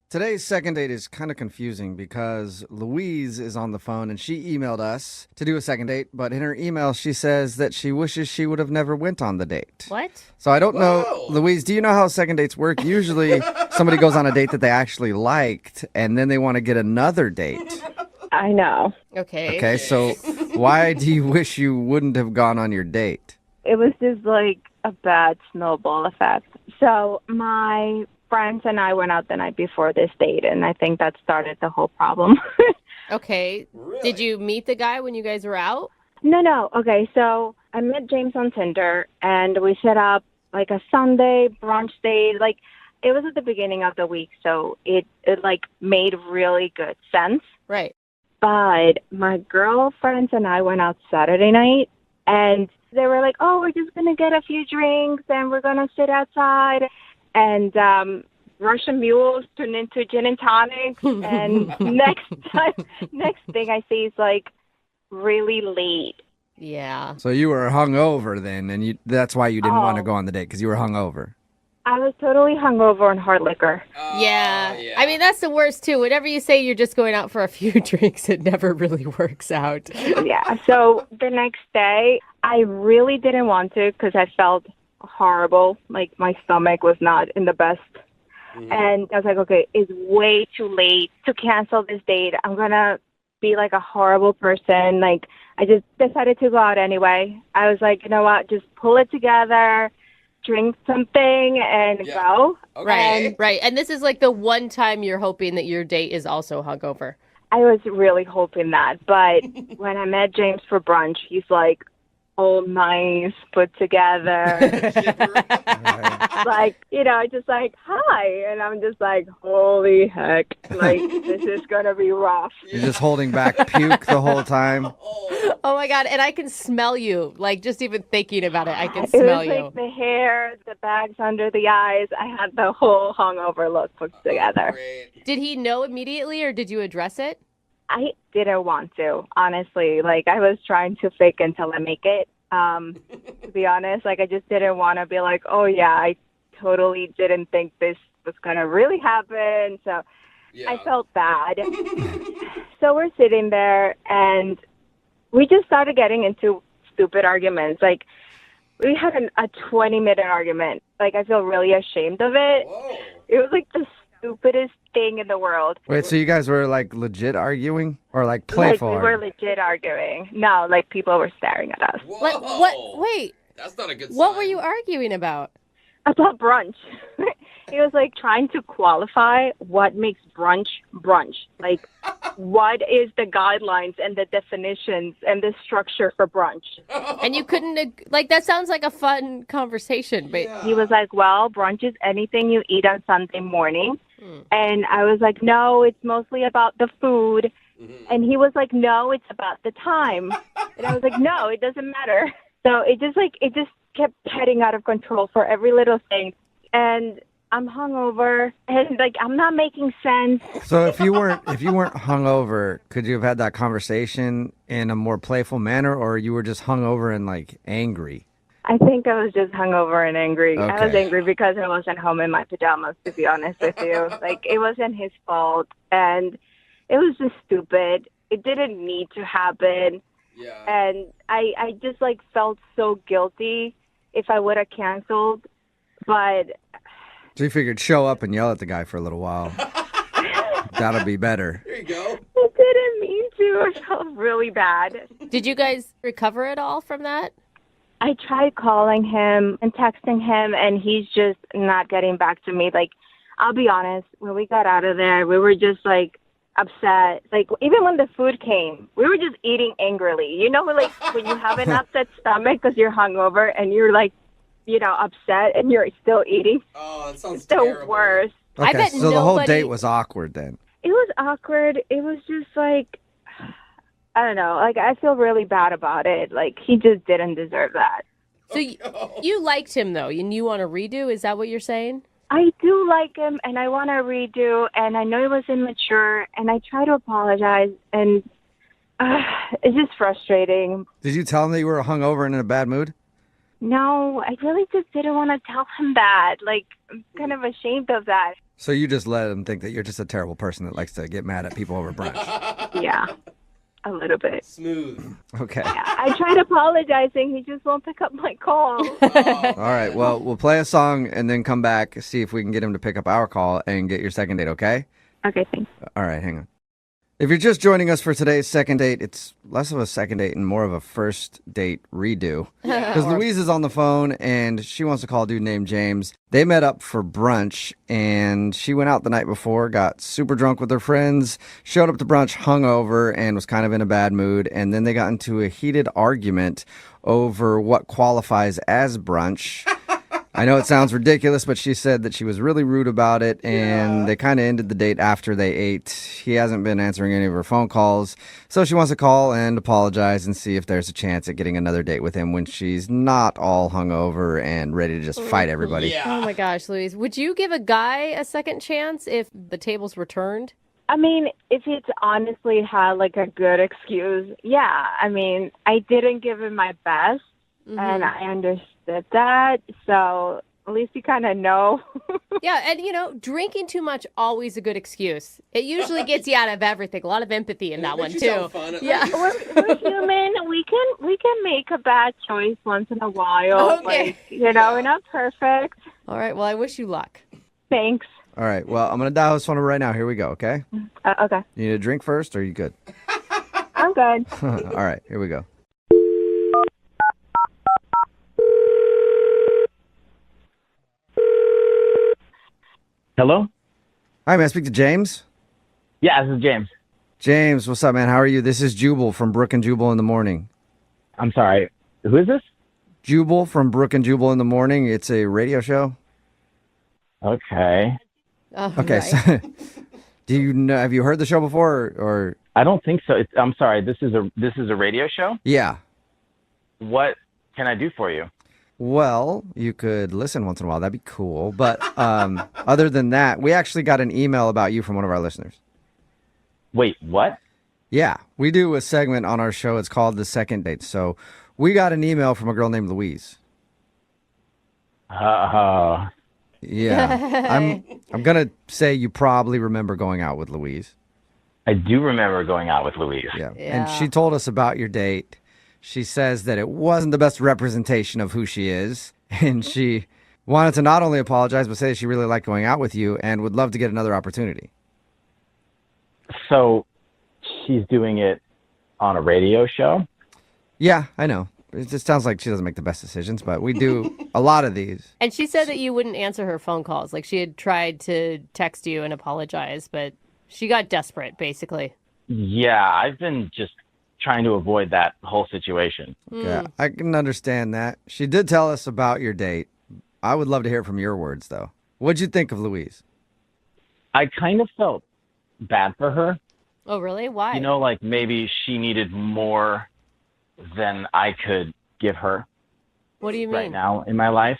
Today's second date is kind of confusing because Louise is on the phone and she emailed us to do a second date, but in her email she says that she wishes she would have never went on the date. What? So I don't know, Whoa. Louise, do you know how second dates work? Usually somebody goes on a date that they actually liked and then they want to get another date. I know. Okay. Okay, so why do you wish you wouldn't have gone on your date? It was just like a bad snowball effect. So my friends and I went out the night before this date, and I think that started the whole problem. Okay. Really? Did you meet the guy when you guys were out? No. Okay, so I met James on Tinder, and we set up like a Sunday brunch date. Like, it was at the beginning of the week, so it like made really good sense. Right. But my girlfriends and I went out Saturday night, and they were like, "Oh, we're just gonna get a few drinks, and we're gonna sit outside." And Russian mules turned into gin and tonics. And next thing I see is like really late. Yeah. So you were hungover then, and that's why you didn't want to Oh. go on the date, because you were hungover. I was totally hungover on hard liquor. Oh, Yeah. I mean, that's the worst, too. Whenever you say you're just going out for a few drinks, it never really works out. Yeah. So the next day, I really didn't want to because I felt horrible. Like my stomach was not in the best. And I was like, okay, it's way too late to cancel this date. I'm going to be like a horrible person. Like, I just decided to go out anyway. I was like, you know what? Just pull it together, drink something, and Yeah. go. Okay. Right. And this is like the one time you're hoping that your date is also hungover. I was really hoping that. But when I met James for brunch, he's like, all nice, put together. Like, just like, hi. And I'm just like, holy heck. Like, this is going to be rough. You're just holding back puke the whole time. Oh, my God. And I can smell you. Like, just even thinking about it, I can It smell was you. like the hair, the bags under the eyes. I had the whole hungover look put together. Great. Did he know immediately or did you address it? I didn't want to, honestly. Like, I was trying to fake until I make it. To be honest, like, I just didn't want to be like, oh, yeah, I totally didn't think this was going to really happen. So Yeah. I felt bad. So we're sitting there, and we just started getting into stupid arguments. Like, we had a 20-minute argument. Like, I feel really ashamed of it. Whoa. It was like the stupidest thing in the world. Wait, so you guys were like legit arguing or like Like, playful? we were arguing? legit arguing. No, like, people were staring at us. What? Wait. That's not a good sign. What were you arguing about? About brunch. He was like trying to qualify what makes brunch brunch. Like, what is the guidelines and the definitions and the structure for brunch? And you couldn't, like, that sounds like a fun conversation, but He was like, well, brunch is anything you eat on Sunday morning. And I was like, no, it's mostly about the food. And he was like, no, it's about the time. And I was like, no, it doesn't matter. So it just kept heading out of control for every little thing. And I'm hungover, and like, I'm not making sense. So if you weren't hungover, could you have had that conversation in a more playful manner, or you were just hungover and like angry? I think I was just hungover and angry. I was Okay. angry because I wasn't home in my pajamas, to be honest with you. Like, it wasn't his fault, and it was just stupid. It didn't need to happen. Yeah. And I just like felt so guilty if I would have canceled. But So you figured show up and yell at the guy for a little while. That'll be better. There you go. I didn't mean to. I felt really bad. did you guys recover at all from that? I tried calling him and texting him, and he's just not getting back to me. Like, I'll be honest, when we got out of there, we were just like upset. Like, even when the food came, we were just eating angrily. You know, like when you have an upset stomach because you're hungover and you're like, upset and you're still eating. Oh, that sounds It's the terrible. worst. I Okay, bet so the whole nobody- date was awkward then. It was awkward. It was just like, I don't know. Like, I feel really bad about it. Like, he just didn't deserve that. So you liked him, though, and you want to redo? Is that what you're saying? I do like him, and I want to redo, and I know it was immature, and I try to apologize, and it's just frustrating. Did you tell him that you were hungover and in a bad mood? No, I really just didn't want to tell him that. Like, I'm kind of ashamed of that. So you just let him think that you're just a terrible person that likes to get mad at people over brunch. Yeah, a little bit. Smooth. Okay. Yeah, I tried apologizing. He just won't pick up my call. All right. Well, we'll play a song and then come back, see if we can get him to pick up our call and get your second date, okay? Okay, thanks. All right, hang on. If you're just joining us for today's second date, it's less of a second date and more of a first date redo. Because Louise is on the phone and she wants to call a dude named James. They met up for brunch and she went out the night before, got super drunk with her friends, showed up to brunch hungover and was kind of in a bad mood. And then they got into a heated argument over what qualifies as brunch. I know it sounds ridiculous, but she said that she was really rude about it, and they kind of ended the date after they ate. He hasn't been answering any of her phone calls, so she wants to call and apologize and see if there's a chance at getting another date with him when she's not all hungover and ready to just fight everybody. Yeah. Oh my gosh, Louise. Would you give a guy a second chance if the tables were turned? I mean, if it's honestly had like a good excuse, yeah. I mean, I didn't give him my best, and I understood that, so at least you kind of know. Yeah, and drinking too much, always a good excuse. It usually gets you out of everything. A lot of empathy in that one, Makes you too. sound fun. Yeah. We're human. We can make a bad choice once in a while. Okay. We're not perfect. All right, well, I wish you luck. Thanks. All right, well, I'm going to dial his phone number right now. Here we go, okay? Okay. You need a drink first, or are you good? I'm good. All right, here we go. Hello? Hi, may I speak to James? Yeah, this is James. James, what's up, man? How are you? This is Jubal from Brooke and Jubal in the Morning. I'm sorry. Who is this? Jubal from Brooke and Jubal in the Morning. It's a radio show. Okay. Oh, Okay, right. so do you know? Have you heard the show before? Or I don't think so. I'm sorry. This is a radio show? yeah. What can I do for you? Well, you could listen once in a while. That'd be cool. But other than that, we actually got an email about you from one of our listeners. Wait, what? Yeah, we do a segment on our show. It's called The Second Date. So we got an email from a girl named Louise. Uh, Yeah. I'm going to say you probably remember going out with Louise. I do remember going out with Louise. Yeah. Yeah. And she told us about your date. She says that it wasn't the best representation of who she is. And she wanted to not only apologize, but say she really liked going out with you and would love to get another opportunity. So she's doing it on a radio show? Yeah, I know. It just sounds like she doesn't make the best decisions, but we do a lot of these. And she said that you wouldn't answer her phone calls. Like, she had tried to text you and apologize, but she got desperate, basically. Yeah, I've been just trying to avoid that whole situation. Yeah, I can understand that. She did tell us about your date. I would love to hear from your words, though. What'd you think of Louise? I kind of felt bad for her. Oh, really? Why? You know, like maybe she needed more than I could give her What do you mean? right now in my life.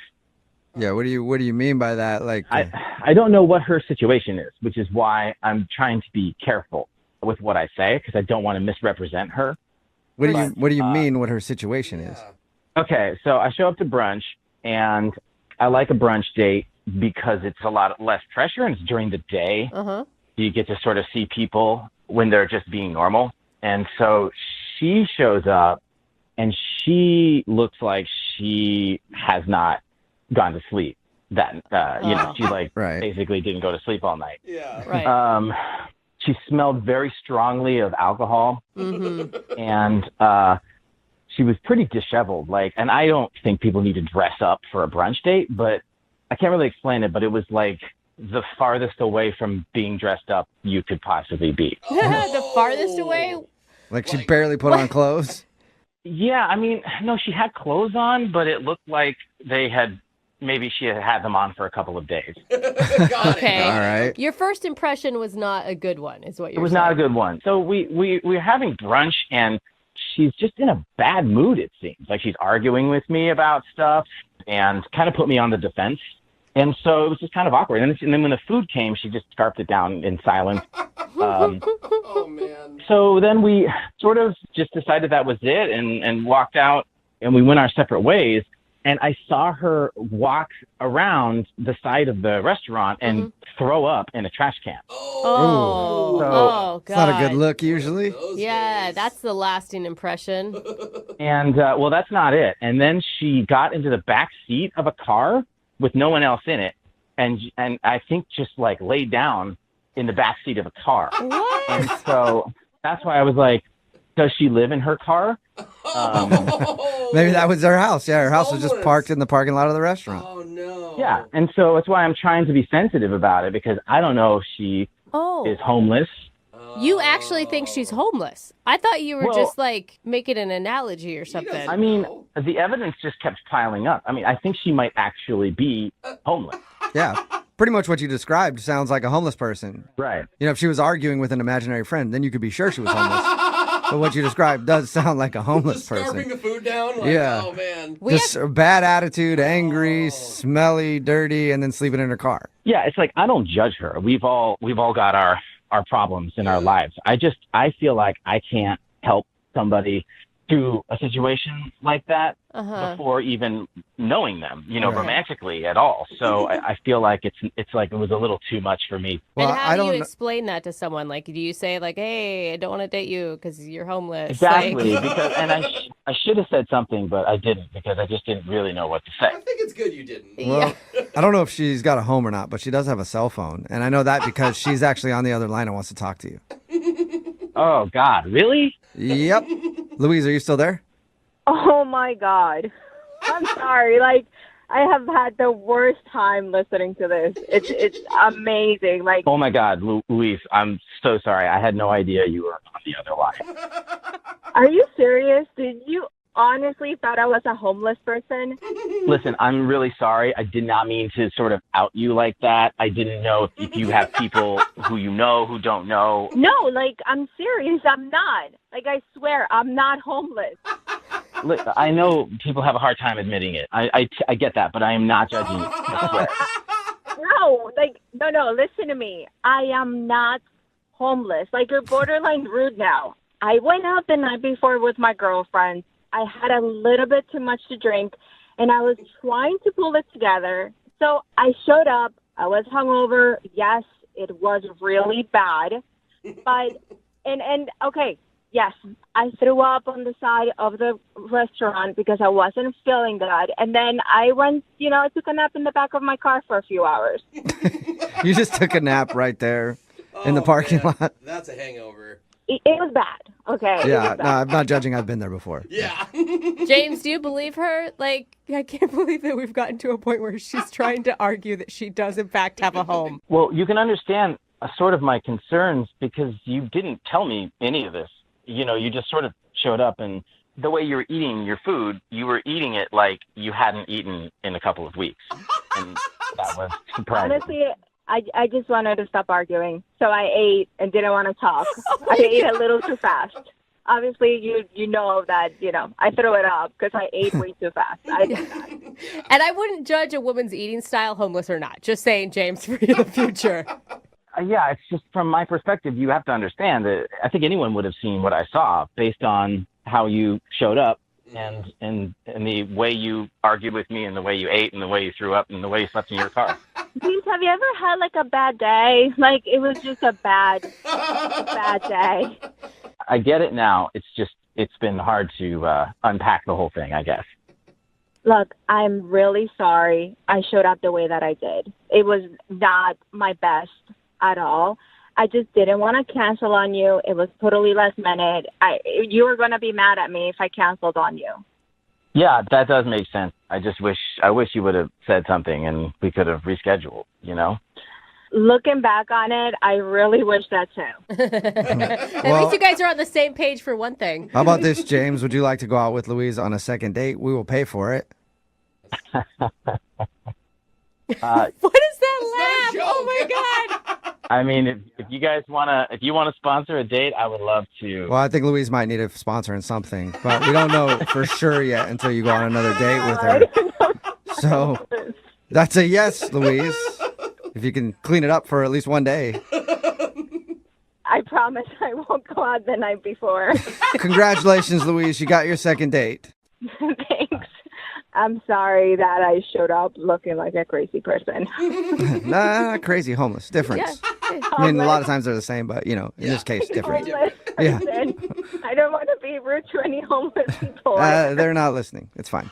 Yeah, what do you mean by that? Like, I don't know what her situation is, which is why I'm trying to be careful with what I say because I don't want to misrepresent her. what do you mean what her situation is? Okay, so I show up to brunch and I like a brunch date because it's a lot less pressure and it's during the day. Uh-huh. You get to sort of see people when they're just being normal. And so she shows up and she looks like she has not gone to sleep. She Right. basically didn't go to sleep all night. Yeah. Right. She smelled very strongly of alcohol and she was pretty disheveled. And I don't think people need to dress up for a brunch date, but I can't really explain it, but it was like the farthest away from being dressed up you could possibly be. The farthest away? Like she barely put on clothes? Yeah, I mean, no, she had clothes on, but it looked like maybe she had them on for a couple of days. Got Okay. All right. Your first impression was not a good one, is what you're It was saying. not a good one. So we're having brunch, and she's just in a bad mood, it seems. Like she's arguing with me about stuff and kind of put me on the defense. And so it was just kind of awkward. And then when the food came, she just scarfed it down in silence. Oh, man. So then we sort of just decided that was it and walked out, and we went our separate ways. and I saw her walk around the side of the restaurant and throw up in a trash can. Oh, So- oh, God. It's not a good look usually. Yeah, that's the lasting impression. And well, that's not it. And then she got into the back seat of a car with no one else in it, and I think just like laid down in the back seat of a car. What? And so that's why I was like, does she live in her car? Maybe that was her house. Yeah, her house was just Homeless. parked in the parking lot of the restaurant. Oh no. Yeah, and so that's why I'm trying to be sensitive about it, because I don't know if she Oh, is homeless. you actually think she's homeless. I thought you were Well- just like making an analogy or something. I mean, the evidence just kept piling up. I mean, I think she might actually be homeless. Yeah, pretty much what you described sounds like a homeless person. Right. You know, if she was arguing with an imaginary friend, then you could be sure she was homeless. But what you described does sound like a homeless Just scarfing person. the food down? Like, Yeah. Oh, man. We Just a bad attitude, angry, smelly, dirty, and then sleeping in her car. Yeah, it's like I don't judge her. We've all got our problems in our lives. I feel like I can't help somebody through a situation like that before even knowing them, Right. romantically at all. So I feel like it's like it was a little too much for me. Well, and how I do you don't. explain that to someone? Like, do you say like, "Hey, I don't want to date you because you're homeless"? Exactly, Like, because and I should have said something, but I didn't, because I just didn't really know what to say. I think it's good you didn't. Well, I don't know if she's got a home or not, but she does have a cell phone, and I know that because she's actually on the other line and wants to talk to you. Oh God, really? Yep. Louise, are you still there? Oh my God. I'm sorry. Like, I have had the worst time listening to this. It's amazing. Like, Oh my God, Luis, I'm so sorry. I had no idea you were on the other line. are you serious? Did you honestly thought I was a homeless person? Listen, I'm really sorry. I did not mean to sort of out you like that. I didn't know if you have people who you know who don't know. No, like, I'm serious. I'm not. Like, I swear, I'm not homeless. I know people have a hard time admitting it. I get that, but I am not judging you. I swear. No, listen to me. I am not homeless. Like, you're borderline rude now. I went out the night before with my girlfriend. I had a little bit too much to drink, and I was trying to pull it together. So I showed up. I was hungover. Yes, it was really bad. But, okay, yes, I threw up on the side of the restaurant because I wasn't feeling good. And then I went, I took a nap in the back of my car for a few hours. You just took a nap right there in the parking man. lot. That's a hangover. It was bad, okay? It Yeah, was no, bad. I'm not judging. I've been there before. Yeah. James, do you believe her? Like, I can't believe that we've gotten to a point where she's trying to argue that she does in fact have a home. Well, you can understand sort of my concerns because you didn't tell me any of this. You just sort of showed up, and the way you were eating your food, you were eating it like you hadn't eaten in a couple of weeks. And that was surprising. Honestly, I just wanted to stop arguing. So I ate and didn't want to talk. I ate a little too fast. Obviously, you know that, I threw it up because I ate way too fast. I did that. And I wouldn't judge a woman's eating style, homeless or not. Just saying, James, for the future. Yeah, it's just from my perspective, you have to understand that I think anyone would have seen what I saw based on how you showed up and the way you argued with me and the way you ate and the way you threw up and the way you slept in your car. James, have you ever had like a bad day? Like, it was just a bad day. I get it now. It's been hard to unpack the whole thing, I guess. Look, I'm really sorry I showed up the way that I did. It was not my best at all. I just didn't want to cancel on you. It was totally last minute. You were going to be mad at me if I canceled on you. Yeah, that does make sense. I wish you would have said something and we could have rescheduled, Looking back on it, I really wish that too. At Well- least you guys are on the same page for one thing. How about this, James? Would you like to go out with Louise on a second date? We will pay for it. What is that not a laugh? joke. Oh my God. I mean, if you guys if you want to sponsor a date, I would love to. Well, I think Louise might need a sponsor in something, but we don't know for sure yet until you go on another date with her. So that's a yes, Louise. If you can clean it up for at least one day. I promise I won't go out the night before. Congratulations, Louise. You got your second date. Thanks. I'm sorry that I showed up looking like a crazy person. Nah, not crazy, homeless. Difference. I mean, a lot of times they're the same, but, in this case, different. Homeless Yeah. person. I don't want to be rude to any homeless people. They're not listening. It's fine.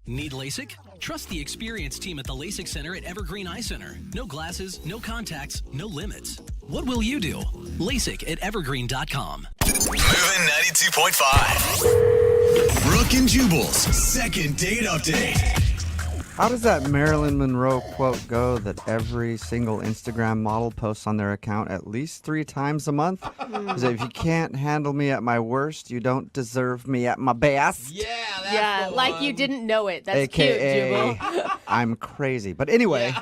Need LASIK? Trust the experienced team at the LASIK Center at Evergreen Eye Center. No glasses, no contacts, no limits. What will you do? LASIK at evergreen.com. Moving 92.5. Brooke and Jubal's second date update. How does that Marilyn Monroe quote go that every single Instagram model posts on their account at least 3 times a month? Is it, if you can't handle me at my worst, you don't deserve me at my best? Yeah, that's Yeah, the like one. you didn't know it. That's AKA, cute, Jubal. I'm crazy. But anyway,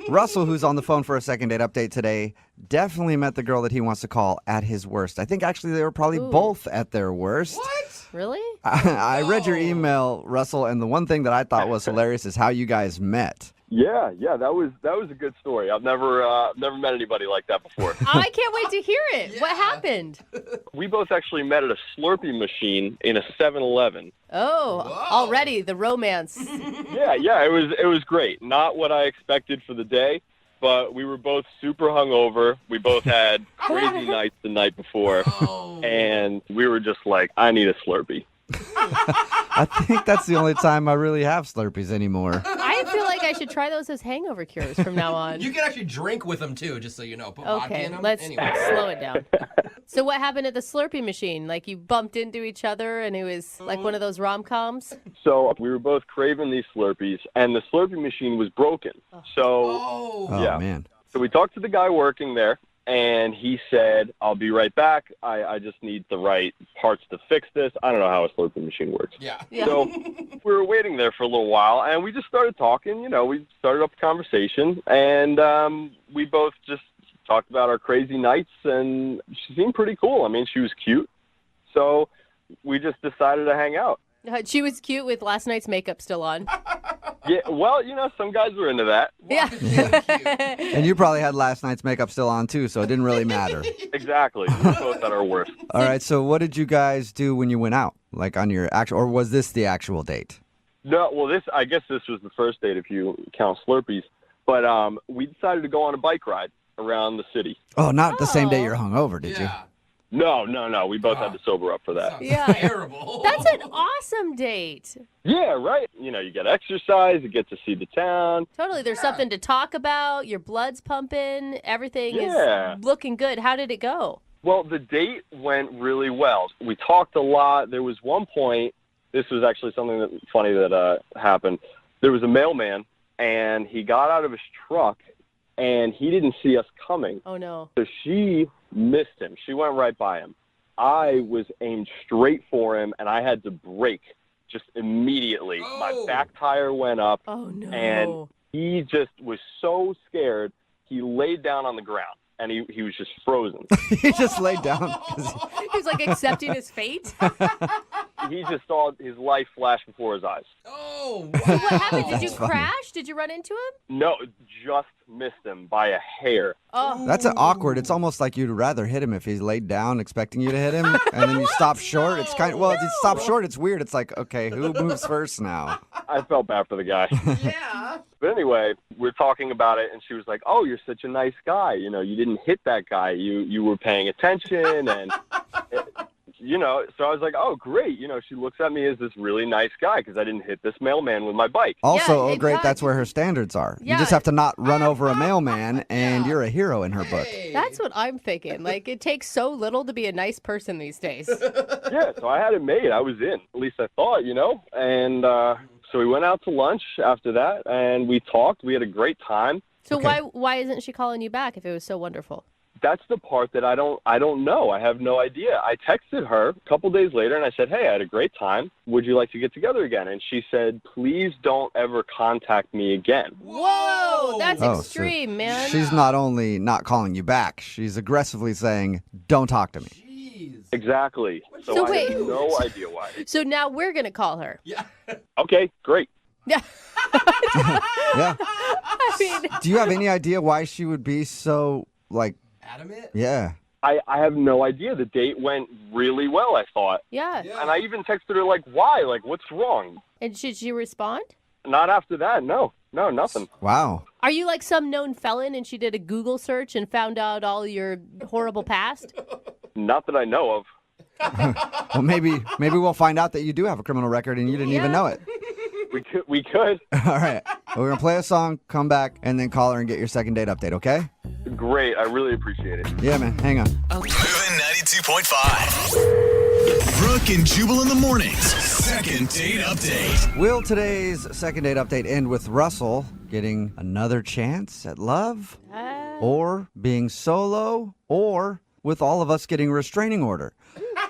Russell, who's on the phone for a second date update today, definitely met the girl that he wants to call at his worst. I think actually they were probably both at their worst. What? Really? I read your email, Russell, and the one thing that I thought was hilarious is how you guys met. Yeah, that was a good story. I've never met anybody like that before. Oh, I can't wait to hear it. What happened? We both actually met at a Slurpee machine in a 7-Eleven. Oh, already the romance. Yeah, it was great. Not what I expected for the day, but we were both super hungover. We both had crazy nights the night before, and we were just like, I need a Slurpee. I think that's the only time I really have Slurpees anymore. I feel like I should try those as hangover cures from now on. You can actually drink with them too, just so you know. Put vodka Okay, in them. let's Anyway. slow it down. So what happened at the Slurpee machine? Like you bumped into each other and it was like one of those rom-coms? So we were both craving these Slurpees, and the Slurpee machine was broken. So Oh, yeah. man. So we talked to the guy working there, and he said, I'll be right back. I just need the right parts to fix this. I don't know how a Slurpee machine works. Yeah. So we were waiting there for a little while, and we just started talking. We started up a conversation, and we both just talked about our crazy nights, and she seemed pretty cool. I mean, she was cute. So we just decided to hang out. She was cute with last night's makeup still on. Yeah, well, some guys were into that. Yeah. And you probably had last night's makeup still on, too, so it didn't really matter. Exactly. We were both at our worst. All right, so what did you guys do when you went out? Like on your actual, or was this the actual date? No, well, I guess this was the first date if you count Slurpees. But we decided to go on a bike ride around the city. Oh, not the same day Oh. you're hungover, did you? Yeah. No. We both had to sober up for that. Sounds Yeah. terrible. That's an awesome date. Yeah, right. You get exercise, you get to see the town. Totally. There's something to talk about. Your blood's pumping. Everything Yeah. is looking good. How did it go? Well, the date went really well. We talked a lot. There was one point, this was actually something funny that happened. There was a mailman, and he got out of his truck, and he didn't see us coming. Oh, no. So she missed him. She went right by him. I was aimed straight for him, and I had to brake just immediately. Oh. My back tire went up, Oh, no. and he just was so scared, he laid down on the ground, and he was just frozen. He just laid down. 'Cause He was like accepting his fate. He just saw his life flash before his eyes. Oh, What wow. happened? Did you That's funny. crash? Did you run into him? No, just missed him by a hair. Oh, That's awkward. It's almost like you'd rather hit him if he's laid down expecting you to hit him, and then you stop short. It's kind of, well, if you stop short, it's weird. It's like, okay, who moves first now? I felt bad for the guy. Yeah. But anyway, we're talking about it, and she was like, "Oh, you're such a nice guy. You didn't hit that guy. You were paying attention." And, so I was like, "Oh, great." She looks at me as this really nice guy because I didn't hit this mailman with my bike. Also, Yeah, oh, great, exactly. that's where her standards are. You Yeah. just have to not run over a mailman, and you're a hero in her book. Hey. that's what I'm thinking. Like, it takes so little to be a nice person these days. Yeah, so I had it made. I was in. At least I thought, And so we went out to lunch after that, and we talked. We had a great time. So Okay. why isn't she calling you back if it was so wonderful? That's the part that I don't know. I have no idea. I texted her a couple days later, and I said, "Hey, I had a great time. Would you like to get together again?" And she said, "Please don't ever contact me again." Whoa, that's Oh, so extreme, man. She's not only not calling you back, she's aggressively saying, don't talk to me. Jeez. Exactly. So, So I wait. have no idea why. So now we're going to call her. Yeah. Okay, great. Yeah. Yeah. I mean, Do you have any idea why she would be so, like, Adamant? yeah. I have no idea. The date went really well, I thought. yeah. And I even texted her, like, why? Like, what's wrong? And should she respond? Not after that. No, nothing. Wow. Are you like some known felon and she did a Google search and found out all your horrible past? Not that I know of. Well, maybe we'll find out that you do have a criminal record and you didn't even know it. We could. All right. Well, we're going to play a song, come back, and then call her and get your second date update, okay? Great. I really appreciate it. Yeah, man. Hang on. Moving 92.5. Brooke and Jubal in the mornings. Second date update. Will today's second date update end with Russell getting another chance at love? Or being solo? Or with all of us getting a restraining order?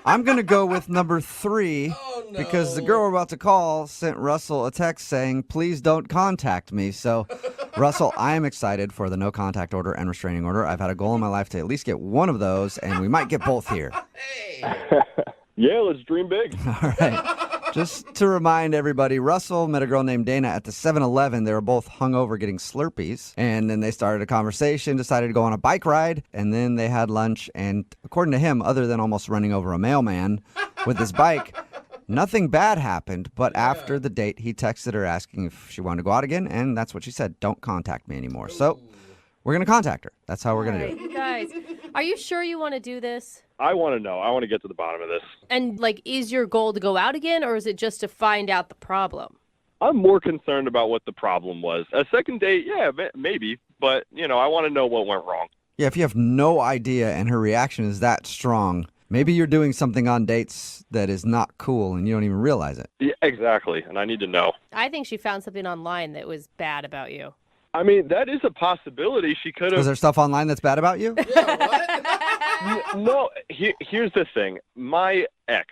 I'm going to go with number 3 because the girl we're about to call sent Russell a text saying, please don't contact me. So, Russell, I am excited for the no contact order and restraining order. I've had a goal in my life to at least get one of those, and we might get both here. Yeah, let's dream big. All right. Just to remind everybody, Russell met a girl named Dana at the 7-Eleven. They were both hungover getting Slurpees. And then they started a conversation, decided to go on a bike ride, and then they had lunch. And according to him, other than almost running over a mailman with his bike, nothing bad happened. But after the date, he texted her asking if she wanted to go out again. And that's what she said. Don't contact me anymore. So we're going to contact her. That's how we're going to do it. You guys, are you sure you want to do this? I want to know. I want to get to the bottom of this. And like, is your goal to go out again, or is it just to find out the problem? I'm more concerned about what the problem was. A second date, yeah, maybe. But, I want to know what went wrong. Yeah, if you have no idea and her reaction is that strong, maybe you're doing something on dates that is not cool and you don't even realize it. Yeah, exactly. And I need to know. I think she found something online that was bad about you. I mean, that is a possibility. She could Is have. there stuff online that's bad about you? No, here's the thing. My ex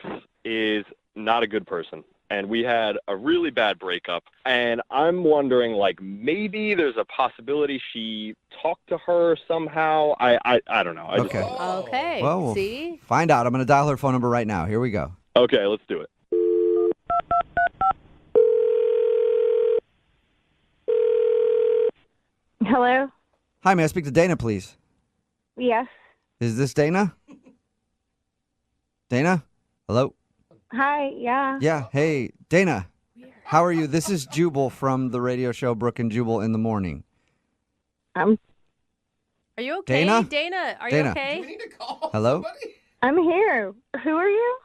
is not a good person, and we had a really bad breakup. And I'm wondering, like, maybe there's a possibility she talked to her somehow. I don't know. I just Okay. Okay. Well, we'll See? find out. I'm going to dial her phone number right now. Here we go. Okay, let's do it. Hello? Hi, may I speak to Dana, please? Yes. Is this Dana? Dana? Hello? Hi, yeah. Yeah. Hey, Dana. How are you? This is Jubal from the radio show Brooke and Jubal in the Morning. Are you okay? Dana? Dana, are Dana. you okay? We need to call Hello? somebody. I'm here. Who are you?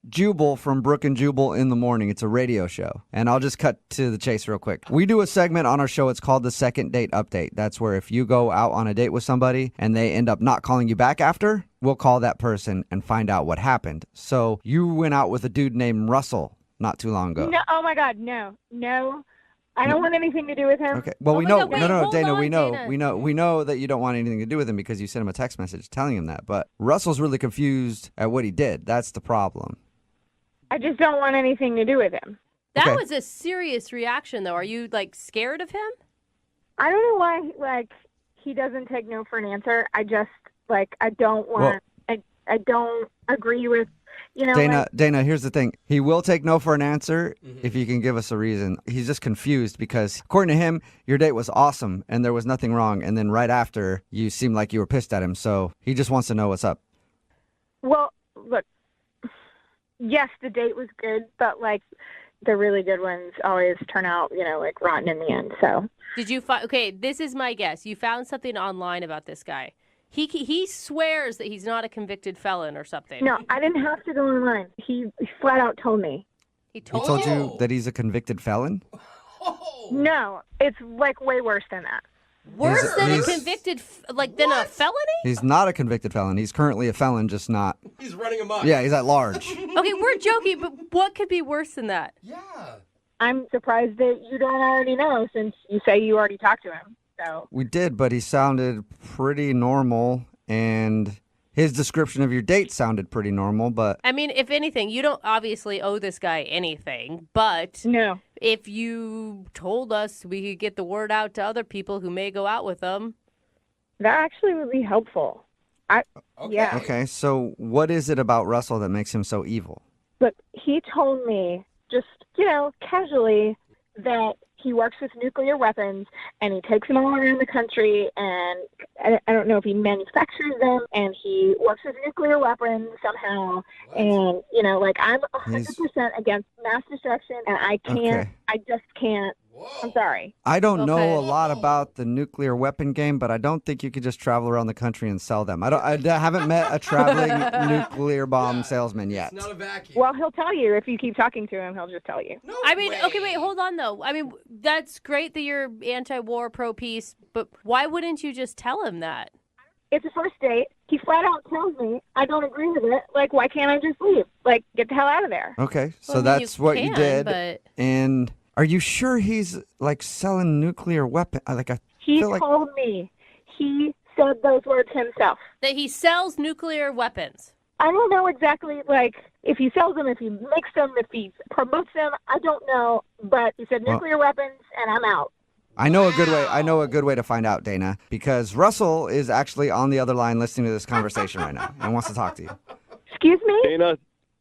Jubal from Brooke and Jubal in the Morning. It's a radio show. And I'll just cut to the chase real quick. We do a segment on our show. It's called the Second Date Update. That's where if you go out on a date with somebody and they end up not calling you back after, we'll call that person and find out what happened. So you went out with a dude named Russell not too long ago. No, oh my God, no. I don't want anything to do with him. Okay. Well, Oh we my know. God, wait, no, hold Dana. on, We know. Dana. We know that you don't want anything to do with him because you sent him a text message telling him that. But Russell's really confused at what he did. That's the problem. I just don't want anything to do with him. That Okay. was a serious reaction, though. Are you, like, scared of him? I don't know why, like, he doesn't take no for an answer. I just, like, I don't want, I don't agree with, Dana, here's the thing. He will take no for an answer if you can give us a reason. He's just confused because, according to him, your date was awesome and there was nothing wrong. And then right after, you seemed like you were pissed at him. So he just wants to know what's up. Well, look, yes, the date was good, but, like, the really good ones always turn out, like, rotten in the end, so. Did you find... Okay, this is my guess. You found something online about this guy. He swears that he's not a convicted felon or something. No, I didn't have to go online. He flat out told me. He He told, told you? you that he's a convicted felon? Oh. No, it's, like, way worse than that. Worse than a he's- convicted... than a felony? He's not a convicted felon. He's currently a felon, just not. He's running amok. Yeah, he's at large. Okay, we're joking, but what could be worse than that? Yeah. I'm surprised that you don't already know since you say you already talked to him, so. We did, but he sounded pretty normal, and his description of your date sounded pretty normal, but I mean, if anything, you don't obviously owe this guy anything, but No. if you told us we could get the word out to other people who may go out with them. That actually would be helpful. Okay. Yeah. Okay, so what is it about Russell that makes him so evil? Look, he told me just, casually that he works with nuclear weapons and he takes them all around the country, and I don't know if he manufactures them, and he works with nuclear weapons somehow. What? And, I'm 100% against mass destruction, and I just can't. Whoa. I'm sorry. I don't know Okay. a lot about the nuclear weapon game, but I don't think you could just travel around the country and sell them. I haven't met a traveling nuclear bomb salesman yet. It's not a vacuum. Well, he'll tell you. If you keep talking to him, he'll just tell you. No I mean, way. okay, wait, hold on though. I mean, that's great that you're anti-war, pro-peace, but why wouldn't you just tell him that? It's a first date. He flat out tells me I don't agree with it. Like, why can't I just leave? Like, get the hell out of there. Okay, so Well, I mean, that's what you can, did. but- And are you sure he's like selling nuclear weapon? He feel like- told me. He said those words himself. That he sells nuclear weapons. I don't know exactly, if he sells them, if he makes them, if he promotes them. I don't know. But he said nuclear weapons, and I'm out. I know a good way. I know a good way to find out, Dana, because Russell is actually on the other line listening to this conversation right now and wants to talk to you. Excuse me? Dana,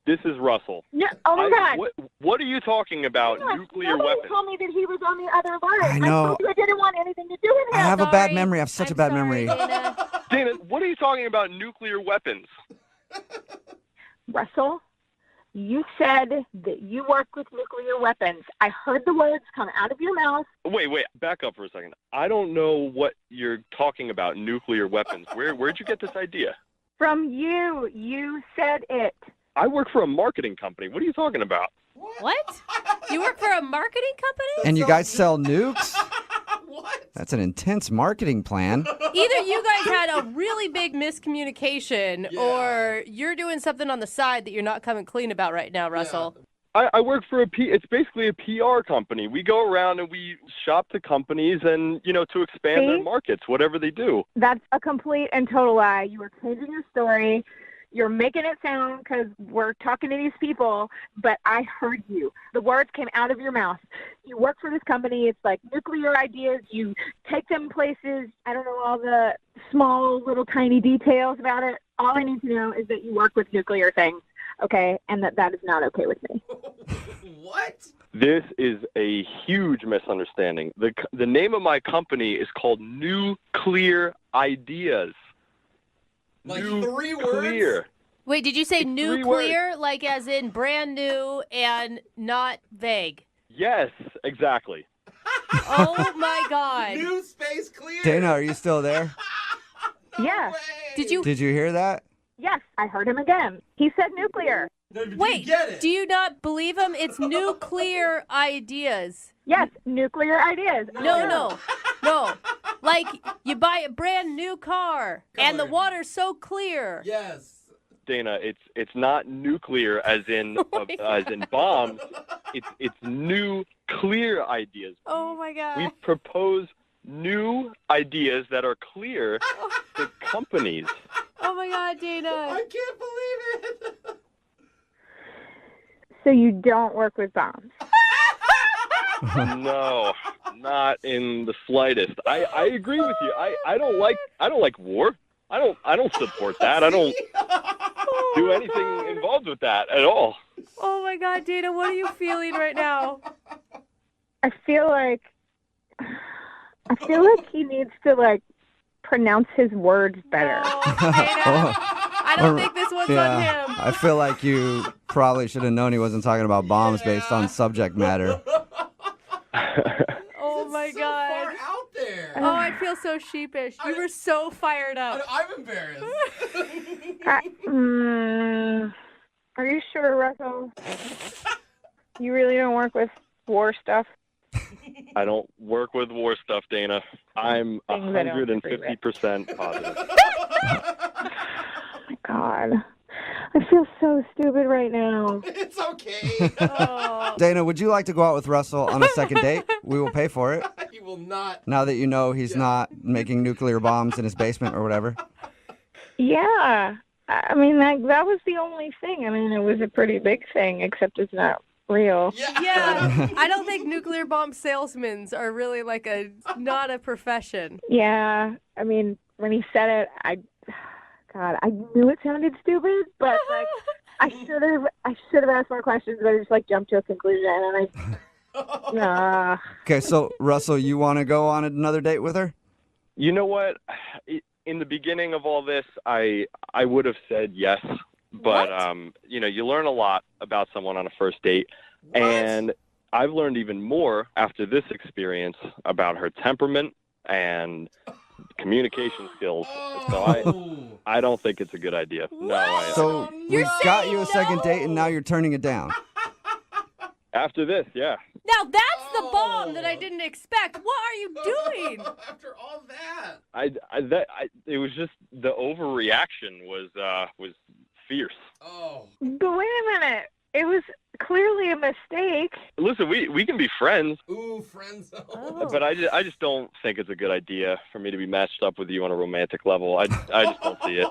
this is Russell. No, oh, my God. What are you talking about? Nuclear Nobody weapons? told me that he was on the other line. I know. told you I didn't want anything to do with I him. have a bad Sorry. memory. I have such a I'm bad sorry, memory. Dana. Dana, what are you talking about? Nuclear weapons? Russell, you said that you work with nuclear weapons. I heard the words come out of your mouth. Wait, back up for a second. I don't know what you're talking about. Nuclear weapons. Where'd you get this idea? From you. You said it. I work for a marketing company. What are you talking about? What? You work for a marketing company? And you guys sell nukes? What? That's an intense marketing plan. Either you guys had a really big miscommunication Yeah. or you're doing something on the side that you're not coming clean about right now, Russell. I work for it's basically a PR company. We go around and we shop to companies and, to expand their See? markets, whatever they do. That's a complete and total lie. You were changing your story. You're making it sound because we're talking to these people, but I heard you. The words came out of your mouth. You work for this company. It's like nuclear ideas. You take them places. I don't know all the small, little, tiny details about it. All I need to know is that you work with nuclear things, okay, and that is not okay with me. What? This is a huge misunderstanding. The name of my company is called Nuclear Ideas. Like 3 words? Nuclear. Wait, did you say It's 3 nuclear, like as in brand new and not vague? Yes, exactly. Oh my God. New space clear. Dana, are you still there? No Yeah. way. Did you Did you hear that? Yes, I heard him again. He said nuclear. No, did you wait? get it? Do you not believe him? It's nuclear ideas. Yes, nuclear ideas. No. Like you buy a brand new car and the Color. water's so clear. Yes. Dana, it's not nuclear as in bombs. It's new clear ideas. Oh my God. We propose new ideas that are clear to companies. Oh my God, Dana. I can't believe it. So you don't work with bombs. No, not in the slightest. I agree with you. I don't like war. I don't support that. I don't do anything involved with that at all. Oh my God, Dana, what are you feeling right now? I feel like he needs to pronounce his words better. Oh, Dana, I don't think this one's on him. I feel like you probably should have known he wasn't talking about bombs based on subject matter. Oh my so God. far out there. Oh, I feel so sheepish. You were so fired up. I'm embarrassed. Are you sure, Russell? You really don't work with war stuff? I don't work with war stuff, Dana. I'm Things I don't agree 150% positive. Oh my God. I feel so stupid right now. It's okay. Oh. Dana, would you like to go out with Russell on a second date? We will pay for it. He will not. Now that you know he's not making nuclear bombs in his basement or whatever. Yeah. I mean, that was the only thing. I mean, it was a pretty big thing, except it's not real. Yeah, I don't think nuclear bomb salesmen are really not a profession. Yeah. I mean, when he said it, God, I knew it sounded stupid, but like I should have asked more questions, but I just like jumped to a conclusion, and nah. Okay, so Russell, you want to go on another date with her? You know what? In the beginning of all this, I would have said yes, but you learn a lot about someone on a first date, and I've learned even more after this experience about her temperament and communication skills. So I don't think it's a good idea. No. So we got you a second date, and now you're turning it down. After this, yeah. Now that's the bomb that I didn't expect. What are you doing? After all that. It was just the overreaction was fierce. Oh. But wait a minute, it was clearly a mistake. Listen, we can be friends, Ooh, friends. Oh. but I just don't think it's a good idea for me to be matched up with you on a romantic level. I just don't see it.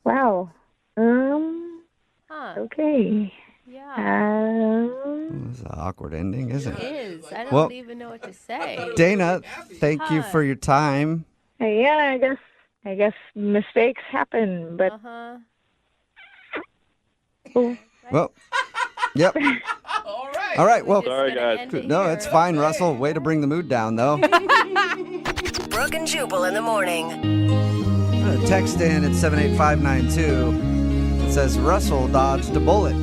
Wow. Huh. Okay. Yeah. This is an awkward ending, isn't It it? is. I don't Well- even know what to say. Dana, thank you for your time. Yeah, I guess mistakes happen, but Uh-huh. Well, yep. All right. All right, well, Sorry, guys. no, it's fine, Russell. Way to bring the mood down, though. Brooke and Jubal in the morning. Text in at 78592. It says, Russell dodged a bullet.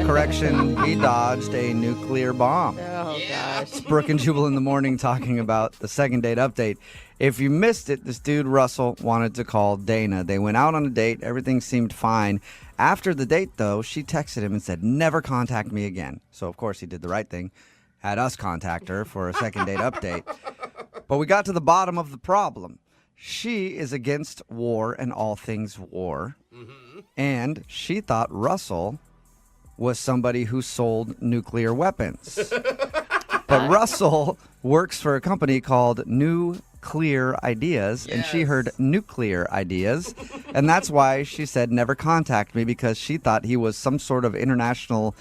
Correction, he dodged a nuclear bomb. Oh, gosh. It's Brooke and Jubal in the morning talking about the second date update. If you missed it, this dude, Russell, wanted to call Dana. They went out on a date. Everything seemed fine. After the date, though, she texted him and said, never contact me again. So, of course, he did the right thing. Had us contact her for a second date update. But we got to the bottom of the problem. She is against war and all things war. And she thought Russell was somebody who sold nuclear weapons. But Russell works for a company called New Clear Ideas, and she heard nuclear ideas, and that's why she said never contact me, because she thought he was some sort of international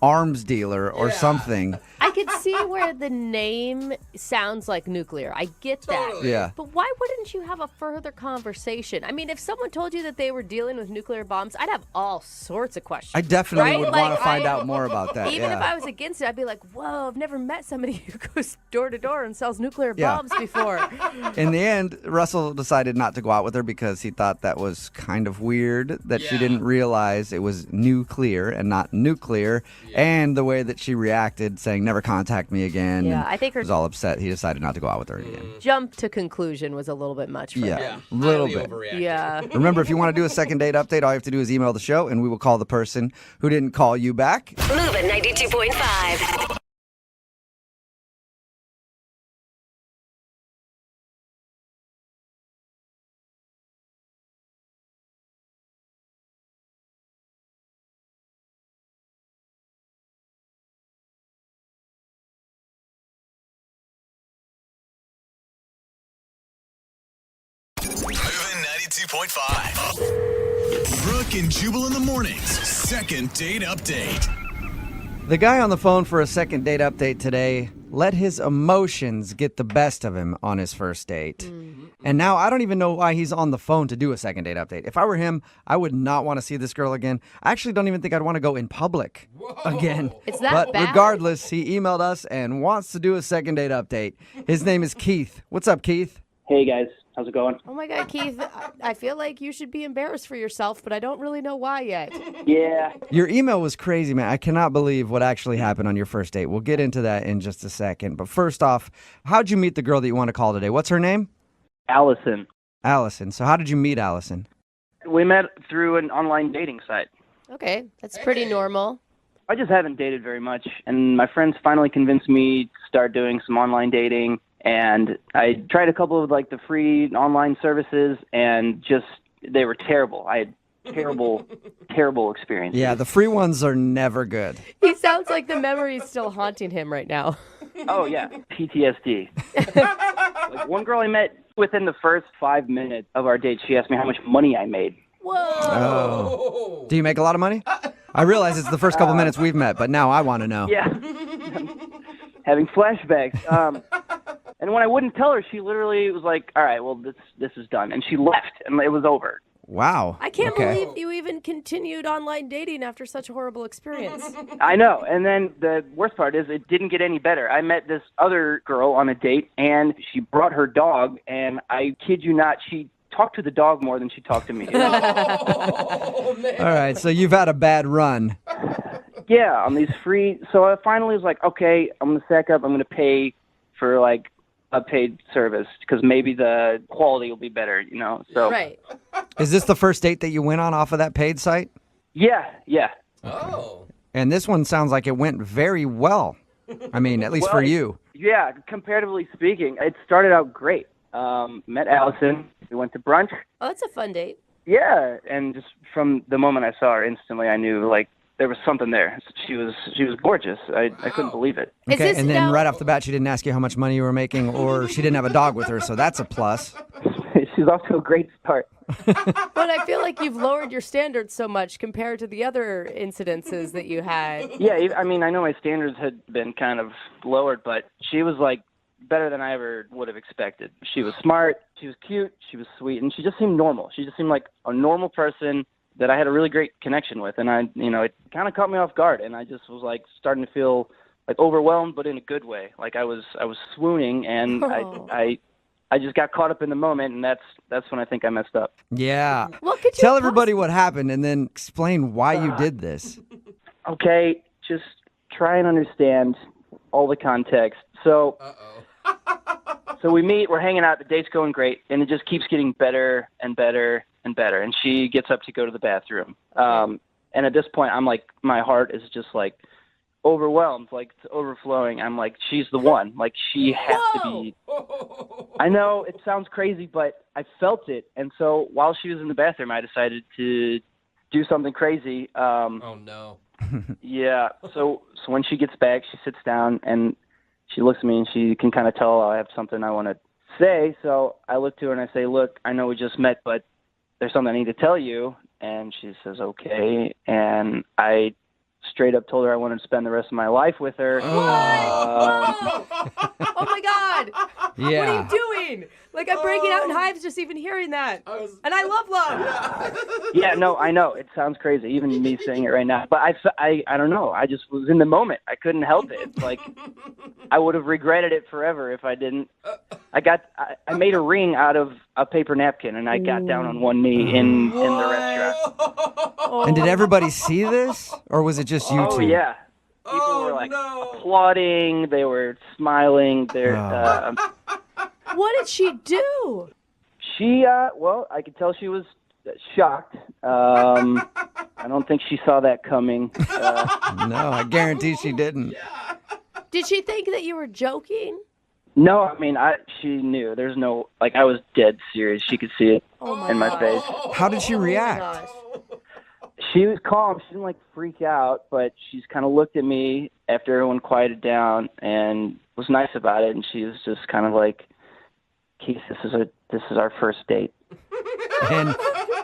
arms dealer or something. I could see where the name sounds like nuclear. I get that. Totally. Yeah. But why wouldn't you have a further conversation? I mean, if someone told you that they were dealing with nuclear bombs, I'd have all sorts of questions. I definitely Right? would Like, want to find I- out more about that. Even yeah. if I was against it, I'd be like, whoa, I've never met somebody who goes door to door and sells nuclear Yeah. bombs before. In the end, Russell decided not to go out with her because he thought that was kind of weird, that she Yeah. didn't realize it was nuclear and not nuclear, and the way that she reacted, saying never contact me again. Yeah, and I think her was all upset. He decided not to go out with her again. jump to conclusion was a little bit much for Yeah. him. Yeah. Little highly bit. overreacted. Yeah. Remember, if you want to do a second date update, all you have to do is email the show, and we will call the person who didn't call you back. Moving 92.5. Moving 92.5. Brooke and Jubal in the mornings. Second date update. The guy on the phone for a second date update today let his emotions get the best of him on his first date. And now I don't even know why he's on the phone to do a second date update. If I were him, I would not want to see this girl again. I actually don't even think I'd want to go in public again. It's that But bad? regardless, he emailed us and wants to do a second date update. His name is Keith. What's up, Keith? Hey guys, how's it going? Oh my God, Keith, I feel like you should be embarrassed for yourself, but I don't really know why yet. Yeah, Your email was crazy, man. I cannot believe what actually happened on your first date. We'll get into that in just a second. But first off, how'd you meet the girl that you want to call today? What's her name? Allison. Allison. So how did you meet Allison? We met through an online dating site. Okay, that's pretty normal. I just haven't dated very much, and my friends finally convinced me to start doing some online dating. And I tried a couple of like the free online services, and just they were terrible. I had terrible, terrible experiences. Yeah, the free ones are never good. He sounds like the memory is still haunting him right now. Oh yeah, PTSD. Like one girl I met within the first 5 minutes of our date, she asked me how much money I made. Whoa. Oh. Do you make a lot of money? I realize it's the first couple minutes we've met, but now I want to know. Yeah. Having flashbacks. And when I wouldn't tell her, she literally was like, all right, well, this is done. And she left, and it was over. Wow. I can't believe you even continued online dating after such a horrible experience. I know. And then the worst part is it didn't get any better. I met this other girl on a date, and she brought her dog, and I kid you not, she talked to the dog more than she talked to me. Oh, man. All right, so you've had a bad run. Yeah, on these free. So I finally was like, okay, I'm going to sack up. I'm going to pay for like a paid service because maybe the quality will be better, you know? So Right. Is this the first date that you went on off of that paid site? Yeah. Oh. And this one sounds like it went very well. I mean, at least for you. Yeah, comparatively speaking, it started out great. Met Allison. We went to brunch. Oh, that's a fun date. Yeah, and just from the moment I saw her, instantly I knew like there was something there. She was gorgeous. I couldn't believe it. Is Okay, this and then now- right off the bat, she didn't ask you how much money you were making, or she didn't have a dog with her, so that's a plus. She's off to a great start. But I feel like you've lowered your standards so much compared to the other incidences that you had. Yeah, I mean, I know my standards had been kind of lowered, but she was like better than I ever would have expected. She was smart, she was cute, she was sweet, and she just seemed normal. She just seemed like a normal person that I had a really great connection with, and it kind of caught me off guard, and I just was like starting to feel like overwhelmed, but in a good way. Like I was swooning, and I just got caught up in the moment, and that's when I think I messed up. Yeah. Well, could you Tell everybody what happened and then explain why you did this. Okay, just try and understand all the context. So, so we meet, we're hanging out, the date's going great, and it just keeps getting better and better and better. And she gets up to go to the bathroom. And at this point, I'm like, my heart is just like overwhelmed, like it's overflowing. I'm like, she's the one. Like she has to be. I know it sounds crazy, but I felt it. And so while she was in the bathroom, I decided to do something crazy. Oh, no. Yeah. So when she gets back, she sits down and she looks at me and she can kind of tell I have something I want to say. So I look to her and I say, look, I know we just met, but there's something I need to tell you. And she says, okay. And I straight up told her I wanted to spend the rest of my life with her. Oh my God. Yeah. What are you doing? Like, I'm breaking out in hives just even hearing that. And I love love. Yeah, no, I know. It sounds crazy, even me saying it right now. But I don't know. I just was in the moment. I couldn't help it. It's like, I would have regretted it forever if I didn't. I made a ring out of a paper napkin, and I got down on one knee in the restaurant. And did everybody see this, or was it just you two? Oh, yeah. People were, like, applauding. They were smiling. What did she do? She, well, I could tell she was shocked. I don't think she saw that coming. No, I guarantee she didn't. Did she think that you were joking? No, I mean, she knew. There's no, like, I was dead serious. She could see it in my face. How did she react? Gosh. She was calm. She didn't, like, freak out, but she's kind of looked at me after everyone quieted down and was nice about it, and she was just kind of like, Keith, this is our first date. And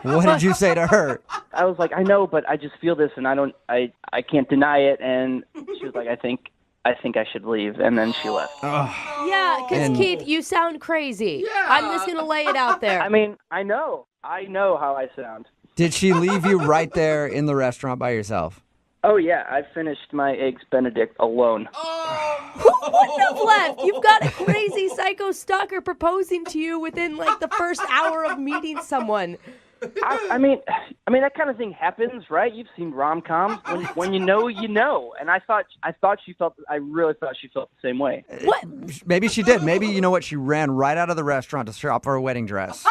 what did you say to her? I was like, I know, but I just feel this, and I can't deny it. And she was like, I think I should leave, and then she left. Yeah, because Keith, you sound crazy. Yeah. I'm just gonna lay it out there. I mean, I know how I sound. Did she leave you right there in the restaurant by yourself? Oh yeah, I finished my eggs Benedict alone. Who wouldn't have left? You've got a crazy psycho stalker proposing to you within like the first hour of meeting someone. I mean that kind of thing happens, right? You've seen rom-coms. When you know, you know. And I really thought she felt the same way. What? Maybe she did. Maybe, you know what, she ran right out of the restaurant to shop for a wedding dress.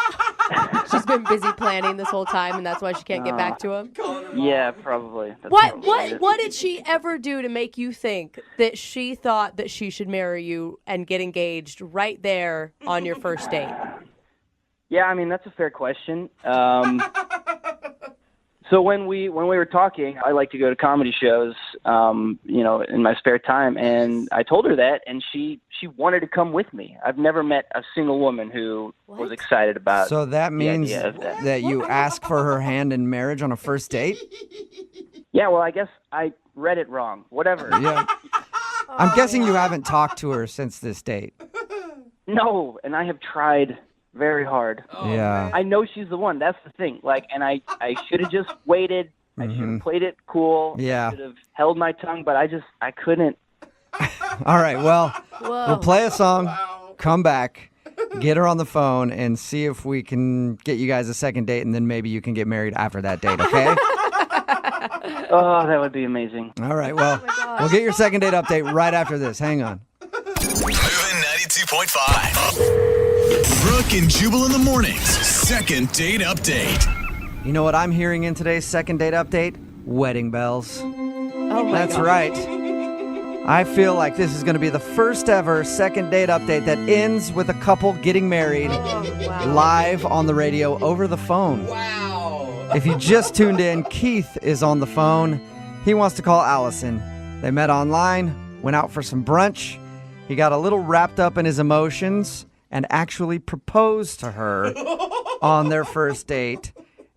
She's been busy planning this whole time, and that's why she can't get back to him. Yeah, probably. That's What probably it. what did she ever do to make you think that she thought that she should marry you and get engaged right there on your first date? Yeah, I mean that's a fair question. So when we were talking, I like to go to comedy shows, in my spare time, and I told her that, and she wanted to come with me. I've never met a single woman who was excited about. So that means the idea of that. that you ask for her hand in marriage on a first date? Yeah, well, I guess I read it wrong. Whatever. Yeah. I'm guessing you haven't talked to her since this date. No, and I have tried very hard. Yeah. I know she's the one. That's the thing. Like, and I should have just waited. I should have played it cool. Yeah. I should have held my tongue, but I couldn't. All right, well, Whoa. we'll play a song, come back, get her on the phone, and see if we can get you guys a second date, and then maybe you can get married after that date, okay? Oh, that would be amazing. All right, well, we'll get your second date update right after this. Hang on. Moving 92.5. Brooke and Jubal in the mornings. Second date update. You know what I'm hearing in today's second date update? Wedding bells. Oh my That's God. right. I feel like this is going to be the first ever second date update that ends with a couple getting married live on the radio over the phone. Wow. If you just tuned in, Keith is on the phone. He wants to call Allison. They met online, went out for some brunch. He got a little wrapped up in his emotions and actually proposed to her on their first date.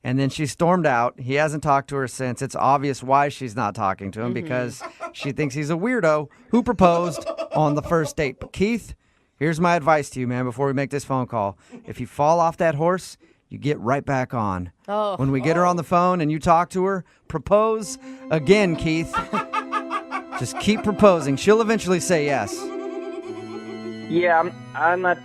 And then she stormed out. He hasn't talked to her since. It's obvious why she's not talking to him because she thinks he's a weirdo who proposed on the first date. But Keith, here's my advice to you, man, before we make this phone call. If you fall off that horse, you get right back on. Oh. When we get her on the phone and you talk to her, propose again, Keith. Just keep proposing. She'll eventually say yes. Yeah, I'm not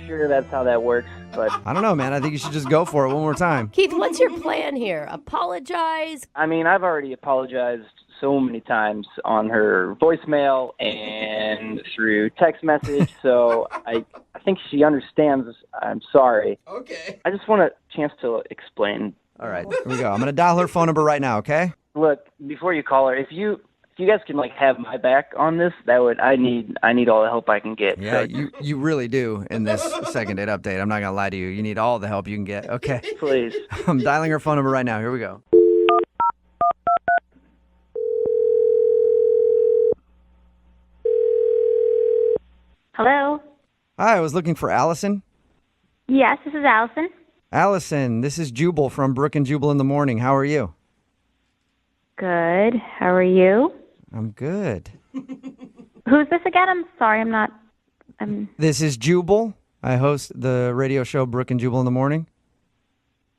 sure that's how that works, but I don't know, man. I think you should just go for it one more time. Keith, what's your plan here? Apologize? I mean, I've already apologized so many times on her voicemail and through text message, so I think she understands I'm sorry. Okay. I just want a chance to explain. All right, here we go. I'm going to dial her phone number right now, okay? Look, before you call her, if you guys can like have my back on this, that would I need all the help I can get. Yeah, So, you really do in this second date update. I'm not going to lie to you. You need all the help you can get. Okay. please. I'm dialing her phone number right now. Here we go. Hello? Hi, I was looking for Allison. Yes, this is Allison. Allison, this is Jubal from Brooke and Jubal in the morning. How are you? Good. How are you? I'm good. Who's this again? I'm sorry, I'm This is Jubal. I host the radio show Brooke and Jubal in the morning.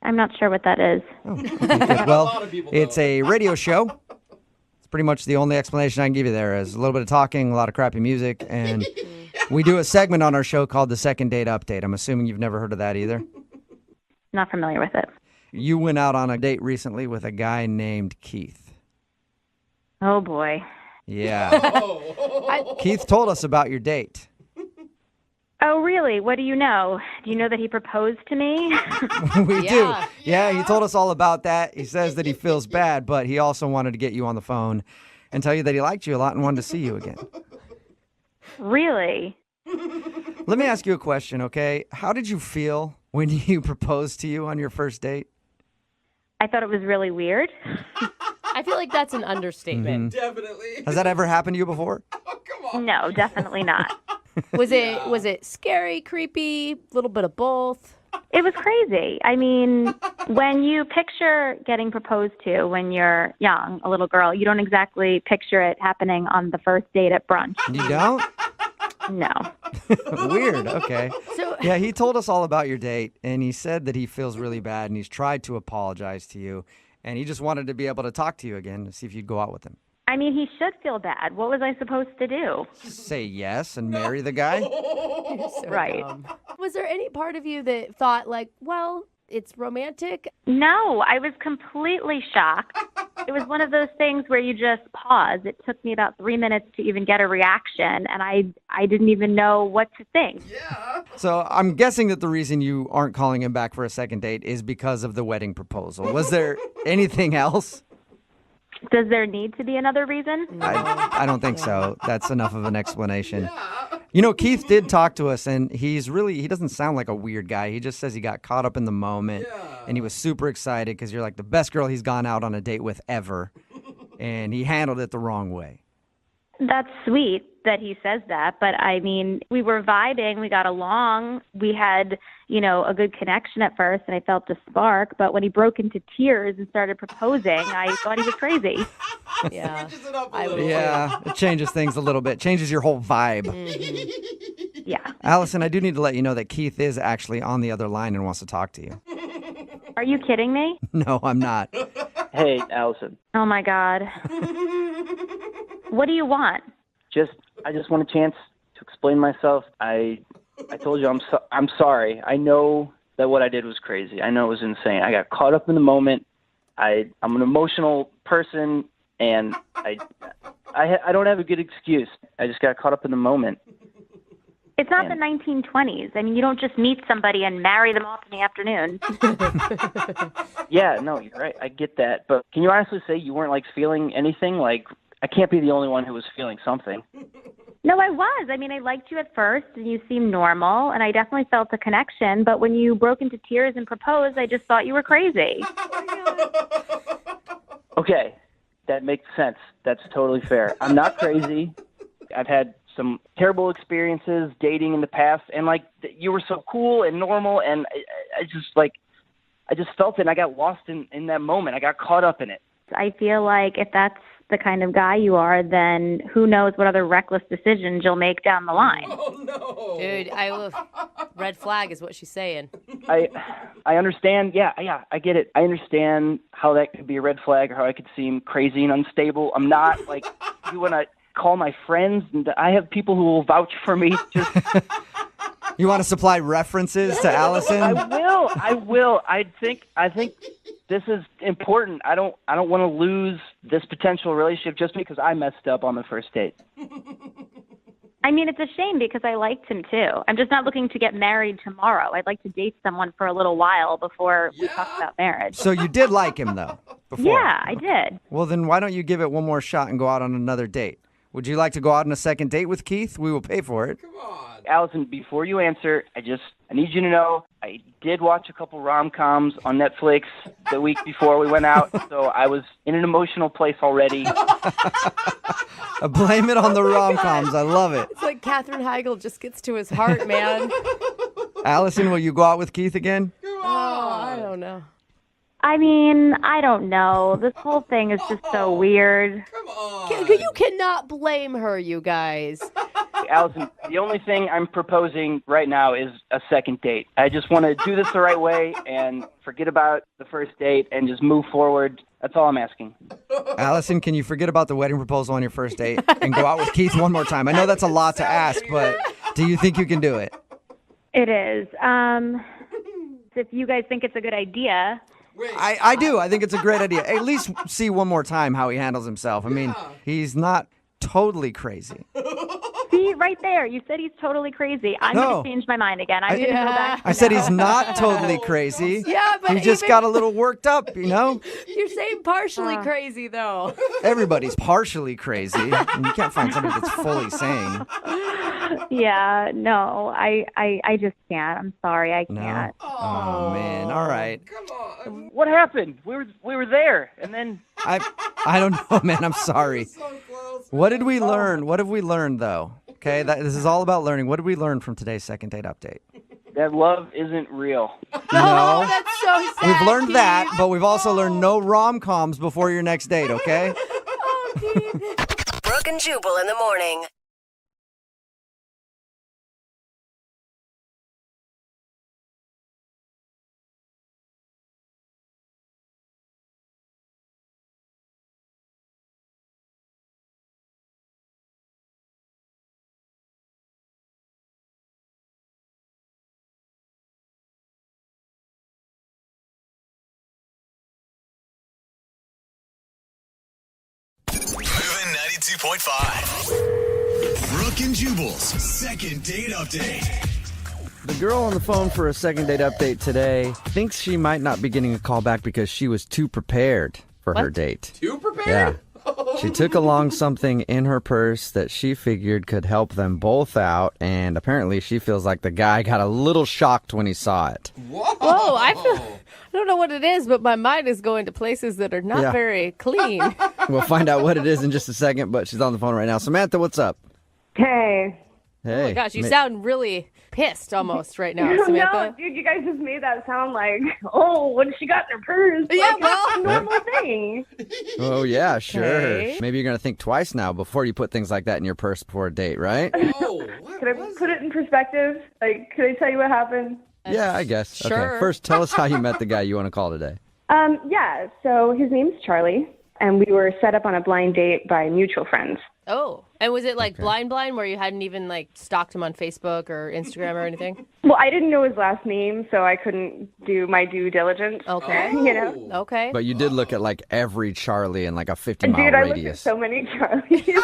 not sure what that is. Oh, okay. Well, it's a radio show. It's pretty much the only explanation I can give you there is a little bit of talking, a lot of crappy music, and we do a segment on our show called the Second Date Update. I'm assuming you've never heard of that either. Not familiar with it. You went out on a date recently with a guy named Keith. Oh boy. Yeah. Keith told us about your date. Oh really? What do you know? Do you know that he proposed to me? We do. Yeah, he told us all about that. He says that he feels bad, but he also wanted to get you on the phone and tell you that he liked you a lot and wanted to see you again. Really? Let me ask you a question, okay? How did you feel when he proposed to you on your first date? I thought it was really weird. I feel like that's an understatement. Definitely. Has that ever happened to you before? No, definitely not. Was it scary, creepy, a little bit of both? It was crazy. I mean, when you picture getting proposed to when you're young, a little girl, you don't exactly picture it happening on the first date at brunch. You don't? No. Weird. Okay. So Yeah, he told us all about your date, and he said that he feels really bad, and he's tried to apologize to you, and he just wanted to be able to talk to you again to see if you'd go out with him. I mean, he should feel bad. What was I supposed to do? Say yes and marry the guy? You're so Right. dumb. Was there any part of you that thought like, well, it's romantic? No, I was completely shocked. It was one of those things where you just pause. It took me about 3 minutes to even get a reaction, and I didn't even know what to think. So I'm guessing that the reason you aren't calling him back for a second date is because of the wedding proposal. Was there anything else? Does there need to be another reason? I don't think so. That's enough of an explanation. You know, Keith did talk to us, and he doesn't sound like a weird guy. He just says he got caught up in the moment, and he was super excited because you're like the best girl he's gone out on a date with ever, and he handled it the wrong way. That's sweet that he says that, but I mean, we were vibing, we got along, we had, a good connection at first, and I felt the spark, but when he broke into tears and started proposing, I thought he was crazy. Yeah. Switches it up a I little. would- Yeah, it changes things a little bit, changes your whole vibe. Yeah. Allison, I do need to let you know that Keith is actually on the other line and wants to talk to you. Are you kidding me? No, I'm not. Hey, Allison. Oh my God. What do you want? I just want a chance to explain myself. I told you I'm sorry. I know that what I did was crazy. I know it was insane. I got caught up in the moment. I'm an emotional person, and I don't have a good excuse. I just got caught up in the moment. It's not the 1920s. I mean, you don't just meet somebody and marry them off in the afternoon. Yeah, no, you're right. I get that. But can you honestly say you weren't, like, feeling anything? Like, I can't be the only one who was feeling something. No, I was. I mean, I liked you at first, and you seemed normal, and I definitely felt a connection. But when you broke into tears and proposed, I just thought you were crazy. Okay, that makes sense. That's totally fair. I'm not crazy. I've had some terrible experiences dating in the past, and like you were so cool and normal, and I just felt it, and I got lost in that moment. I got caught up in it. I feel like if that's the kind of guy you are, then who knows what other reckless decisions you'll make down the line. Oh, no. Dude, red flag is what she's saying. I understand. Yeah, I get it. I understand how that could be a red flag or how I could seem crazy and unstable. I'm not like you want to call my friends, and I have people who will vouch for me. Just You want to supply references to Allison? I will. I think this is important. I don't want to lose this potential relationship just because I messed up on the first date. I mean, it's a shame because I liked him too. I'm just not looking to get married tomorrow. I'd like to date someone for a little while before we talk about marriage. So you did like him, though, before? Yeah, I did. Well, then why don't you give it one more shot and go out on another date? Would you like to go out on a second date with Keith? We will pay for it. Come on. Allison, before you answer, I need you to know I did watch a couple rom-coms on Netflix the week before we went out, so I was in an emotional place already. Blame it on the rom-coms. I love it. It's like Katherine Heigl just gets to his heart, man. Allison, will you go out with Keith again? Oh, I don't know. I mean, I don't know. This whole thing is just so weird. Come on. You cannot blame her, you guys. Allison, the only thing I'm proposing right now is a second date. I just want to do this the right way and forget about the first date and just move forward. That's all I'm asking. Allison, can you forget about the wedding proposal on your first date and go out with Keith one more time? I know that's a lot to ask, but do you think you can do it? It is. If you guys think it's a good idea. I do. I think it's a great idea. At least see one more time how he handles himself. I mean, he's not totally crazy. See, right there. You said he's totally crazy. I'm going to change my mind again. I'm going to go back. I said he's not totally crazy. Yeah, but he just got a little worked up, you know? You're saying partially crazy, though. Everybody's partially crazy. And you can't find somebody that's fully sane. Yeah, no, I just can't. I'm sorry, I can't. No? Oh, man. All right. Come on. What happened? We were there, and then I don't know, man. I'm sorry. So close. What did we learn? What have we learned, though? Okay, this is all about learning. What did we learn from today's second date update? that love isn't real. No. That's so sad. We've learned Keith. that, but we've also learned no rom-coms before your next date, okay? Brooke and Jubal in the morning. Moving 92.5. Brooke and Jubal's second date update. The girl on the phone for a second date update today thinks she might not be getting a call back because she was too prepared for her date. Too prepared? Yeah. She took along something in her purse that she figured could help them both out, and apparently she feels like the guy got a little shocked when he saw it. Whoa, I don't know what it is, but my mind is going to places that are not very clean. We'll find out what it is in just a second, but she's on the phone right now. Samantha, what's up? Hey. Hey. Oh my gosh, you sound really pissed almost right now, Samantha. No, dude, you guys just made that sound like, oh, what she got in her purse? Yeah, Like, well. it's a normal thing. Oh, yeah, sure. Okay. Maybe you're going to think twice now before you put things like that in your purse before a date, right? Oh, what Could I was put it in perspective? Like, could I tell you what happened? Yeah, I guess. Sure. Okay, first, tell us how you met the guy you want to call today. Yeah, so his name's Charlie, and we were set up on a blind date by mutual friends. Oh, and was it like blind where you hadn't even like stalked him on Facebook or Instagram or anything? Well, I didn't know his last name, so I couldn't do my due diligence. Okay. You know? Okay. But you did look at like every Charlie in like a 50-mile Dude, I looked at radius. so many Charlies.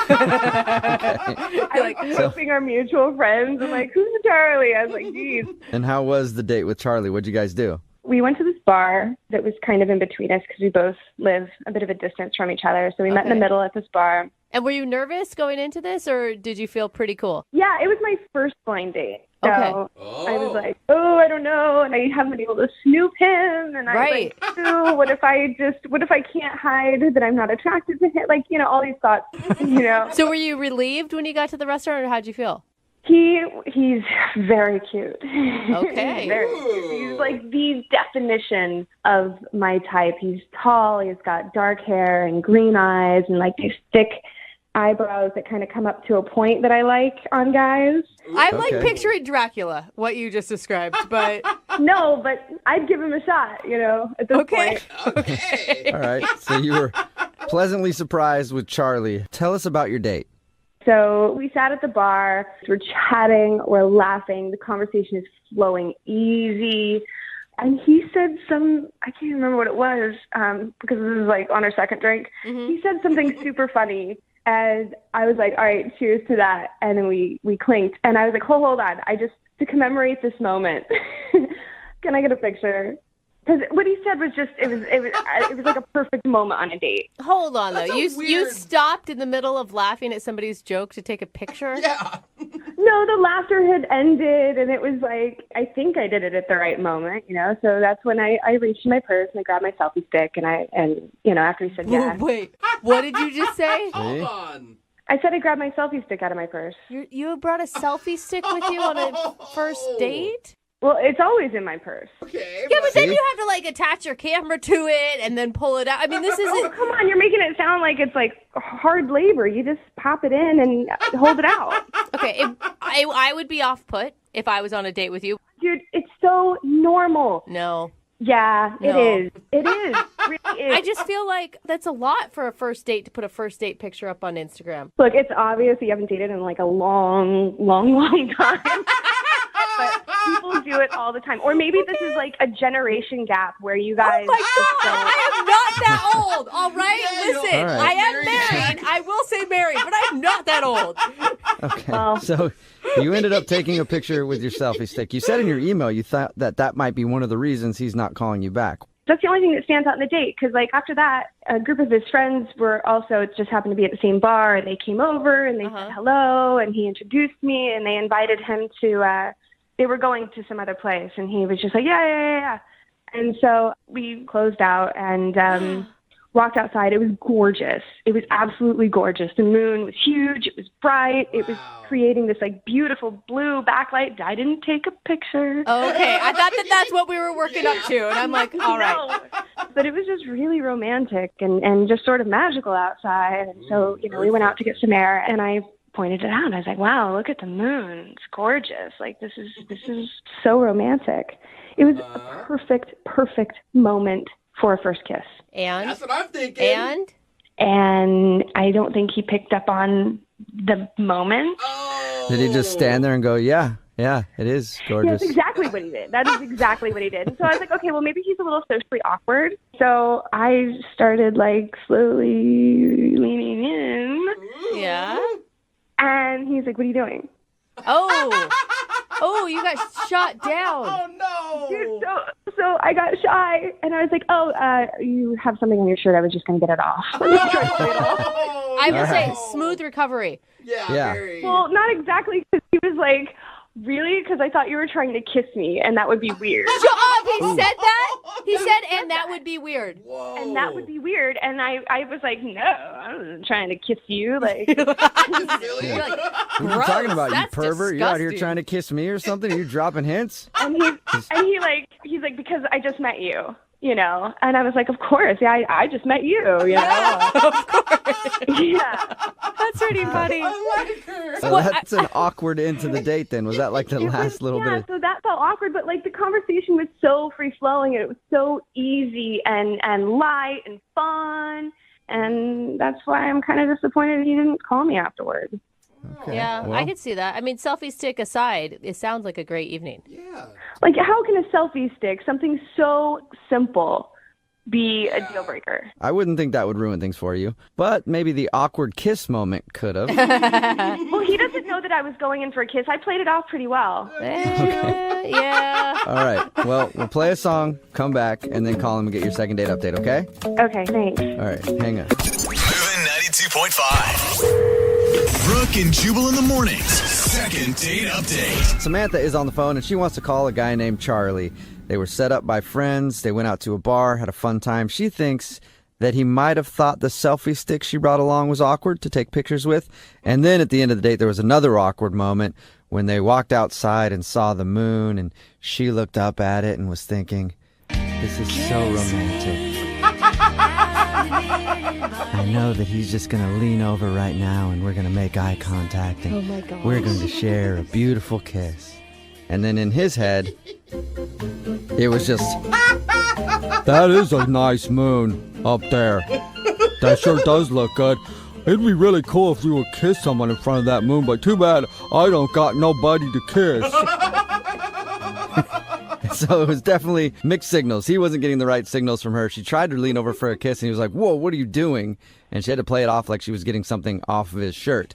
I was hoping our mutual friends. I'm like, who's the Charlie? I was like, geez. And how was the date with Charlie? What'd you guys do? We went to this bar that was kind of in between us because we both live a bit of a distance from each other. So we met in the middle at this bar. And were you nervous going into this, or did you feel pretty cool? Yeah, it was my first blind date. So Okay. I was like, oh, I don't know. And I haven't been able to snoop him. And I was like, ooh, what if I can't hide that I'm not attracted to him? Like, you know, all these thoughts, you know. So were you relieved when you got to the restaurant, or how'd you feel? He's very cute. Okay. Very cute. He's like the definition of my type. He's tall, he's got dark hair and green eyes and like these thick eyebrows that kind of come up to a point that I like on guys. I'm like picturing Dracula, what you just described, but No, but I'd give him a shot, you know, at this point. Okay. All right, so you were pleasantly surprised with Charlie. Tell us about your date. So we sat at the bar, we're chatting, we're laughing, the conversation is flowing easy. And he said I can't remember what it was, because this is like on our second drink. He said something super funny. And I was like, all right, cheers to that. And then we clinked. And I was like, hold on. To commemorate this moment, can I get a picture? Because what he said was just, it was like a perfect moment on a date. hold on though. That's a You weird- stopped in the middle of laughing at somebody's joke to take a picture? Yeah. No, the laughter had ended, and it was like, I think I did it at the right moment, you know? So that's when I reached in my purse, and I grabbed my selfie stick, and you know, after he said yeah. Wait, what did you just say? Hold on. I said I grabbed my selfie stick out of my purse. You brought a selfie stick with you on a first date? Well, it's always in my purse. Okay. Yeah, but then you have to like attach your camera to it and then pull it out. I mean, this Oh, isn't. come on, you're making it sound like it's like hard labor. You just pop it in and hold it out. Okay, I would be off put if I was on a date with you. Dude, it's so normal. No. Yeah, No. it is. It is. It really is. I just feel like that's a lot for a first date to put a first date picture up on Instagram. Look, it's obvious you haven't dated in like a long, long, long time. But people do it all the time. Or maybe this is like a generation gap where you guys Oh my just God, don't. I am not that old, all right? Listen, All right. I am married. I will say married, but I'm not that old. Okay, Well. so you ended up taking a picture with your selfie stick. You said in your email you thought that might be one of the reasons he's not calling you back. That's the only thing that stands out in the date. Because like after that, a group of his friends were also just happened to be at the same bar. And they came over and they said hello, and he introduced me, and they invited him to. They were going to some other place, and he was just like, yeah. And so we closed out and walked outside. It was gorgeous. It was absolutely gorgeous. The moon was huge. It was bright. It was creating this like beautiful blue backlight. I didn't take a picture. Okay, I thought that's what we were working up to, and I'm like, all right. No. But it was just really romantic and just sort of magical outside. And so, you know, we went out to get some air, and I pointed it out. I was like, wow, look at the moon. It's gorgeous. Like, this is so romantic. It was a perfect moment for a first kiss. And? That's what I'm thinking. And I don't think he picked up on the moment. Oh. Did he just stand there and go, yeah, it is gorgeous? That's exactly what he did. That is exactly what he did. And so I was like, okay, well, maybe he's a little socially awkward. So I started like slowly leaning in. Yeah. And he's like, what are you doing? Oh, you got shot down. Oh, no. Dude, so I got shy, and I was like, you have something on your shirt. I was just going to get it off. I would say smooth recovery. Yeah. Very. Well, not exactly, because he was like, really? Because I thought you were trying to kiss me, and that would be weird. Shut up! He said that? He said, and that would be weird. Whoa. And that would be weird. And I was like, no, I wasn't trying to kiss you. Like, Really? You're like, What are you gross, talking about, you that's pervert? You out here disgusting. trying to kiss me or something? Are you dropping hints? and he's like, because I just met you, you know? And I was like, of course. Yeah, I just met you, you know? Of course. Yeah. That's pretty funny. I like her. So that's an awkward end to the date then. Was that like the last little bit of... So that felt awkward, but like the conversation was so free-flowing and it was so easy and light and fun. And that's why I'm kind of disappointed he didn't call me afterwards. Okay, Yeah, well, I could see that. I mean, selfie stick aside, it sounds like a great evening. Yeah. Like, how can a selfie stick, something so simple, be a deal breaker? I wouldn't think that would ruin things for you, but maybe the awkward kiss moment could have. Well, he doesn't know that I was going in for a kiss. I played it off pretty well. Yeah. All right. Well, we'll play a song, come back, and then call him and get your second date update, okay? Okay, thanks. All right. Hang on. Moving 92.5. Brooke and Jubal in the mornings. Second date update. Samantha is on the phone, and she wants to call a guy named Charlie. They were set up by friends. They went out to a bar, had a fun time. She thinks that he might have thought the selfie stick she brought along was awkward to take pictures with. And then at the end of the date, there was another awkward moment when they walked outside and saw the moon, and she looked up at it and was thinking, this is so romantic. I know that he's just going to lean over right now and we're going to make eye contact and we're going to share a beautiful kiss. And then in his head, it was just, that is a nice moon up there. That sure does look good. It'd be really cool if you would kiss someone in front of that moon, but too bad I don't got nobody to kiss. So it was definitely mixed signals. He wasn't getting the right signals from her. She tried to lean over for a kiss, and he was like, whoa, what are you doing? And she had to play it off like she was getting something off of his shirt.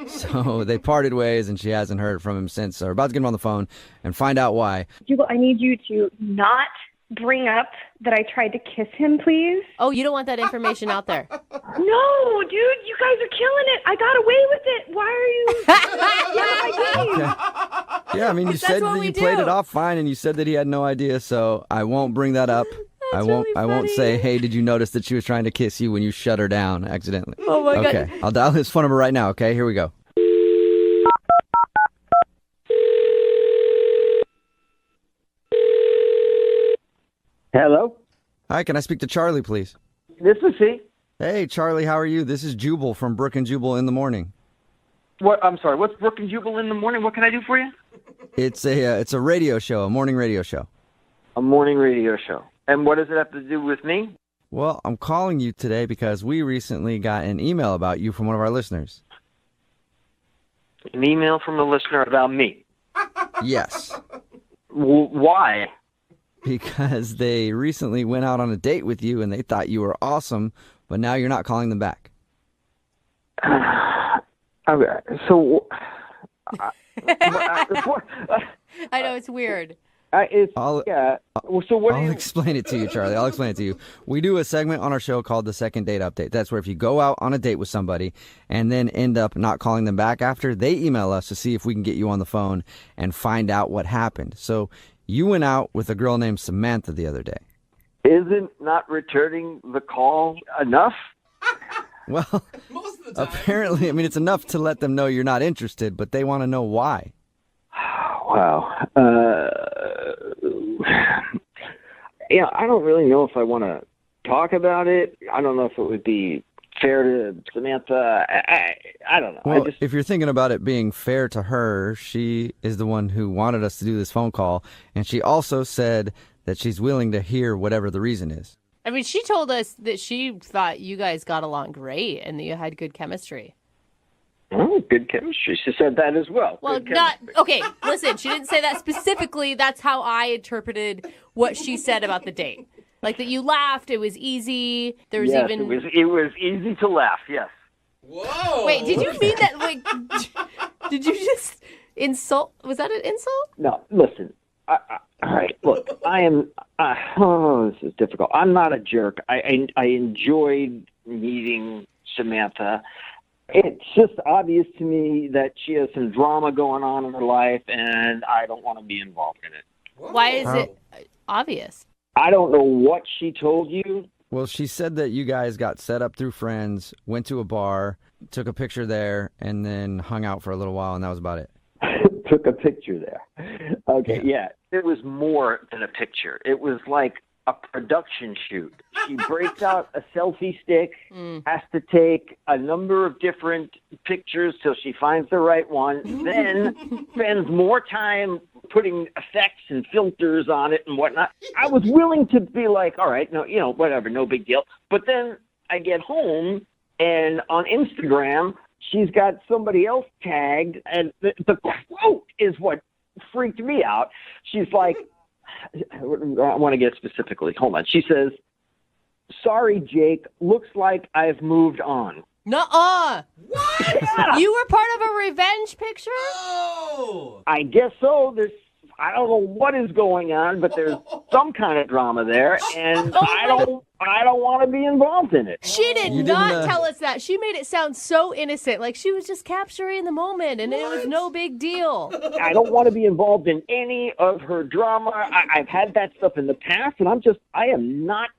So they parted ways, and she hasn't heard from him since. So we're about to get him on the phone and find out why. Jubal, I need you to not bring up that I tried to kiss him, please. Oh, you don't want that information out there. No, dude, you guys are killing it. I got away with it. Why are you? Okay. Yeah, I mean, you said what that we you played do. it off fine, and you said that he had no idea, so I won't bring that up. I won't really say, funny. hey, did you notice that she was trying to kiss you when you shut her down accidentally? Oh my God. Okay, I'll dial his phone number right now, okay? Here we go. Hello, Hi, can I speak to Charlie, please? this is he. Hey, Charlie, how are you? This is Jubal from Brooke and Jubal in the morning. What? I'm sorry. What's Brooke and Jubal in the morning? What can I do for you? It's a radio show, a morning radio show. A morning radio show. And what does it have to do with me? Well, I'm calling you today because we recently got an email about you from one of our listeners. An email from a listener about me. Yes, Why? because they recently went out on a date with you and they thought you were awesome, but now you're not calling them back. Okay, so I know, it's weird. it's I'll- yeah. So what? I'll explain it to you, Charlie. I'll explain it to you. We do a segment on our show called the Second Date Update. That's where if you go out on a date with somebody and then end up not calling them back after, they email us to see if we can get you on the phone and find out what happened. So you went out with a girl named Samantha the other day. Isn't not returning the call enough? Well, Most of the time. apparently, I mean, it's enough to let them know you're not interested, but they want to know why. Wow. Yeah, I don't really know if I want to talk about it. I don't know if it would be fair to Samantha. I don't know. Well, if you're thinking about it being fair to her, she is the one who wanted us to do this phone call, and she also said that she's willing to hear whatever the reason is. I mean, she told us that she thought you guys got along great and that you had good chemistry. Oh, good chemistry. She said that as well. Well, Good not chemistry. okay. Listen, she didn't say that specifically. That's how I interpreted what she said about the date. Like that you laughed. It was easy. There was Yes, even. it was easy to laugh. Yes. Whoa. Wait, did you mean that? Like, did you just insult? Was that an insult? No, listen. All right, look, I am. Oh, this is difficult. I'm not a jerk. I enjoyed meeting Samantha. It's just obvious to me that she has some drama going on in her life, and I don't want to be involved in it. Whoa. Why is it obvious? I don't know what she told you. Well, she said that you guys got set up through friends, went to a bar, took a picture there, and then hung out for a little while, and that was about it. Took a picture there. Okay, yeah. It was more than a picture. It was like a production shoot. She breaks out a selfie stick, has to take a number of different pictures till she finds the right one, then spends more time putting effects and filters on it and whatnot. I was willing to be like, all right, no, whatever, no big deal. But then I get home, and on Instagram, she's got somebody else tagged, and the quote is what freaked me out. She's like, I want to get specifically. Hold on. She says, "Sorry, Jake. Looks like I've moved on." Nuh-uh. What? You were part of a revenge picture? Oh. I guess so. I don't know what is going on, but there's some kind of drama there, and I don't want to be involved in it. She did not tell us that. She made it sound so innocent, like she was just capturing the moment, and it was no big deal. I don't want to be involved in any of her drama. I've had that stuff in the past, and I am not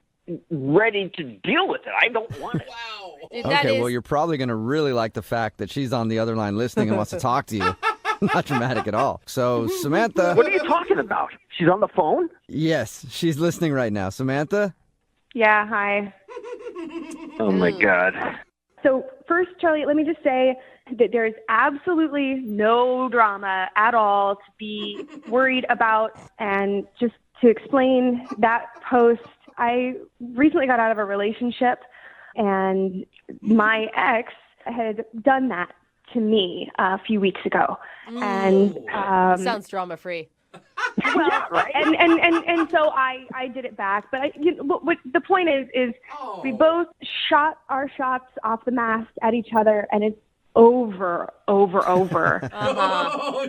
ready to deal with it. I don't want it. Wow. Dude, Okay, well, you're probably going to really like the fact that she's on the other line listening and wants to talk to you. Not dramatic at all. So, Samantha. What are you talking about? She's on the phone? Yes, she's listening right now. Samantha? Yeah, hi. Oh, my God. So first, Charlie, let me just say that there's absolutely no drama at all to be worried about. And just to explain that post, I recently got out of a relationship, and my ex had done that to me a few weeks ago. And sounds drama-free. Well, right. and so I did it back. But what the point is we both shot our shots off the mast at each other, and it's over. Oh,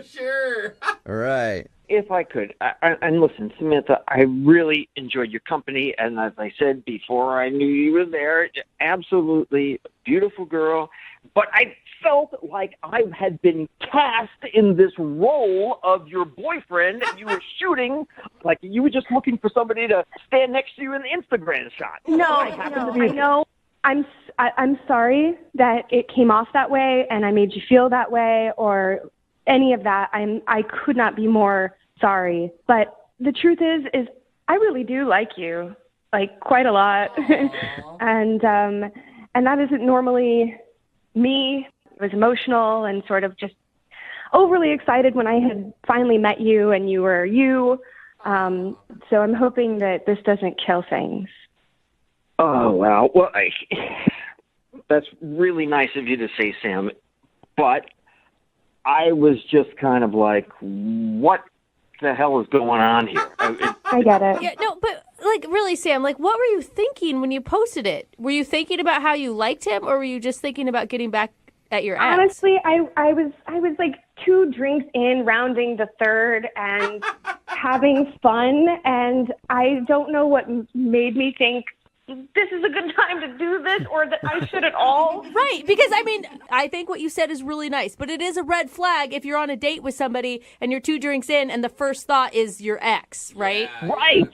sure. All right. If I could, and listen, Samantha, I really enjoyed your company, and as I said before, I knew you were there. Absolutely beautiful girl, but I felt like I had been cast in this role of your boyfriend, and you were shooting like you were just looking for somebody to stand next to you in the Instagram shot. I know. I'm sorry that it came off that way, and I made you feel that way, or any of that. I could not be more sorry. But the truth is I really do like you, like quite a lot, and that isn't normally me. It was emotional and sort of just overly excited when I had finally met you and you were you. So I'm hoping that this doesn't kill things. Oh, wow. Well, that's really nice of you to say, Sam. But I was just kind of like, what the hell is going on here? I get it. Yeah, no, but like really, Sam, like what were you thinking when you posted it? Were you thinking about how you liked him, or were you just thinking about getting back at your ex? Honestly, I was like 2 drinks in, rounding the third, and having fun, and I don't know what made me think this is a good time to do this, or that I should at all. Right, because I think what you said is really nice, but it is a red flag if you're on a date with somebody and you're 2 drinks in and the first thought is your ex, right? Yeah. Right.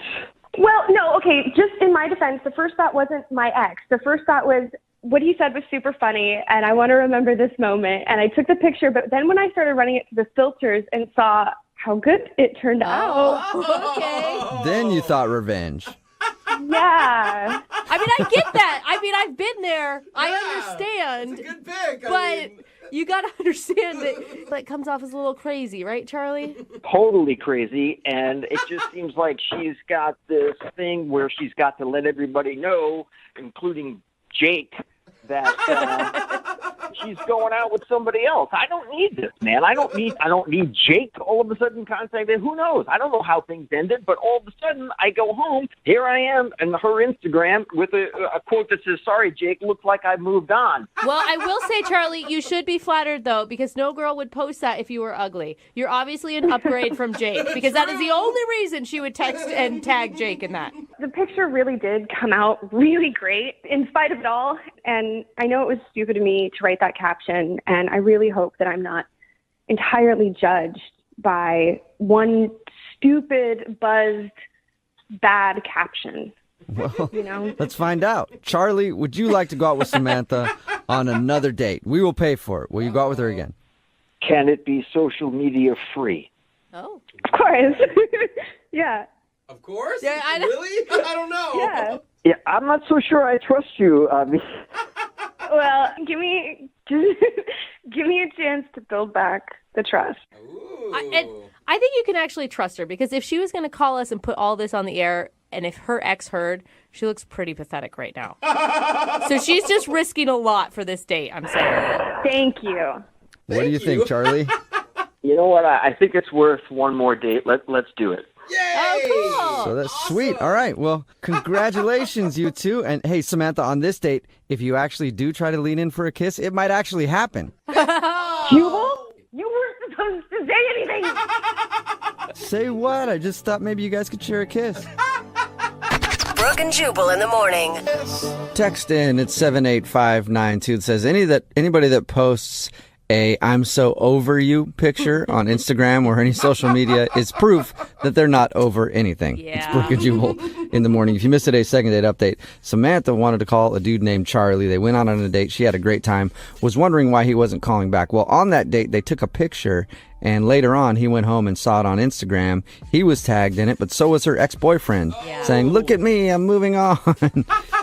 Well, no, okay, just in my defense, the first thought wasn't my ex. The first thought was, what he said was super funny, and I want to remember this moment. And I took the picture, but then when I started running it through the filters and saw how good it turned out. Okay. Then you thought revenge. Yeah. I get that. I've been there. I understand. It's a good pick. But you got to understand that comes off as a little crazy, right, Charlie? Totally crazy, and it just seems like she's got this thing where she's got to let everybody know, including Jake, that she's going out with somebody else. I don't need this, man. I don't need Jake all of a sudden contacting. Who knows? I don't know how things ended, but all of a sudden I go home. Here I am on her Instagram with a quote that says, "Sorry, Jake. Looks like I've moved on." Well, I will say, Charlie, you should be flattered though, because no girl would post that if you were ugly. You're obviously an upgrade from Jake, because that is the only reason she would text and tag Jake in that. The picture really did come out really great in spite of it all. And I know it was stupid of me to write that caption. And I really hope that I'm not entirely judged by one stupid, buzzed bad caption. Well, You know? let's find out. Charlie, would you like to go out with Samantha on another date? We will pay for it. Will you go out with her again? Can it be social media free? Oh. Of course. Yeah. Of course? Yeah, I know. Really? I don't know. Yeah. Yeah, I'm not so sure I trust you. Well, give me a chance to build back the trust. Ooh. I think you can actually trust her because if she was going to call us and put all this on the air, and if her ex heard, she looks pretty pathetic right now. So she's just risking a lot for this date, I'm saying. Thank you. What do you think, Charlie? You know what? I think it's worth one more date. Let's do it. Yay! Oh, cool. So that's sweet. All right. Well, congratulations, you two. And hey, Samantha, on this date, if you actually do try to lean in for a kiss, it might actually happen. Jubal, you weren't supposed to say anything. Say what? I just thought maybe you guys could share a kiss. Brooke and Jubal in the morning. Text in, it's 78592. It says anybody that posts a "I'm so over you" picture on Instagram or any social media is proof that they're not over anything. Yeah. It's Brooke and Jubal in the morning. If you missed today's second date update, Samantha wanted to call a dude named Charlie. They went out on a date. She had a great time. Was wondering why he wasn't calling back. Well, on that date, they took a picture, and later on, he went home and saw it on Instagram. He was tagged in it, but so was her ex-boyfriend, saying, "Look at me, I'm moving on."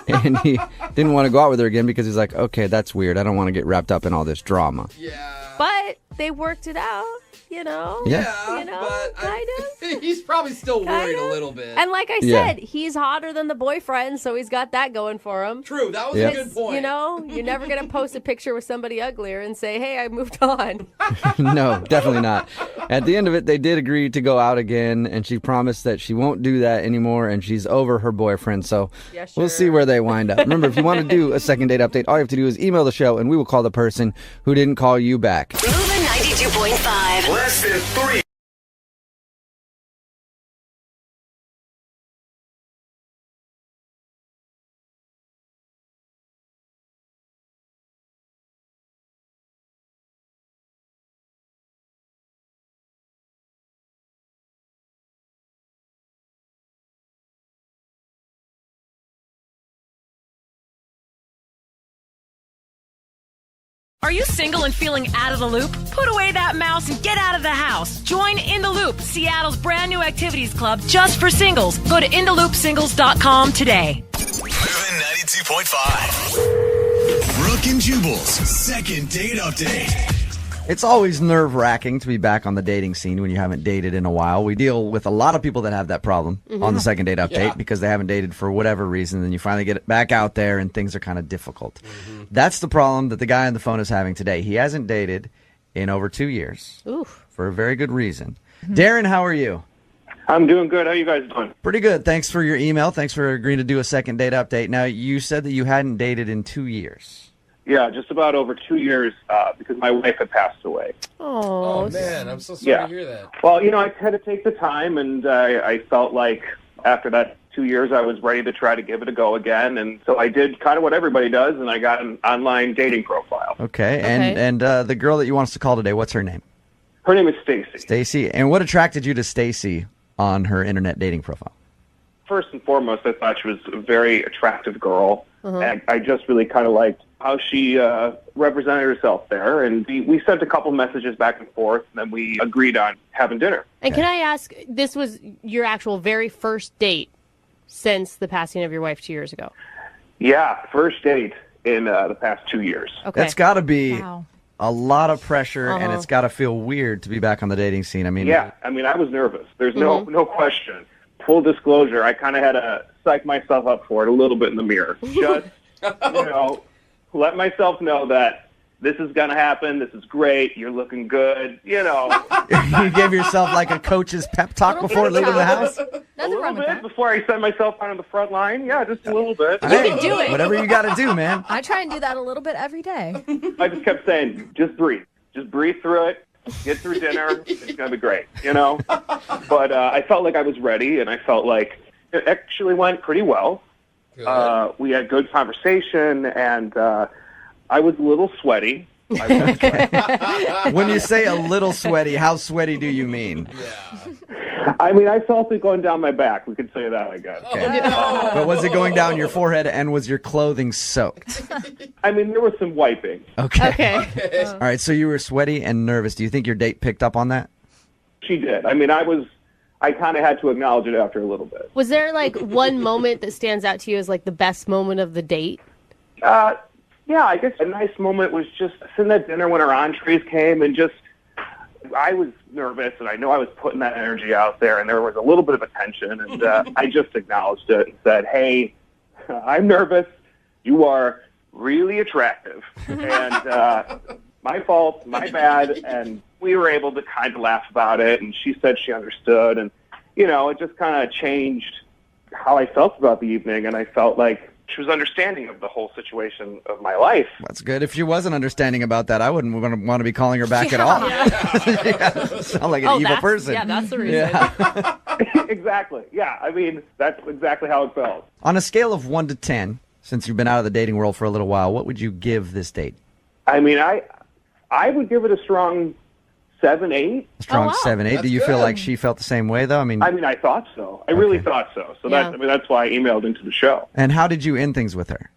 And he didn't want to go out with her again because he's like, okay, that's weird. I don't want to get wrapped up in all this drama. Yeah. But they worked it out, you know? Yeah. You know, but kind of. he's probably still worried Kind a of. little bit. And like I Yeah. said, he's hotter than the boyfriend, so he's got that going for him. True, that was Yeah. a good point. You know, you're never going to post a picture with somebody uglier and say, hey, I moved on. No, definitely not. At the end of it, they did agree to go out again, and she promised that she won't do that anymore, and she's over her boyfriend. So Yeah, we'll sure. see where they wind up. Remember, if you want to do a second date update, all you have to do is email the show, and we will call the person who didn't call you back. Moving 92.5. Less than 3. Are you single and feeling out of the loop? Put away that mouse and get out of the house. Join In the Loop, Seattle's brand new activities club just for singles. Go to intheloopsingles.com today. Moving 92.5. Brooke and Jubal's second date update. It's always nerve-wracking to be back on the dating scene when you haven't dated in a while. We deal with a lot of people that have that problem on the second date update because they haven't dated for whatever reason. Then you finally get it back out there and things are kind of difficult. That's the problem that the guy on the phone is having today. He hasn't dated in over 2 years for a very good reason. Darren, how are you? I'm doing good. How you guys doing? Pretty good. Thanks for your email. Thanks for agreeing to do a second date update. Now, you said that you hadn't dated in 2 years. Yeah, just about over 2 years because my wife had passed away. Oh, man, I'm so sorry Yeah. to hear that. Well, I had to take the time, and I felt like after that 2 years, I was ready to try to give it a go again. And so I did kind of what everybody does, and I got an online dating profile. Okay. And the girl that you want us to call today, what's her name? Her name is Stacy. Stacy. And what attracted you to Stacy on her internet dating profile? First and foremost, I thought she was a very attractive girl. And I just really kind of liked how she represented herself there. And we sent a couple messages back and forth, and then we agreed on having dinner. And can I ask, this was your actual very first date since the passing of your wife 2 years ago? Yeah, first date in the past 2 years. Okay. That's got to be a lot of pressure, and it's got to feel weird to be back on the dating scene. I mean, I was nervous. There's no question. Full disclosure, I kind of had to psych myself up for it a little bit in the mirror. Just, let myself know that this is going to happen. This is great. You're looking good. You gave yourself like a coach's pep talk before leaving the house? A little bit before I send myself out on the front line. Yeah, just a little bit. Hey, can do it. Whatever you got to do, man. I try and do that a little bit every day. I just kept saying, just breathe. Just breathe through it. Get through dinner. It's going to be great, But I felt like I was ready, and I felt like it actually went pretty well. We had good conversation, and I was a little sweaty. When you say a little sweaty, how sweaty do you mean? I mean, I felt it going down my back. We could say that, I guess. Okay. But was it going down your forehead and was your clothing soaked? I mean, there was some wiping. Okay. All right, so you were sweaty and nervous. Do you think your date picked up on that? She did. I mean, I kind of had to acknowledge it after a little bit. Was there like one moment that stands out to you as like the best moment of the date? Yeah, I guess a nice moment was just sitting at dinner when our entrees came and just, I was nervous and I know I was putting that energy out there and there was a little bit of a tension and I just acknowledged it and said, hey, I'm nervous. You are really attractive. And my fault, my bad. And we were able to kind of laugh about it and she said she understood. And, you know, it just kind of changed how I felt about the evening and I felt like she was understanding of the whole situation of my life. That's good. If she wasn't understanding about that, I wouldn't want to be calling her back at all. Yeah. Sound like an evil person. Yeah, that's the reason. Yeah. Exactly. Yeah, I mean, that's exactly how it felt. On a scale of 1 to 10, since you've been out of the dating world for a little while, what would you give this date? I mean, I would give it a strong 7, 8. A strong 7, 8. Do you feel like she felt the same way, though? I mean, I thought so. I really thought so. So that's why I emailed into the show. And how did you end things with her?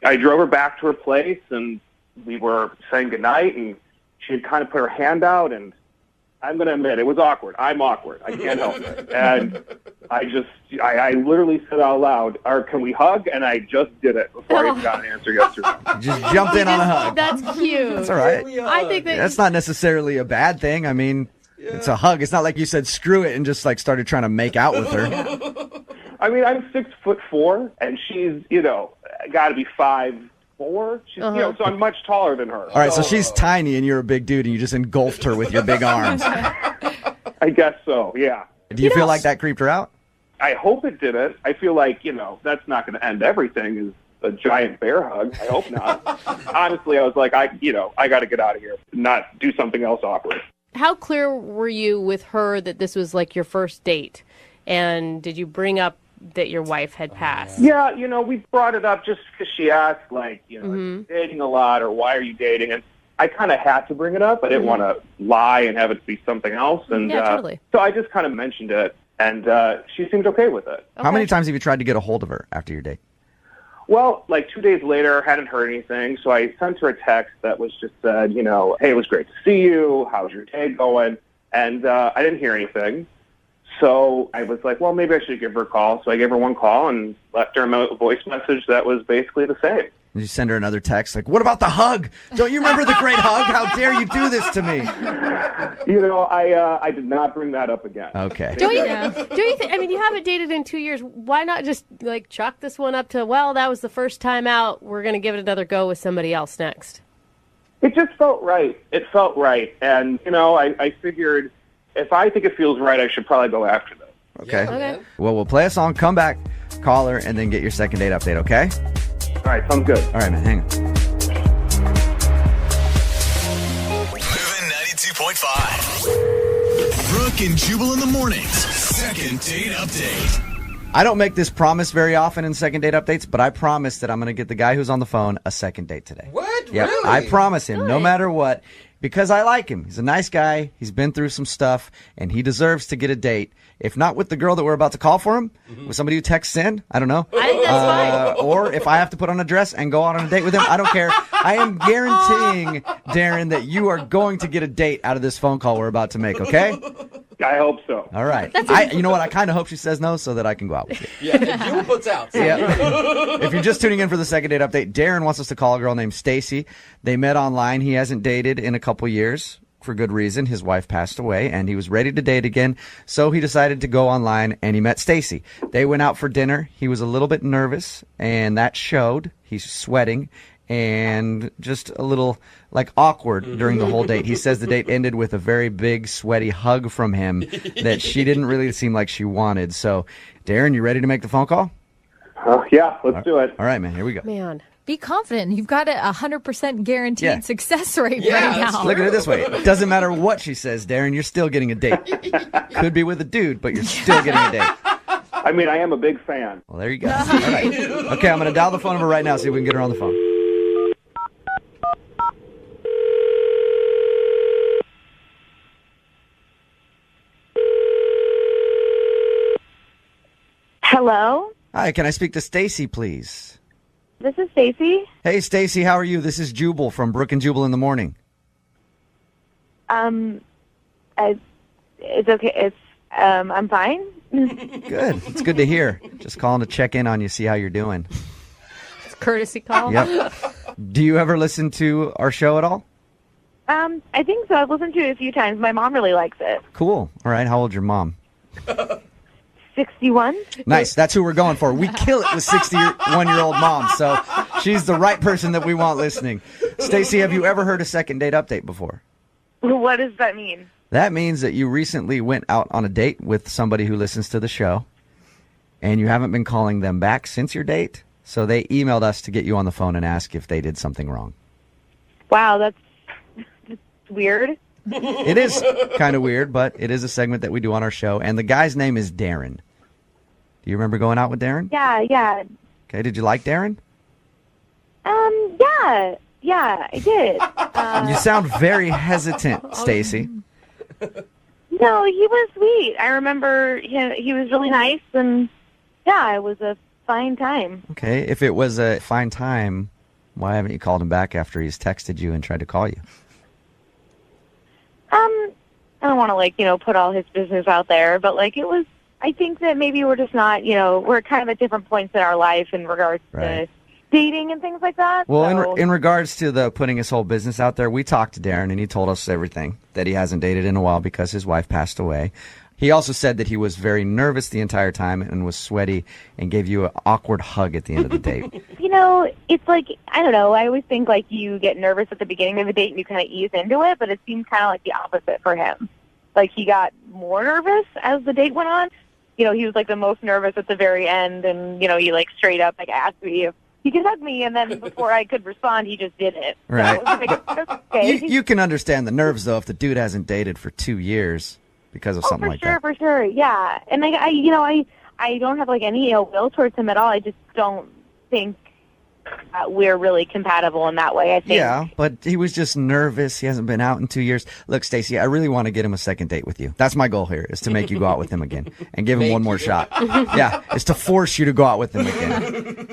I drove her back to her place, and we were saying goodnight, and she had kind of put her hand out, and I'm going to admit, it was awkward. I'm awkward. I can't help it. And I literally said out loud, can we hug? And I just did it before I even got an answer yesterday. Just jumped in on a hug. That's cute. That's all right. I think that's not necessarily a bad thing. I mean, it's a hug. It's not like you said screw it and just like started trying to make out with her. I mean, I'm 6'4", and she's, got to be 5'4". She's, so I'm much taller than her. All right, so she's tiny and you're a big dude and you just engulfed her with your big arms. I guess so, yeah. Do you feel like that creeped her out? I hope it didn't. I feel like, that's not going to end everything is a giant bear hug. I hope not. Honestly, I was like, I got to get out of here, not do something else awkward. How clear were you with her that this was like your first date? And did you bring up that your wife had passed? Yeah, we brought it up just because she asked, like, are you dating a lot or why are you dating? And I kind of had to bring it up. I didn't want to lie and have it be something else. And totally. So I just kind of mentioned it, and she seemed okay with it. Okay. How many times have you tried to get a hold of her after your date? Well, like 2 days later, hadn't heard anything, so I sent her a text that was just said, hey, it was great to see you. How's your day going? And I didn't hear anything. So I was like, well, maybe I should give her a call. So I gave her one call and left her a voice message that was basically the same. Did you send her another text like, what about the hug? Don't you remember the great hug? How dare you do this to me? I did not bring that up again. Okay. Do you think, I mean, you haven't dated in 2 years. Why not just like chalk this one up to, well, that was the first time out. We're going to give it another go with somebody else next. It just felt right. It felt right. And, I figured if I think it feels right, I should probably go after them. Okay. Well, we'll play a song, come back, call her, and then get your second date update, okay? All right, sounds good. All right, man, hang on. Moving 92.5. Brooke and Jubal in the mornings. Second date update. I don't make this promise very often in second date updates, but I promise that I'm going to get the guy who's on the phone a second date today. What? Yeah, Really? I promise him, no matter what, because I like him. He's a nice guy. He's been through some stuff, and he deserves to get a date. If not with the girl that we're about to call for him, with somebody who texts in, I don't know. I think that's fine. Or if I have to put on a dress and go out on a date with him, I don't care. I am guaranteeing, Darren, that you are going to get a date out of this phone call we're about to make, okay? I hope so. All right. You know what? I kind of hope she says no so that I can go out with you. Yeah, Jubal puts out. So. Yeah. If you're just tuning in for the second date update, Darren wants us to call a girl named Stacy. They met online. He hasn't dated in a couple years for good reason. His wife passed away, and he was ready to date again, so he decided to go online, and he met Stacy. They went out for dinner. He was a little bit nervous, and that showed. He's sweating and just a little awkward during the whole date. He says the date ended with a very big sweaty hug from him that she didn't really seem like she wanted. So, Darren, you ready to make the phone call? Yeah, let's do it. All right, man, here we go. Man. Be confident. You've got a 100% guaranteed success rate right now. Look at it this way. It doesn't matter what she says, Darren, you're still getting a date. Could be with a dude, but you're still getting a date. I mean, I am a big fan. Well, there you go. All right. Okay, I'm going to dial the phone number right now, see if we can get her on the phone. Hello? Hi, can I speak to Stacy, please? This is Stacy. Hey, Stacy, how are you? This is Jubal from Brooke and Jubal in the Morning. It's okay. I'm fine. Good. It's good to hear. Just calling to check in on you, see how you're doing. It's a courtesy call. Yep. Do you ever listen to our show at all? I think so. I've listened to it a few times. My mom really likes it. Cool. All right. How old's your mom? 61. Nice. That's who we're going for. We kill it with 61-year-old moms. So she's the right person that we want listening. Stacy, have you ever heard a second date update before? What does that mean? That means that you recently went out on a date with somebody who listens to the show, and you haven't been calling them back since your date. So they emailed us to get you on the phone and ask if they did something wrong. Wow, that's weird. It is kind of weird, but it is a segment that we do on our show, and the guy's name is Darren. Do you remember going out with Darren? Yeah. Okay, did you like Darren? Yeah, I did. You sound very hesitant, Stacy. No, he was sweet. I remember he was really nice, and yeah, it was a fine time. Okay, if it was a fine time, why haven't you called him back after he's texted you and tried to call you? I don't want to put all his business out there, but it was. I think that maybe we're just not, we're kind of at different points in our life in regards to dating and things like that. Well, so. in regards to the putting his whole business out there, we talked to Darren, and he told us everything, that he hasn't dated in a while because his wife passed away. He also said that he was very nervous the entire time and was sweaty and gave you an awkward hug at the end of the date. It's I don't know. I always think you get nervous at the beginning of the date and you kind of ease into it, but it seems kind of the opposite for him. He got more nervous as the date went on. He was the most nervous at the very end, and he straight up asked me if he could hug me, and then before I could respond, he just did it. Right. So, okay. You can understand the nerves though if the dude hasn't dated for 2 years because of something like that. For sure, yeah. And I don't have any ill will towards him at all. I just don't think that we're really compatible in that way. I think. Yeah, but he was just nervous. He hasn't been out in 2 years. Look, Stacy, I really want to get him a second date with you. That's my goal here, is to make you go out with him again and give him one more shot. Yeah, it's to force you to go out with him again.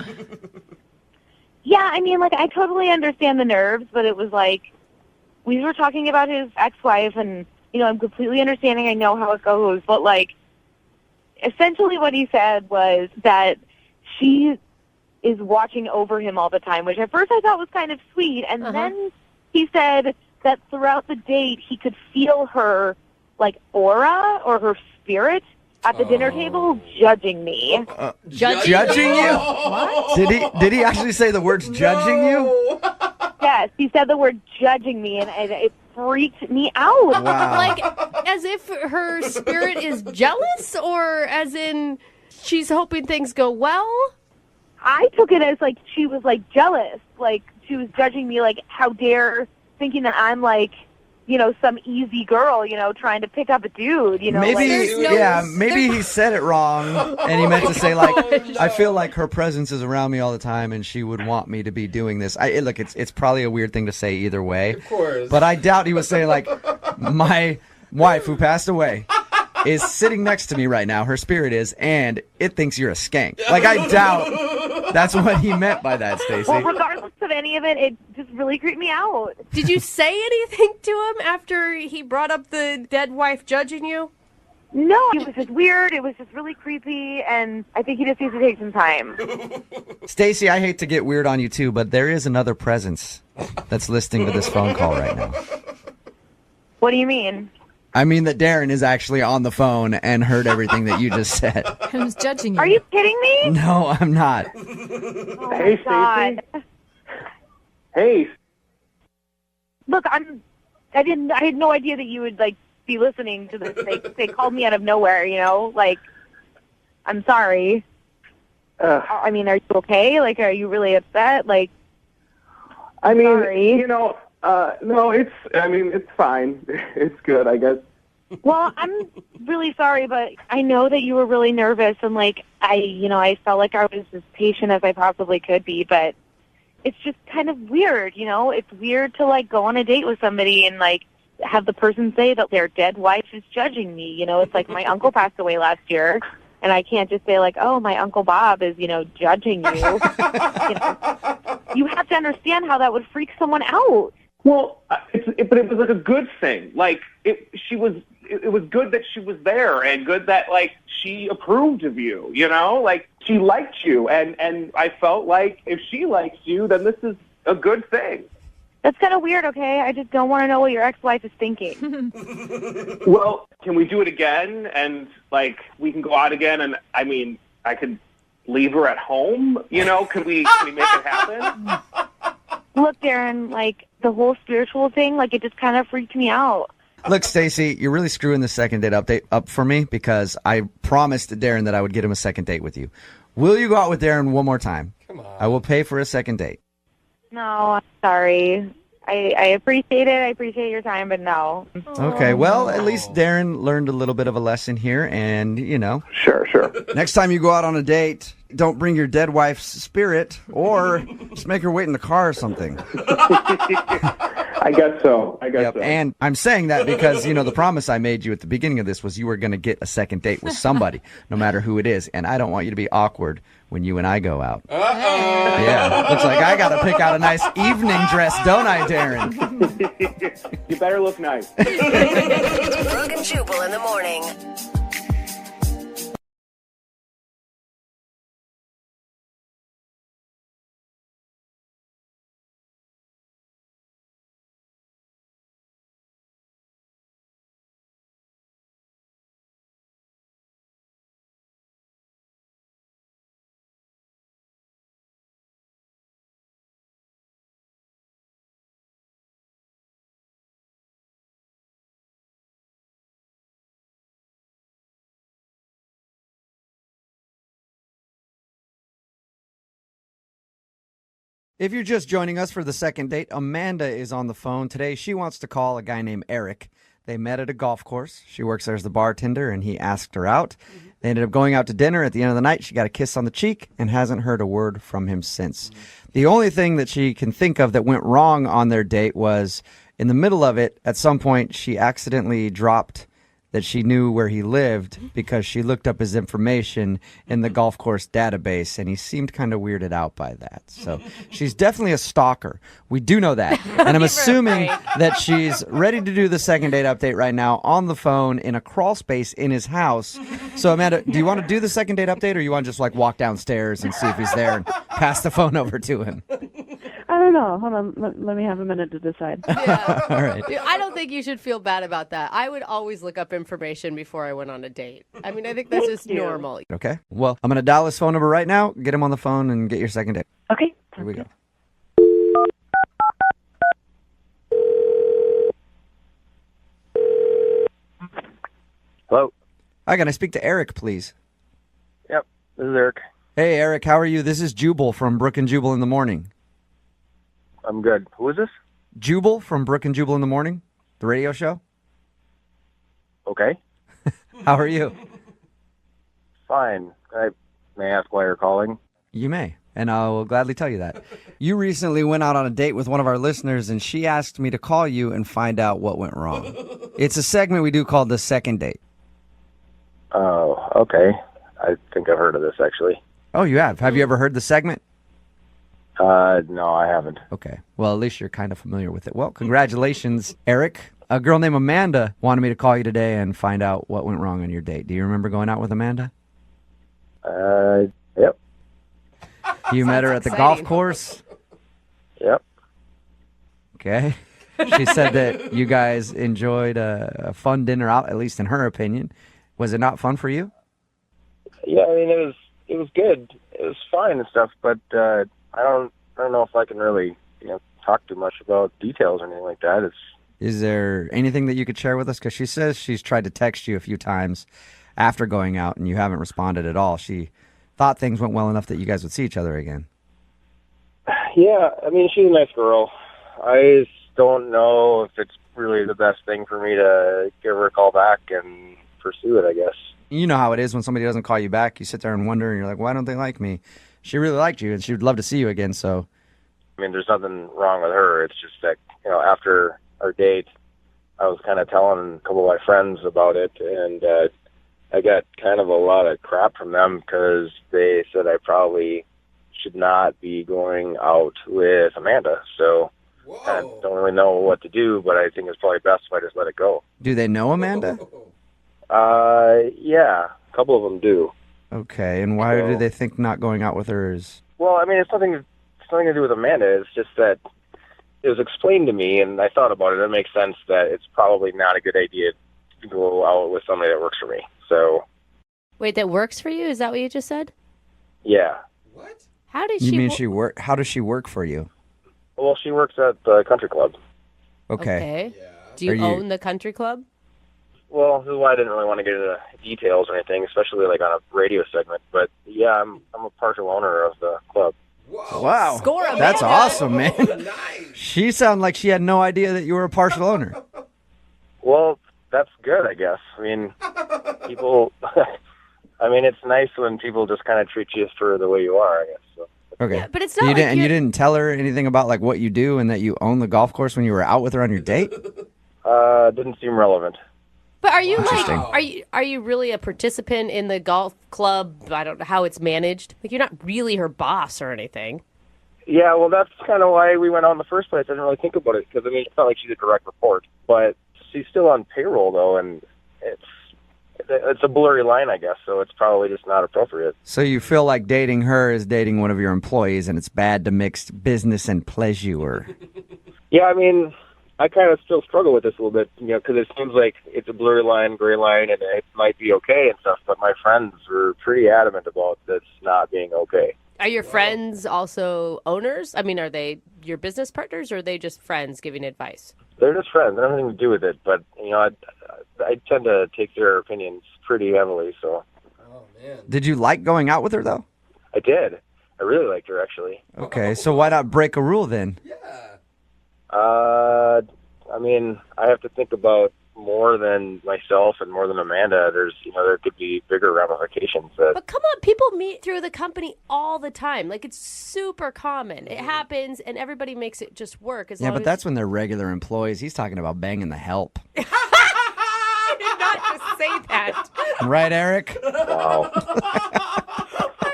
Yeah, I totally understand the nerves, but it was we were talking about his ex-wife, and, I'm completely understanding. I know how it goes, but, essentially what he said was that she is watching over him all the time, which at first I thought was kind of sweet, and then he said that throughout the date he could feel her, aura or her spirit at the dinner table judging me. Judging you? What? Did he actually say the words judging you? Yes, he said the word judging me, and it freaked me out. Wow. As if her spirit is jealous, or as in she's hoping things go well? I took it as she was jealous, she was judging me, how dare, thinking that I'm some easy girl, trying to pick up a dude, maybe he said it wrong, and he meant to say I feel like her presence is around me all the time, and she would want me to be doing this. Look, it's probably a weird thing to say either way, of course, but I doubt he was saying my wife who passed away is sitting next to me right now. Her spirit is, and it thinks you're a skank. I doubt that's what he meant by that, Stacey. Well, regardless of any of it, it just really creeped me out. Did you say anything to him after he brought up the dead wife judging you? No, it was just weird. It was just really creepy, and I think he just needs to take some time. Stacey, I hate to get weird on you too, but there is another presence that's listening to this phone call right now. What do you mean? I mean that Darren is actually on the phone and heard everything that you just said. Who's judging you? Are you kidding me? No, I'm not. Oh, Hey, God. Stacey. Hey. Look, I had no idea that you would be listening to this. They called me out of nowhere, I'm sorry. Are you okay? Are you really upset? sorry. No, it's fine. It's good, I guess. Well, I'm really sorry, but I know that you were really nervous, and I felt like I was as patient as I possibly could be, but it's just kind of weird, It's weird to go on a date with somebody and have the person say that their dead wife is judging me. It's my uncle passed away last year, And I can't just say, like, oh, my Uncle Bob is, judging you. You have to understand how that would freak someone out. Well, but it was like a good thing. Like it was good that she was there, and good that like she approved of you. Like she liked you, and I felt like if she likes you, then this is a good thing. That's kind of weird. Okay, I just don't want to know what your ex-wife is thinking. Well, can we do it again? And like we can go out again, and I mean, I could leave her at home. Can we make it happen? Look, Darren, like the whole spiritual thing, like it just kind of freaked me out. Look, Stacey, you're really screwing the second date update up for me because I promised Darren that I would get him a second date with you. Will you go out with Darren one more time? Come on. I will pay for a second date. No, I'm sorry. I appreciate it. I appreciate your time, but no. Okay, well, at least Darren learned a little bit of a lesson here, and, Sure. Next time you go out on a date, don't bring your dead wife's spirit, or just make her wait in the car or something. I guess so. Yep. And I'm saying that because, the promise I made you at the beginning of this was you were going to get a second date with somebody, no matter who it is, and I don't want you to be awkward when you and I go out. Uh-oh. Yeah, looks like I got to pick out a nice evening dress, don't I, Darren? You better look nice. Brooke and Jubal in the morning. If you're just joining us for the second date, Amanda is on the phone today. She wants to call a guy named Eric. They met at a golf course. She works there as the bartender, and he asked her out. They ended up going out to dinner. At the end of the night, she got a kiss on the cheek and hasn't heard a word from him since. The only thing that she can think of that went wrong on their date was in the middle of it, at some point, she accidentally dropped that she knew where he lived because she looked up his information in the golf course database, and he seemed kind of weirded out by that. So she's definitely a stalker. We do know that. And I'm assuming that she's ready to do the second date update right now on the phone in a crawl space in his house. So, Amanda, do you want to do the second date update, or you want to just like walk downstairs and see if he's there and pass the phone over to him? I don't know. Hold on. Let me have a minute to decide. Yeah. All right. Dude, I don't think you should feel bad about that. I would always look up information before I went on a date. I mean, I think that's just normal. Okay. Well, I'm going to dial his phone number right now, get him on the phone, and get your second date. Okay. Here we go. Hello. Hi, can I speak to Eric, please? Yep, this is Eric. Hey, Eric, how are you? This is Jubal from Brooke and Jubal in the Morning. I'm good. Who is this? Jubal from Brooke and Jubal in the Morning, the radio show. Okay. How are you? Fine. May I ask why you're calling? You may, and I will gladly tell you that. You recently went out on a date with one of our listeners, and she asked me to call you and find out what went wrong. It's a segment we do called The Second Date. Oh, okay. I think I've heard of this, actually. Oh, you have? Have you ever heard the segment? No, I haven't. Okay. Well, at least you're kind of familiar with it. Well, congratulations, Eric. A girl named Amanda wanted me to call you today and find out what went wrong on your date. Do you remember going out with Amanda? Yep. You met her at the golf course? Yep. Okay. She said that you guys enjoyed a fun dinner out, at least in her opinion. Was it not fun for you? Yeah, I mean, it was good. It was fine and stuff, but I don't know if I can really, talk too much about details or anything like that. Is there anything that you could share with us? Because she says she's tried to text you a few times after going out and you haven't responded at all. She thought things went well enough that you guys would see each other again. Yeah, I mean, she's a nice girl. I just don't know if it's really the best thing for me to give her a call back and pursue it, I guess. You know how it is when somebody doesn't call you back. You sit there and wonder, and you're like, why don't they like me? She really liked you, and she would love to see you again, so. I mean, there's nothing wrong with her. It's just that, after our date, I was kind of telling a couple of my friends about it, and I got kind of a lot of crap from them because they said I probably should not be going out with Amanda. So I don't really know what to do, but I think it's probably best if I just let it go. Do they know Amanda? Yeah, a couple of them do. Okay, and why do they think not going out with her is... Well, I mean, it's nothing to do with Amanda. It's just that it was explained to me, and I thought about it. It makes sense that it's probably not a good idea to go out with somebody that works for me. So, Wait, that works for you? Is that what you just said? yeah. How did You she... mean she work? How does she work for you? Well, she works at the country club. Okay. Do you Are you- own the country club? Well, this is why I didn't really want to get into details or anything, especially like on a radio segment. But yeah, I'm a partial owner of the club. Wow. Score, Amanda. That's awesome, man. She sounded like she had no idea that you were a partial owner. Well, that's good, I guess. I mean, people. I mean, it's nice when people just kind of treat you for the way you are, I guess. So. Okay. But it's You not like didn't, and you you're- didn't tell her anything about like what you do and that you own the golf course when you were out with her on your date? Didn't seem relevant. But are you Interesting. are you really a participant in the golf club? I don't know how it's managed. Like you're not really her boss or anything. Yeah, well, that's kind of why we went out in the first place. I didn't really think about it because, I mean, it's not like she's a direct report. But she's still on payroll, though, and it's a blurry line, I guess, so it's probably just not appropriate. So you feel like dating her is dating one of your employees and it's bad to mix business and pleasure. Yeah, I mean, I kind of still struggle with this a little bit, you know, because it seems like it's a blurry line, gray line, and it might be okay and stuff, but my friends were pretty adamant about this not being okay. Are your friends also owners? I mean, are they your business partners or are they just friends giving advice? They're just friends. They don't have anything to do with it, but, you know, I tend to take their opinions pretty heavily, so. Did you like going out with her, though? I did. I really liked her, actually. Okay, so why not break a rule then? I mean, I have to think about more than myself and more than Amanda. There's, you know, there could be bigger ramifications. But come on, people meet through the company all the time. Like it's super common. It happens and everybody makes it just work as Yeah, long but as that's when they're regular employees. He's talking about banging the help. I did not just say that. Right, Eric? Wow.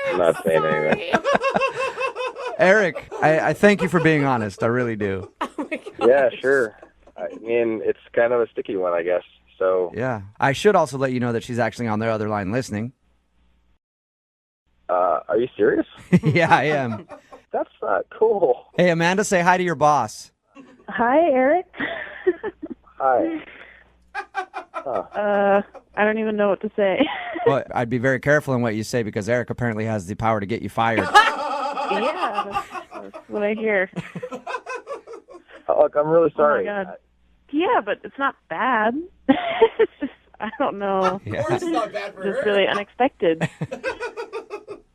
I'm not saying anything. Eric, I thank you for being honest. I really do. Yeah, sure. I mean, it's kind of a sticky one, I guess. So Yeah. I should also let you know that she's actually on the other line listening. are you serious? Yeah, I am. That's not cool. Hey, Amanda, say hi to your boss. Hi, Eric. Hi. I don't even know what to say. Well, I'd be very careful in what you say because Eric apparently has the power to get you fired. Yeah, that's what I hear. Look, I'm really sorry. Oh my God. Yeah, but it's not bad. It's just, I don't know. Yeah. Of course it's not bad for Just her. really unexpected.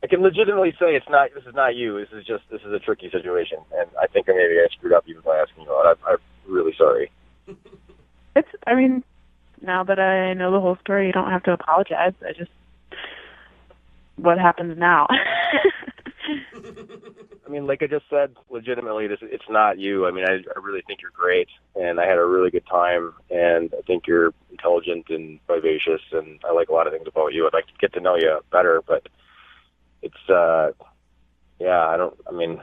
I can legitimately say it's not. This is not you. This is a tricky situation, and I think maybe I screwed up even by asking you out. I'm really sorry. I mean, now that I know the whole story, you don't have to apologize. What happens now? I mean, like I just said, legitimately, it's not you. I mean, I really think you're great, and I had a really good time, and I think you're intelligent and vivacious, and I like a lot of things about you. I'd like to get to know you better, but it's, I mean...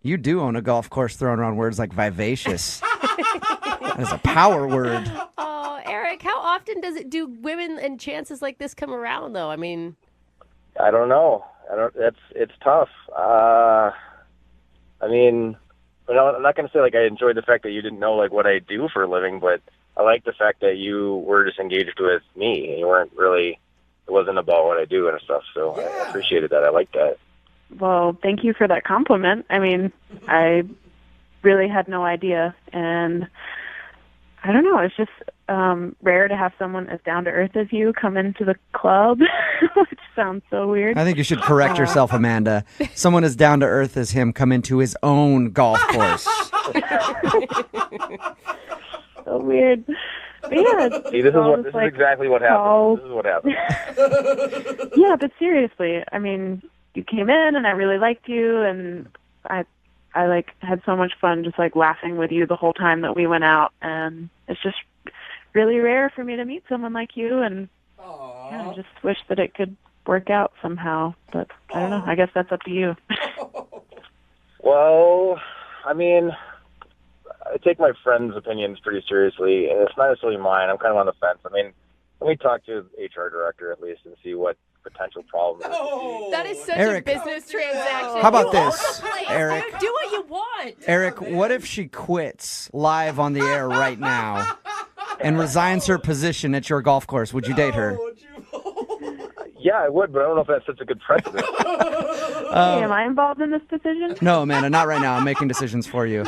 You do own a golf course throwing around words like vivacious. That is a power word. Oh, Eric, how often do women and chances like this come around though? I mean, I don't know. It's tough. I mean, I'm not going to say like I enjoyed the fact that you didn't know like what I do for a living, but I like the fact that you were just engaged with me and you weren't really. It wasn't about what I do and stuff. So I appreciated that. I liked that. Well, thank you for that compliment. I mean, I really had no idea, and I don't know. It's just rare to have someone as down to earth as you come into the club, which sounds so weird. I think you should correct yourself, Amanda. Someone as down to earth as him come into his own golf course. So weird. But yeah, See, this is exactly what happened. This is what happened. Yeah, but seriously, I mean, you came in and I really liked you, and I like had so much fun just like laughing with you the whole time that we went out, and it's just really rare for me to meet someone like you, and I just wish that it could work out somehow. But I don't know. I guess that's up to you. Well, I mean, I take my friends' opinions pretty seriously, and it's not necessarily mine. I'm kind of on the fence. I mean, let me talk to the HR director at least and see what potential problems there could be. That is such Eric. a business transaction. How about You own this, the place, Eric? dude. Do what you want. Eric, what if she quits live on the air right now and resigns her position at your golf course? Would you date her? Yeah, I would, but I don't know if that sets a good precedent. Hey, am I involved in this decision? No, Amanda, not right now. I'm making decisions for you.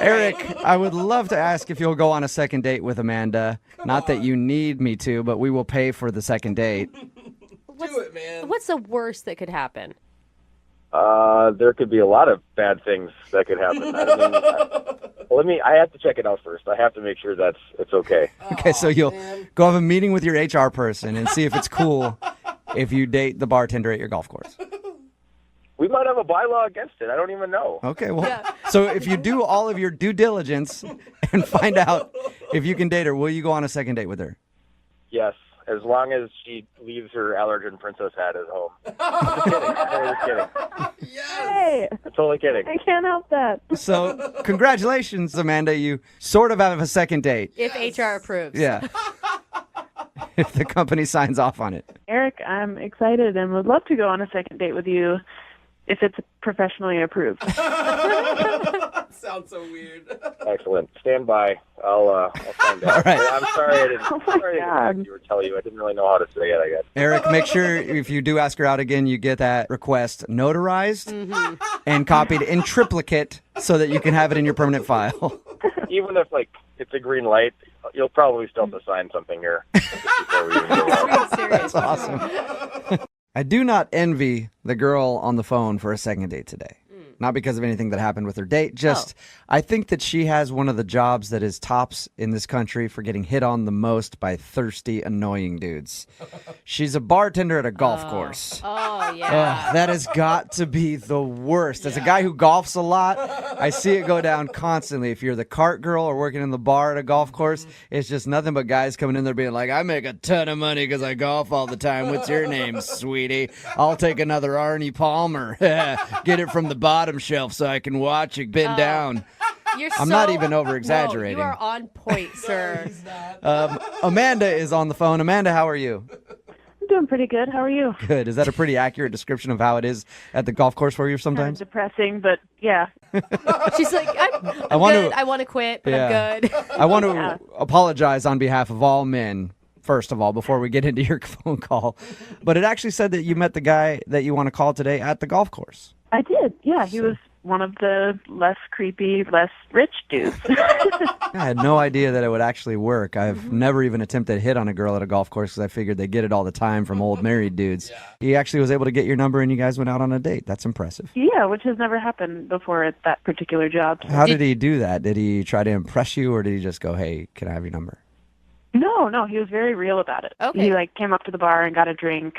Eric, I would love to ask if you'll go on a second date with Amanda. Not that you need me to, but we will pay for the second date. What's the worst that could happen? There could be a lot of bad things that could happen. I mean, I have to check it out first. I have to make sure it's okay. Okay, so you'll go have a meeting with your HR person and see if it's cool if you date the bartender at your golf course. We might have a bylaw against it. I don't even know. Okay, well, so if you do all of your due diligence and find out if you can date her, will you go on a second date with her? Yes, as long as she leaves her allergen princess hat at home. I'm just kidding. I'm just kidding. Hey, I'm totally kidding. I can't help that. So congratulations, Amanda. You sort of have a second date. If HR approves. Yeah. If the company signs off on it. Eric, I'm excited and would love to go on a second date with you if it's professionally approved. Sounds so weird. Excellent. Stand by. I'll find out. All right. I'm sorry I didn't. Oh my sorry I God. didn't tell you. I didn't really know how to say it. I guess. Eric, make sure if you do ask her out again, you get that request notarized and copied in triplicate so that you can have it in your permanent file. Even if it's a green light, you'll probably still have to sign something here before we even go out. That's awesome. I do not envy the girl on the phone for a second date today. Not because of anything that happened with her date. Just, I think that she has one of the jobs that is tops in this country for getting hit on the most by thirsty, annoying dudes. She's a bartender at a golf course. Oh, yeah. That has got to be the worst. As a guy who golfs a lot, I see it go down constantly. If you're the cart girl or working in the bar at a golf course, it's just nothing but guys coming in there being like, I make a ton of money because I golf all the time. What's your name, sweetie? I'll take another Arnie Palmer. Get it from the bottom shelf so I can watch it bend down. I'm not even over-exaggerating. No, you are on point, sir. Amanda is on the phone. Amanda, how are you? I'm doing pretty good. How are you? Good. Is that a pretty accurate description of how it is at the golf course for you sometimes? Kind of depressing, but yeah. She's like, I'm good. I want to quit, but I'm good. I want to apologize on behalf of all men, first of all, before we get into your phone call. But it actually said that you met the guy that you want to call today at the golf course. I did, yeah. He was one of the less creepy, less rich dudes. I had no idea that it would actually work. I've never even attempted to hit on a girl at a golf course because I figured they get it all the time from old married dudes. He actually was able to get your number and you guys went out on a date. That's impressive. Yeah, which has never happened before at that particular job. How did he do that? Did he try to impress you or did he just go, hey, can I have your number? No, he was very real about it. Okay. He came up to the bar and got a drink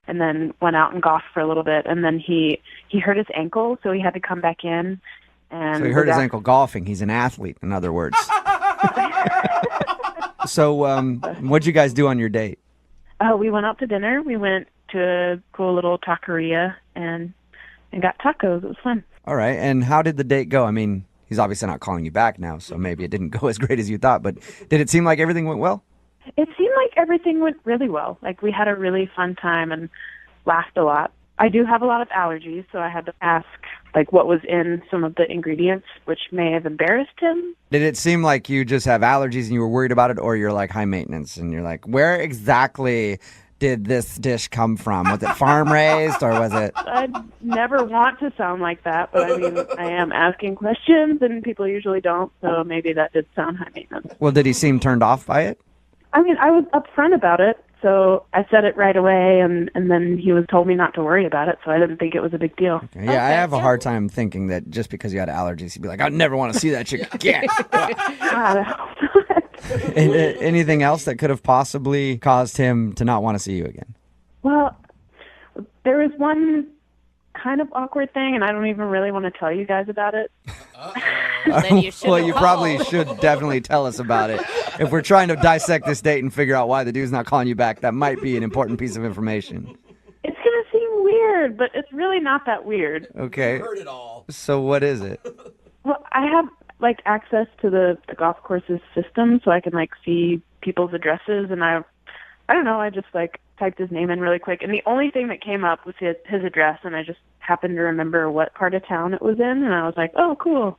and then went out and golfed for a little bit, and then he hurt his ankle, so he had to come back in. And so he hurt his ankle golfing. He's an athlete, in other words. So what'd you guys do on your date? We went out to dinner. We went to a cool little taqueria and got tacos. It was fun. All right, and how did the date go? I mean, he's obviously not calling you back now, so maybe it didn't go as great as you thought, but did it seem like everything went well? It seemed like everything went really well. We had a really fun time and laughed a lot. I do have a lot of allergies, so I had to ask, what was in some of the ingredients, which may have embarrassed him. Did it seem like you just have allergies and you were worried about it, or you're high maintenance and you're where exactly did this dish come from? Was it farm raised or was it? I'd never want to sound like that, but I mean, I am asking questions and people usually don't, so maybe that did sound high maintenance. Well, did he seem turned off by it? I mean, I was upfront about it, so I said it right away, and then he told me not to worry about it, so I didn't think it was a big deal. Okay. Yeah, I have a hard time thinking that just because you had allergies, he'd be like, I'd never want to see that chick again. Anything else that could have possibly caused him to not want to see you again? Well, there was one kind of awkward thing, and I don't even really want to tell you guys about it. Then you well, you probably should definitely tell us about it. if we're trying to dissect this date and figure out why the dude's not calling you back, that might be an important piece of information. It's going to seem weird, but it's really not that weird. Okay. Heard it all. So what is it? Well, I have like access to the golf course's system, so I can like see people's addresses, and I don't know, I just like typed his name in really quick, and the only thing that came up was his address, and I just happened to remember what part of town it was in, and I was like, oh, cool.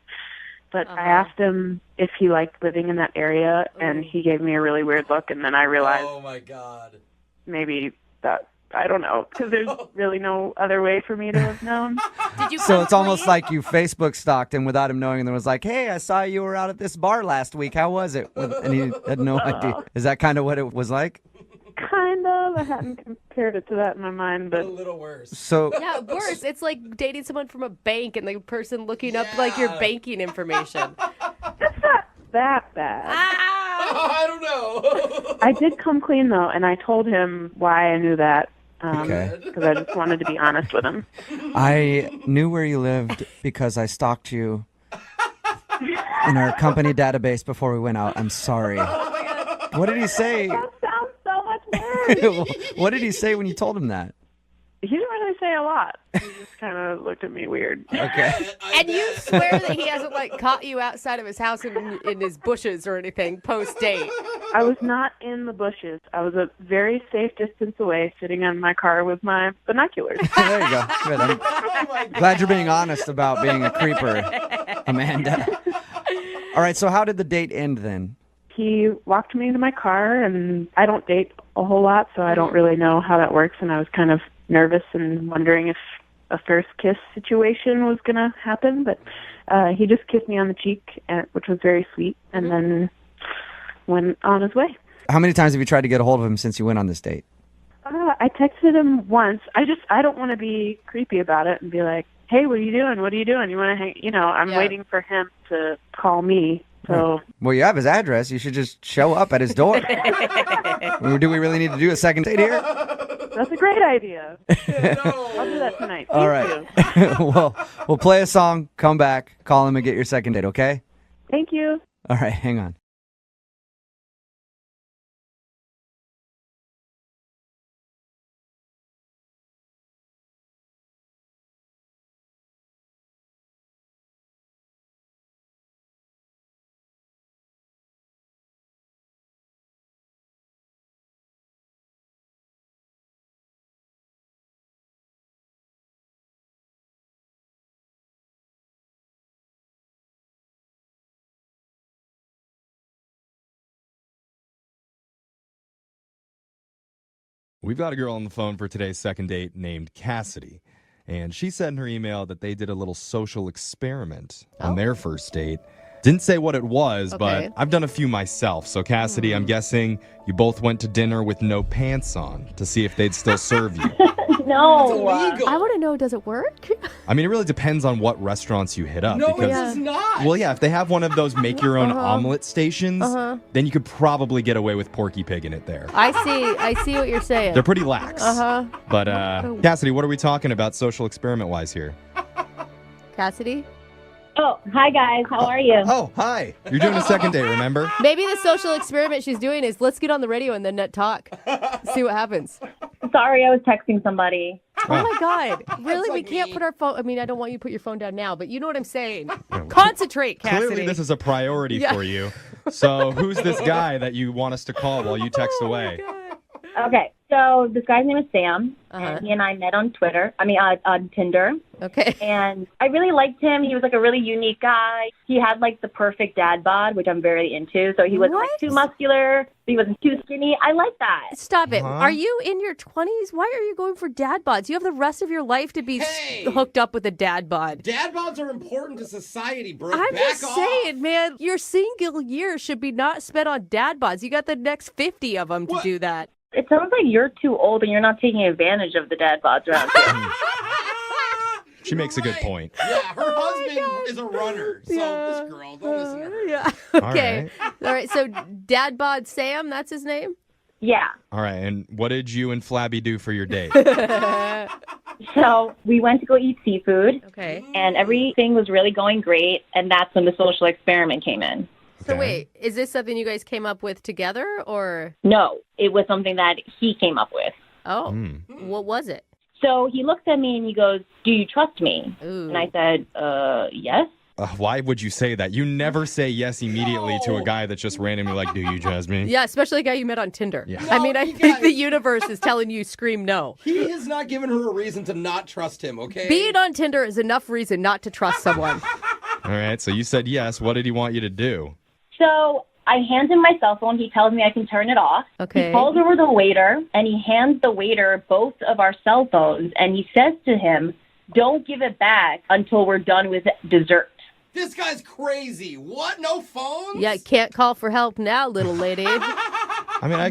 But I asked him if he liked living in that area, and he gave me a really weird look, and then I realized, oh my God, maybe that, I don't know, because there's really no other way for me to have known. Did you? So it's almost like you Facebook stalked him without him knowing, and then was like, hey, I saw you were out at this bar last week. How was it? And he had no idea. Is that kind of what it was like? Kind of. I hadn't compared it to that in my mind, but a little worse. So Yeah, worse. It's like dating someone from a bank and the person looking up like your banking information. it's not that bad. I don't know. I did come clean, though, and I told him why I knew that. Okay. Because I just wanted to be honest with him. I knew where you lived because I stalked you in our company database before we went out. I'm sorry. What did he say? That sounds so much worse. What did he say when you told him that? He didn't really say a lot. He just kind of looked at me weird. Okay. And you swear that he hasn't like caught you outside of his house in his bushes or anything post date. I was not in the bushes. I was a very safe distance away, sitting in my car with my binoculars. There you go. Good. I'm glad you're being honest about being a creeper, Amanda. All right, so how did the date end then? He walked me to my car, and I don't date a whole lot, so I don't really know how that works, and I was kind of nervous and wondering if a first kiss situation was going to happen, but he just kissed me on the cheek, which was very sweet, and then went on his way. How many times have you tried to get a hold of him since you went on this date? I texted him once. I don't want to be creepy about it and be like, hey, what are you doing? What are you doing? You want to hang? I'm waiting for him to call me. So Well, you have his address. You should just show up at his door. Do we really need to do a second date here? That's a great idea. I'll do that tonight. All right. Well, we'll play a song, come back, call him, and get your second date, okay? Thank you. All right, hang on. We've got a girl on the phone for today's second date named Cassidy. And she said in her email that they did a little social experiment on their first date. Didn't say what it was, but I've done a few myself. So, Cassidy, I'm guessing you both went to dinner with no pants on to see if they'd still serve you. No. I want to know, does it work? I mean, it really depends on what restaurants you hit up. No, because, it does not. Well, yeah, if they have one of those make-your-own omelet stations, then you could probably get away with Porky Pig in it there. I see what you're saying. They're pretty lax. But, Cassidy, what are we talking about social experiment-wise here? Cassidy? Oh, hi guys. How are you? Oh, hi. You're doing a second date, remember? Maybe the social experiment she's doing is let's get on the radio and then net talk. See what happens. Sorry, I was texting somebody. Oh my God. Really? We can't put our phone. I mean, I don't want you to put your phone down now, but you know what I'm saying. Concentrate, Cassidy. Clearly, this is a priority for you. So, who's this guy that you want us to call while you text away? Okay, so this guy's name is Sam, and he and I met on on Tinder. Okay. And I really liked him. He was like a really unique guy. He had like the perfect dad bod, which I'm very into. So he wasn't like too muscular, but he wasn't too skinny. I like that. Stop it. Are you in your 20s? Why are you going for dad bods? You have the rest of your life to be hooked up with a dad bod. Dad bods are important to society, bro. I'm Back just off. saying, man, your single years should be not spent on dad bods. You got the next 50 of them to do that. It sounds like you're too old and you're not taking advantage of the dad bods around here. She makes a good point. Yeah, her husband is a runner. So this girl, don't listen to her. Yeah. Okay. All right. So dad bod Sam, that's his name? Yeah. All right. And what did you and Flabby do for your date? So we went to go eat seafood. Okay. And everything was really going great. And that's when the social experiment came in. So wait, is this something you guys came up with together or? No, it was something that he came up with. Oh, what was it? So he looks at me and he goes, "Do you trust me?" Ooh. And I said, yes. Why would you say that? You never say yes immediately to a guy that's just randomly like, do you trust me? Yeah, especially a guy you met on Tinder. Yeah. I mean, I think the universe is telling you scream no. He has not given her a reason to not trust him, okay? Being on Tinder is enough reason not to trust someone. All right, so you said yes. What did he want you to do? So I hand him my cell phone. He tells me I can turn it off. Okay. He calls over the waiter, and he hands the waiter both of our cell phones, and he says to him, "Don't give it back until we're done with dessert." This guy's crazy. What? No phones? Yeah, can't call for help now, little lady. I mean, I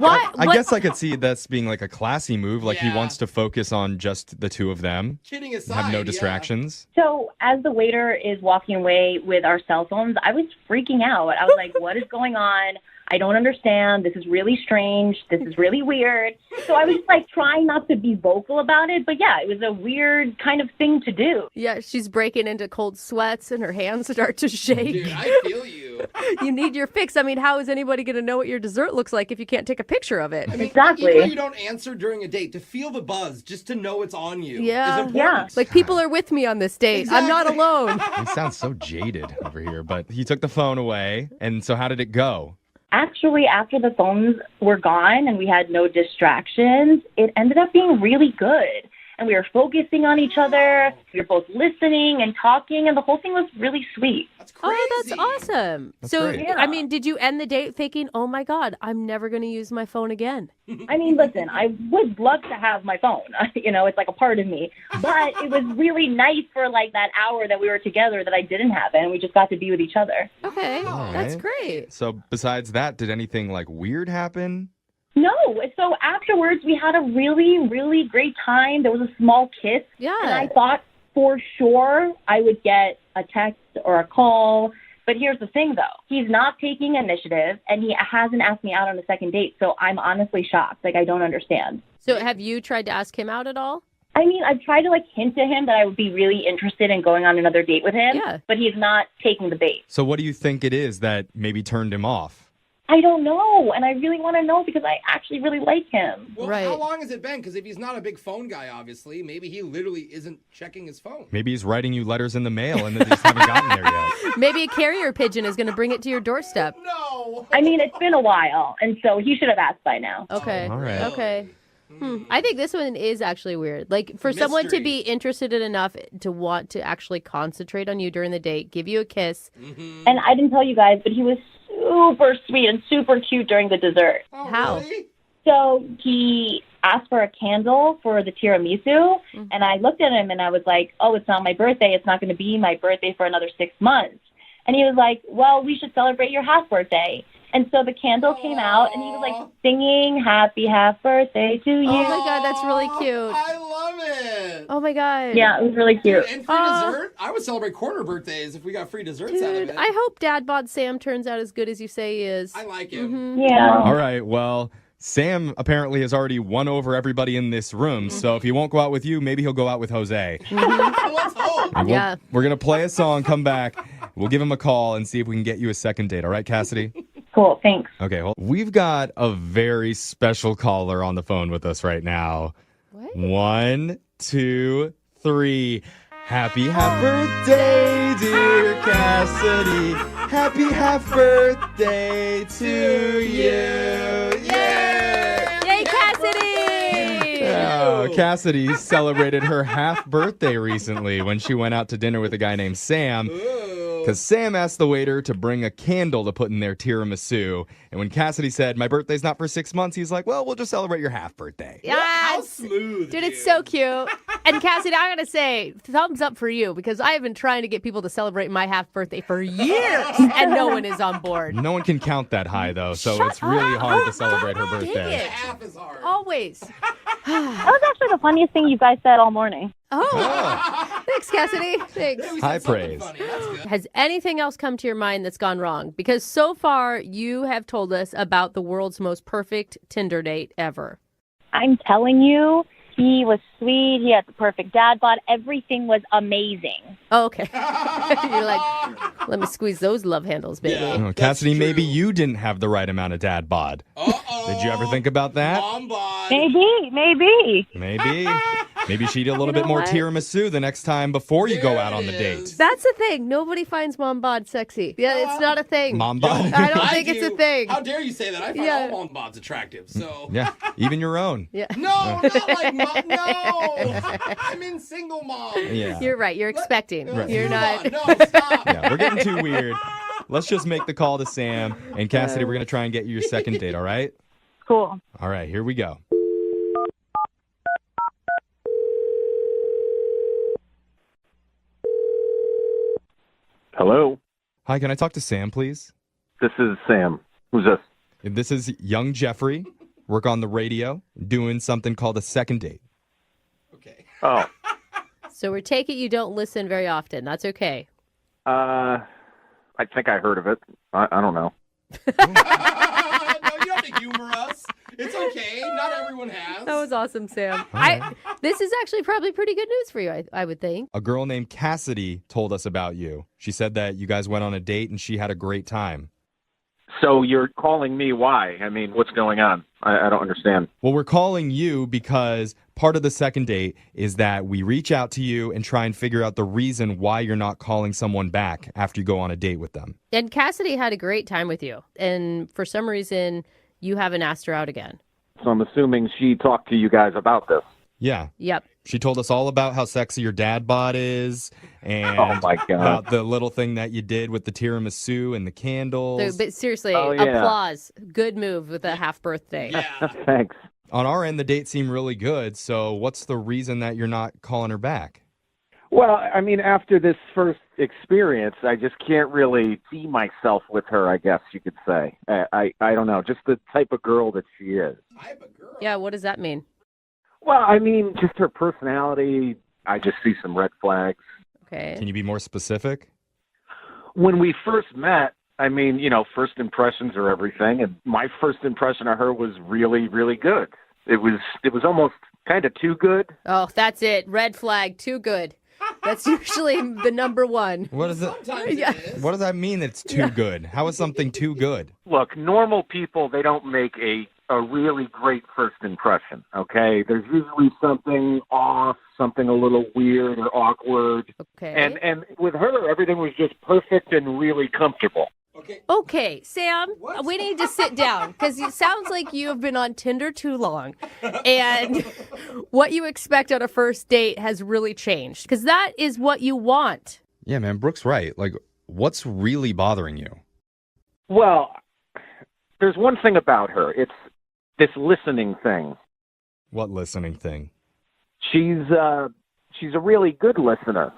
guess I could see this being like a classy move. Like he wants to focus on just the two of them. Kidding aside, have no distractions. So as the waiter is walking away with our cell phones, I was freaking out. I was like, what is going on? I don't understand. This is really strange. This is really weird. So I was like trying not to be vocal about it. But yeah, it was a weird kind of thing to do. Yeah, she's breaking into cold sweats and her hands start to shake. Dude, I feel you. You need your fix. I mean, how is anybody going to know what your dessert looks like if you can't take a picture of it? I mean, even though you don't answer during a date, to feel the buzz, just to know it's on you is important. Yeah. Like people are with me on this date. I'm not alone. He sounds so jaded over here, but he took the phone away. And so how did it go? Actually, after the phones were gone and we had no distractions, it ended up being really good. And we were focusing on each other. We were both listening and talking, and the whole thing was really sweet. Oh, that's awesome. That's so, great. I mean, did you end the date thinking, oh my God, I'm never going to use my phone again? I mean, listen, I would love to have my phone. You know, it's like a part of me. But it was really nice for like that hour that we were together that I didn't have it, and we just got to be with each other. Okay, All that's right. great. So besides that, did anything like weird happen? No. So afterwards, we had a really, really great time. There was a small kiss. Yeah. And I thought for sure I would get a text or a call. But here's the thing, though. He's not taking initiative, and he hasn't asked me out on a second date. So I'm honestly shocked. Like, I don't understand. So have you tried to ask him out at all? I mean, I've tried to, like, hint to him that I would be really interested in going on another date with him. Yeah. But he's not taking the bait. So what do you think it is that maybe turned him off? I don't know, and I really want to know because I actually really like him. Well, how long has it been? Because if he's not a big phone guy, obviously, maybe he literally isn't checking his phone. Maybe he's writing you letters in the mail and they just haven't gotten there yet. Maybe a carrier pigeon is going to bring it to your doorstep. No. I mean, it's been a while, and so he should have asked by now. Okay. All right. Okay. I think this one is actually weird. Like, for someone to be interested in enough to want to actually concentrate on you during the date, give you a kiss. And I didn't tell you guys, but he was super sweet and super cute during the dessert. How? Really? So he asked for a candle for the tiramisu, and I looked at him and I was like, oh, it's not my birthday. It's not going to be my birthday for another 6 months. And he was like, well, we should celebrate your half birthday. And so the candle came out, and he was like singing happy half birthday to you. Oh my God, that's really cute. I love it. Oh my God. Yeah, it was really cute. And free dessert? I would celebrate corner birthdays if we got free desserts out of Dude, it. I hope Dad Bod Sam turns out as good as you say he is. I like him. Yeah. All right, well, Sam apparently has already won over everybody in this room. So if he won't go out with you, maybe he'll go out with Jose. Let's hope. And we're going to play a song, come back. We'll give him a call and see if we can get you a second date. All right, Cassidy? Cool, thanks. Okay, well, we've got a very special caller on the phone with us right now. What? 1, 2, 3. Happy half birthday, dear Cassidy. Happy half birthday to you. Yay, Cassidy! Oh, Cassidy celebrated her half birthday recently when she went out to dinner with a guy named Sam. Because Sam asked the waiter to bring a candle to put in their tiramisu. And when Cassidy said, my birthday's not for 6 months, he's like, well, we'll just celebrate your half birthday. How Yes! smooth, Dude, it's so cute. And Cassidy, I gotta say, thumbs up for you because I have been trying to get people to celebrate my half birthday for years, and no one is on board. No one can count that high, though, so it's really hard to celebrate her birthday. Half as hard. Always. That was actually the funniest thing you guys said all morning. Oh, thanks, Cassidy. Thanks. High praise. Funny. That's good. Has anything else come to your mind that's gone wrong? Because so far, you have told us about the world's most perfect Tinder date ever. I'm telling you, he was sweet. He had the perfect dad bod. Everything was amazing. Oh, okay. You're like, Let me squeeze those love handles, baby. Oh, Cassidy, maybe you didn't have the right amount of dad bod. Did you ever think about that? Mom bod. Maybe. Maybe she'd eat a little bit more tiramisu the next time before you go out on the date. That's the thing. Nobody finds mom bod sexy. Yeah, it's not a thing. Mom bod? I don't think it's a thing. How dare you say that? I find all mom bods attractive, so. Yeah, even your own. Yeah. No, not like mom. No. I'm in single mom. Yeah. You're right. You're expecting. Right. You're not. No, stop. Yeah, we're getting too weird. Let's just make the call to Sam. And Cassidy, we're going to try and get you your second date, all right? Cool. All right, here we go. Hello. Hi, can I talk to Sam, please? This is Sam. Who's this? This is young Jeffrey. Work on the radio, doing something called a second date. Oh. So we're taking you don't listen very often. That's okay. I think I heard of it. I don't know. No, you don't have to humor us. It's okay. Not everyone has. That was awesome, Sam. right. This is actually probably pretty good news for you, I would think. A girl named Cassidy told us about you. She said that you guys went on a date and she had a great time. So you're calling me why? I mean, what's going on? I don't understand. Well, we're calling you because part of the second date is that we reach out to you and try and figure out the reason why you're not calling someone back after you go on a date with them. And Cassidy had a great time with you. And for some reason, you haven't asked her out again. So I'm assuming she talked to you guys about this. Yeah. Yep. She told us all about how sexy your dad bod is and Oh, my God. about the little thing that you did with the tiramisu and the candles. But seriously, Oh, yeah. applause. Good move with a half birthday. Thanks. On our end, the date seemed really good. So what's the reason that you're not calling her back? Well, I mean, after this first experience, I just can't really see myself with her, I guess you could say. I don't know, just the type of girl that she is. Yeah, what does that mean? Well, I mean, just her personality, I just see some red flags. Okay. Can you be more specific? When we first met, I mean, you know, first impressions are everything, and my first impression of her was really, really good. It was almost kind of too good. Oh, that's it. Red flag. Too good. That's usually the number one. What is it? Yeah. What does that mean it's too good? How is something too good? Look, normal people, they don't make a really great first impression, okay? There's usually something off, something a little weird or awkward. Okay. And with her, everything was just perfect and really comfortable. Okay, Sam, we need to sit down because it sounds like you have been on Tinder too long. And what you expect on a first date has really changed because that is what you want. Yeah, man, Brooke's right. Like, what's really bothering you? Well, there's one thing about her. It's this listening thing. What listening thing? She's a really good listener.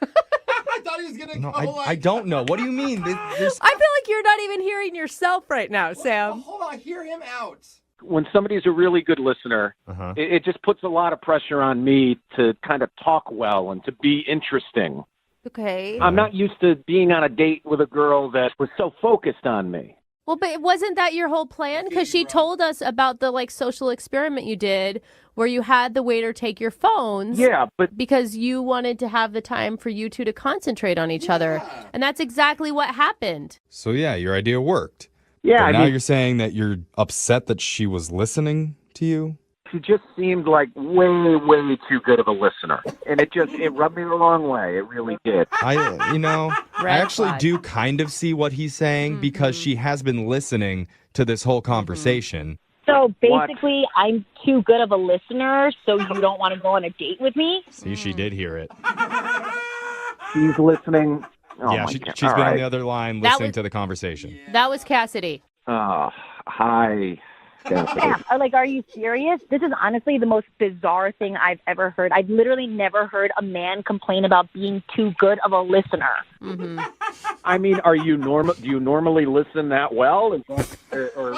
I thought he was going to No, go I don't know. What do you mean? I feel like you're not even hearing yourself right now, Sam. Hold on, hear him out. When somebody's a really good listener, it just puts a lot of pressure on me to kind of talk well and to be interesting. Okay. I'm not used to being on a date with a girl that was so focused on me. Well, but wasn't that your whole plan? Because she told us about the social experiment you did where you had the waiter take your phones. Yeah, but because you wanted to have the time for you two to concentrate on each other. And that's exactly what happened. So, yeah, your idea worked. Yeah, But I now mean- you're saying that you're upset that she was listening to you? She just seemed like way, way too good of a listener. And it rubbed me the wrong way. It really did. I Red actually flag. do kind of see what he's saying because she has been listening to this whole conversation. So basically, I'm too good of a listener, so you don't want to go on a date with me? See, she did hear it. She's listening. Oh, yeah, my she's God. been All on right. the other line That listening was- to the conversation. That was Cassidy. Hi. Yeah, are you serious? This is honestly the most bizarre thing I've ever heard. I've literally never heard a man complain about being too good of a listener. Mm-hmm. I mean, are you normal? Do you normally listen that well? Is that, or...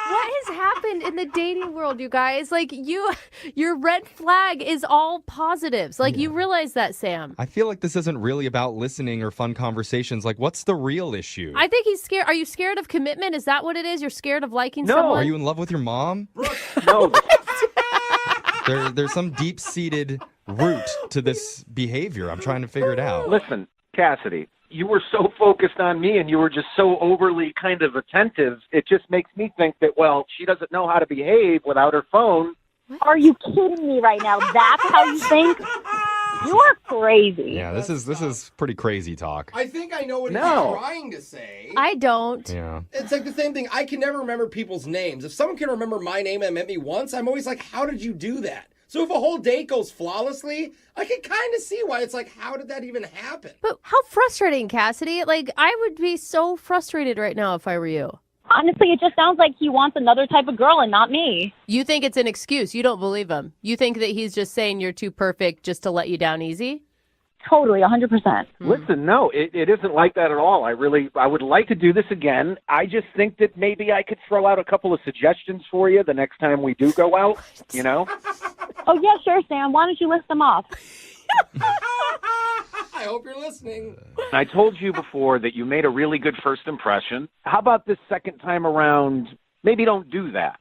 What has happened in the dating world, you guys? Your red flag is all positives. You realize that, Sam. I feel like this isn't really about listening or fun conversations. Like, what's the real issue? I think he's scared. Are you scared of commitment? Is that what it is? You're scared of liking No. someone? Are you in love with your mom? No. There's some deep-seated root to this behavior. I'm trying to figure it out. Listen, Cassidy, you were so focused on me and you were just so overly kind of attentive. It just makes me think that, well, she doesn't know how to behave without her phone. Are you kidding me right now? That's how you think? You are crazy. Yeah, this is pretty crazy talk. I think I know what he's trying to say. I don't. Yeah. It's like the same thing. I can never remember people's names. If someone can remember my name and met me once, I'm always like, how did you do that? So if a whole date goes flawlessly, I can kind of see why it's like, how did that even happen? But how frustrating, Cassidy. Like, I would be so frustrated right now if I were you. Honestly, it just sounds like he wants another type of girl and not me. You think it's an excuse. You don't believe him. You think that he's just saying you're too perfect just to let you down easy? Totally, 100%. Listen, no, it isn't like that at all. I would like to do this again. I just think that maybe I could throw out a couple of suggestions for you the next time we do go out, you know? Oh, yeah, sure, Sam. Why don't you list them off? I hope you're listening. I told you before that you made a really good first impression. How about this second time around? Maybe don't do that.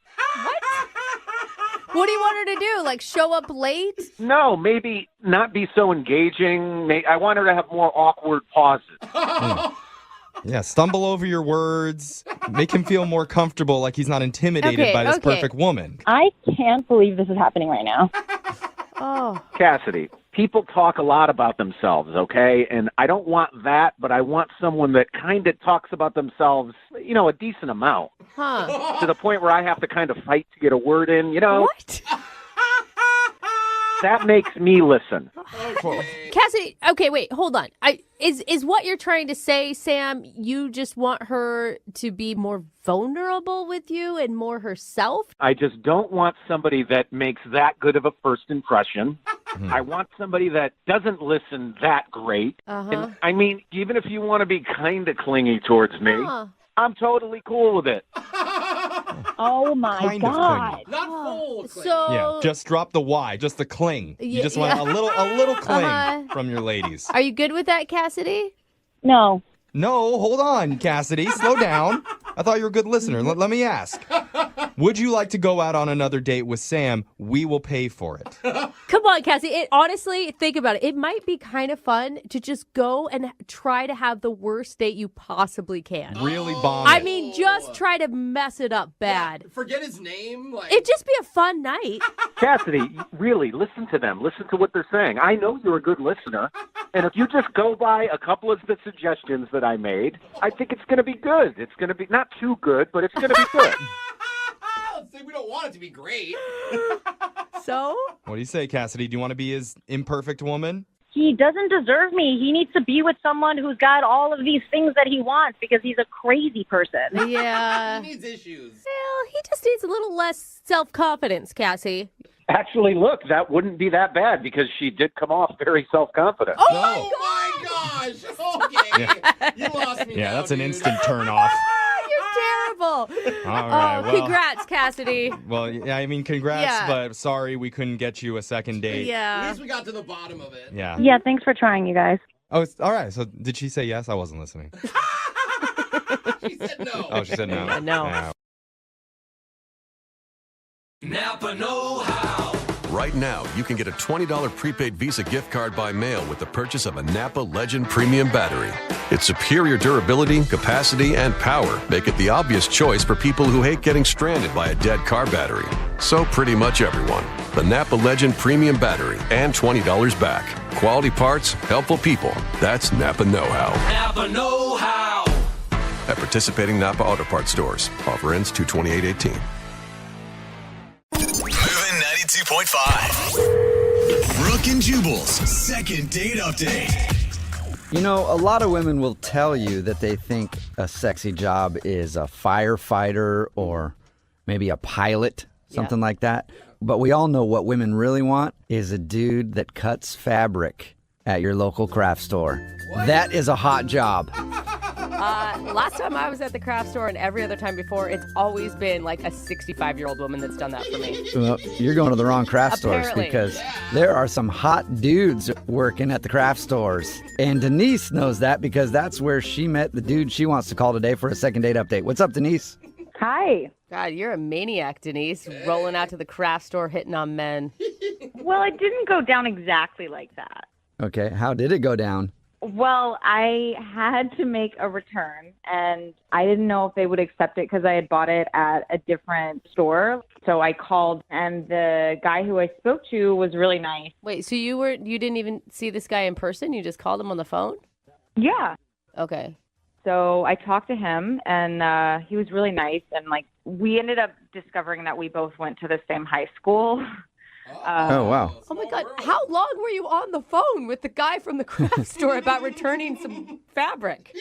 What do you want her to do? Like, show up late? No, maybe not be so engaging. I want her to have more awkward pauses. Yeah, stumble over your words. Make him feel more comfortable, like he's not intimidated by this perfect woman. I can't believe this is happening right now. Oh. Cassidy, people talk a lot about themselves, okay? And I don't want that, but I want someone that kind of talks about themselves, you know, a decent amount. Huh. To the point where I have to kind of fight to get a word in, you know? What? That makes me listen. Cassidy, okay, wait, hold on. Is what you're trying to say, Sam, you just want her to be more vulnerable with you and more herself? I just don't want somebody that makes that good of a first impression. I want somebody that doesn't listen that great. And, I mean, even if you want to be kind of clingy towards me, I'm totally cool with it. Oh, my Kind of God. clingy. Not full. So Yeah, just drop the Y, just the cling. You just want a little cling from your ladies. Are you good with that, Cassidy? No. No, hold on, Cassidy. Slow down. I thought you were a good listener. Let me ask. Would you like to go out on another date with Sam? We will pay for it. Come on, Cassie. Honestly, think about it. It might be kind of fun to just go and try to have the worst date you possibly can. Really bomb I it. mean, just try to mess it up bad. Yeah, forget his name. Like... It'd just be a fun night. Cassidy, really, listen to them. Listen to what they're saying. I know you're a good listener. And if you just go by a couple of the suggestions that I made, I think it's going to be good. It's going to be not too good, but it's going to be good. We don't want it to be great. So? What do you say, Cassidy? Do you want to be his imperfect woman? He doesn't deserve me. He needs to be with someone who's got all of these things that he wants because he's a crazy person. Yeah. He needs issues. Well, he just needs a little less self-confidence, Cassie. Actually, look, that wouldn't be that bad because she did come off very self-confident. Oh, my gosh. Okay. You lost me. Yeah, now, that's an dude. instant turn off. You're terrible. All right, well. Congrats, Cassidy. Well, yeah, I mean, congrats, Yeah. but sorry we couldn't get you a second date. At Yeah. least we got to the bottom of it. Yeah. Yeah, thanks for trying, you guys. Oh, all right. So did she say yes? I wasn't listening. She said no. Oh, she said no. No. Yeah. Napa Know How. Right now, you can get a $20 prepaid Visa gift card by mail with the purchase of a Napa Legend Premium Battery. Its superior durability, capacity, and power make it the obvious choice for people who hate getting stranded by a dead car battery. So pretty much everyone. The Napa Legend Premium Battery and $20 back. Quality parts, helpful people. That's Napa Know How. Napa Know How. At participating Napa Auto Parts stores. Offer ends 2/28/18. Moving 92.5. Brooke and Jubal's second date update. You know, a lot of women will tell you that they think a sexy job is a firefighter or maybe a pilot, something like that. But we all know what women really want is a dude that cuts fabric at your local craft store. That is a hot job. Last time I was at the craft store and every other time before, it's always been like a 65-year-old woman that's done that for me. Well, you're going to the wrong craft stores Apparently. because there are some hot dudes working at the craft stores. And Denise knows that because that's where she met the dude she wants to call today for a second date update. What's up, Denise? Hi. God, you're a maniac, Denise, rolling out to the craft store hitting on men. Well, it didn't go down exactly like that. Okay, how did it go down? Well, I had to make a return, and I didn't know if they would accept it because I had bought it at a different store. So I called, and the guy who I spoke to was really nice. Wait, so you didn't even see this guy in person? You just called him on the phone? Yeah. Okay. So I talked to him, and he was really nice. And, we ended up discovering that we both went to the same high school. Oh, wow. Oh, my God. How long were you on the phone with the guy from the craft store about returning some fabric?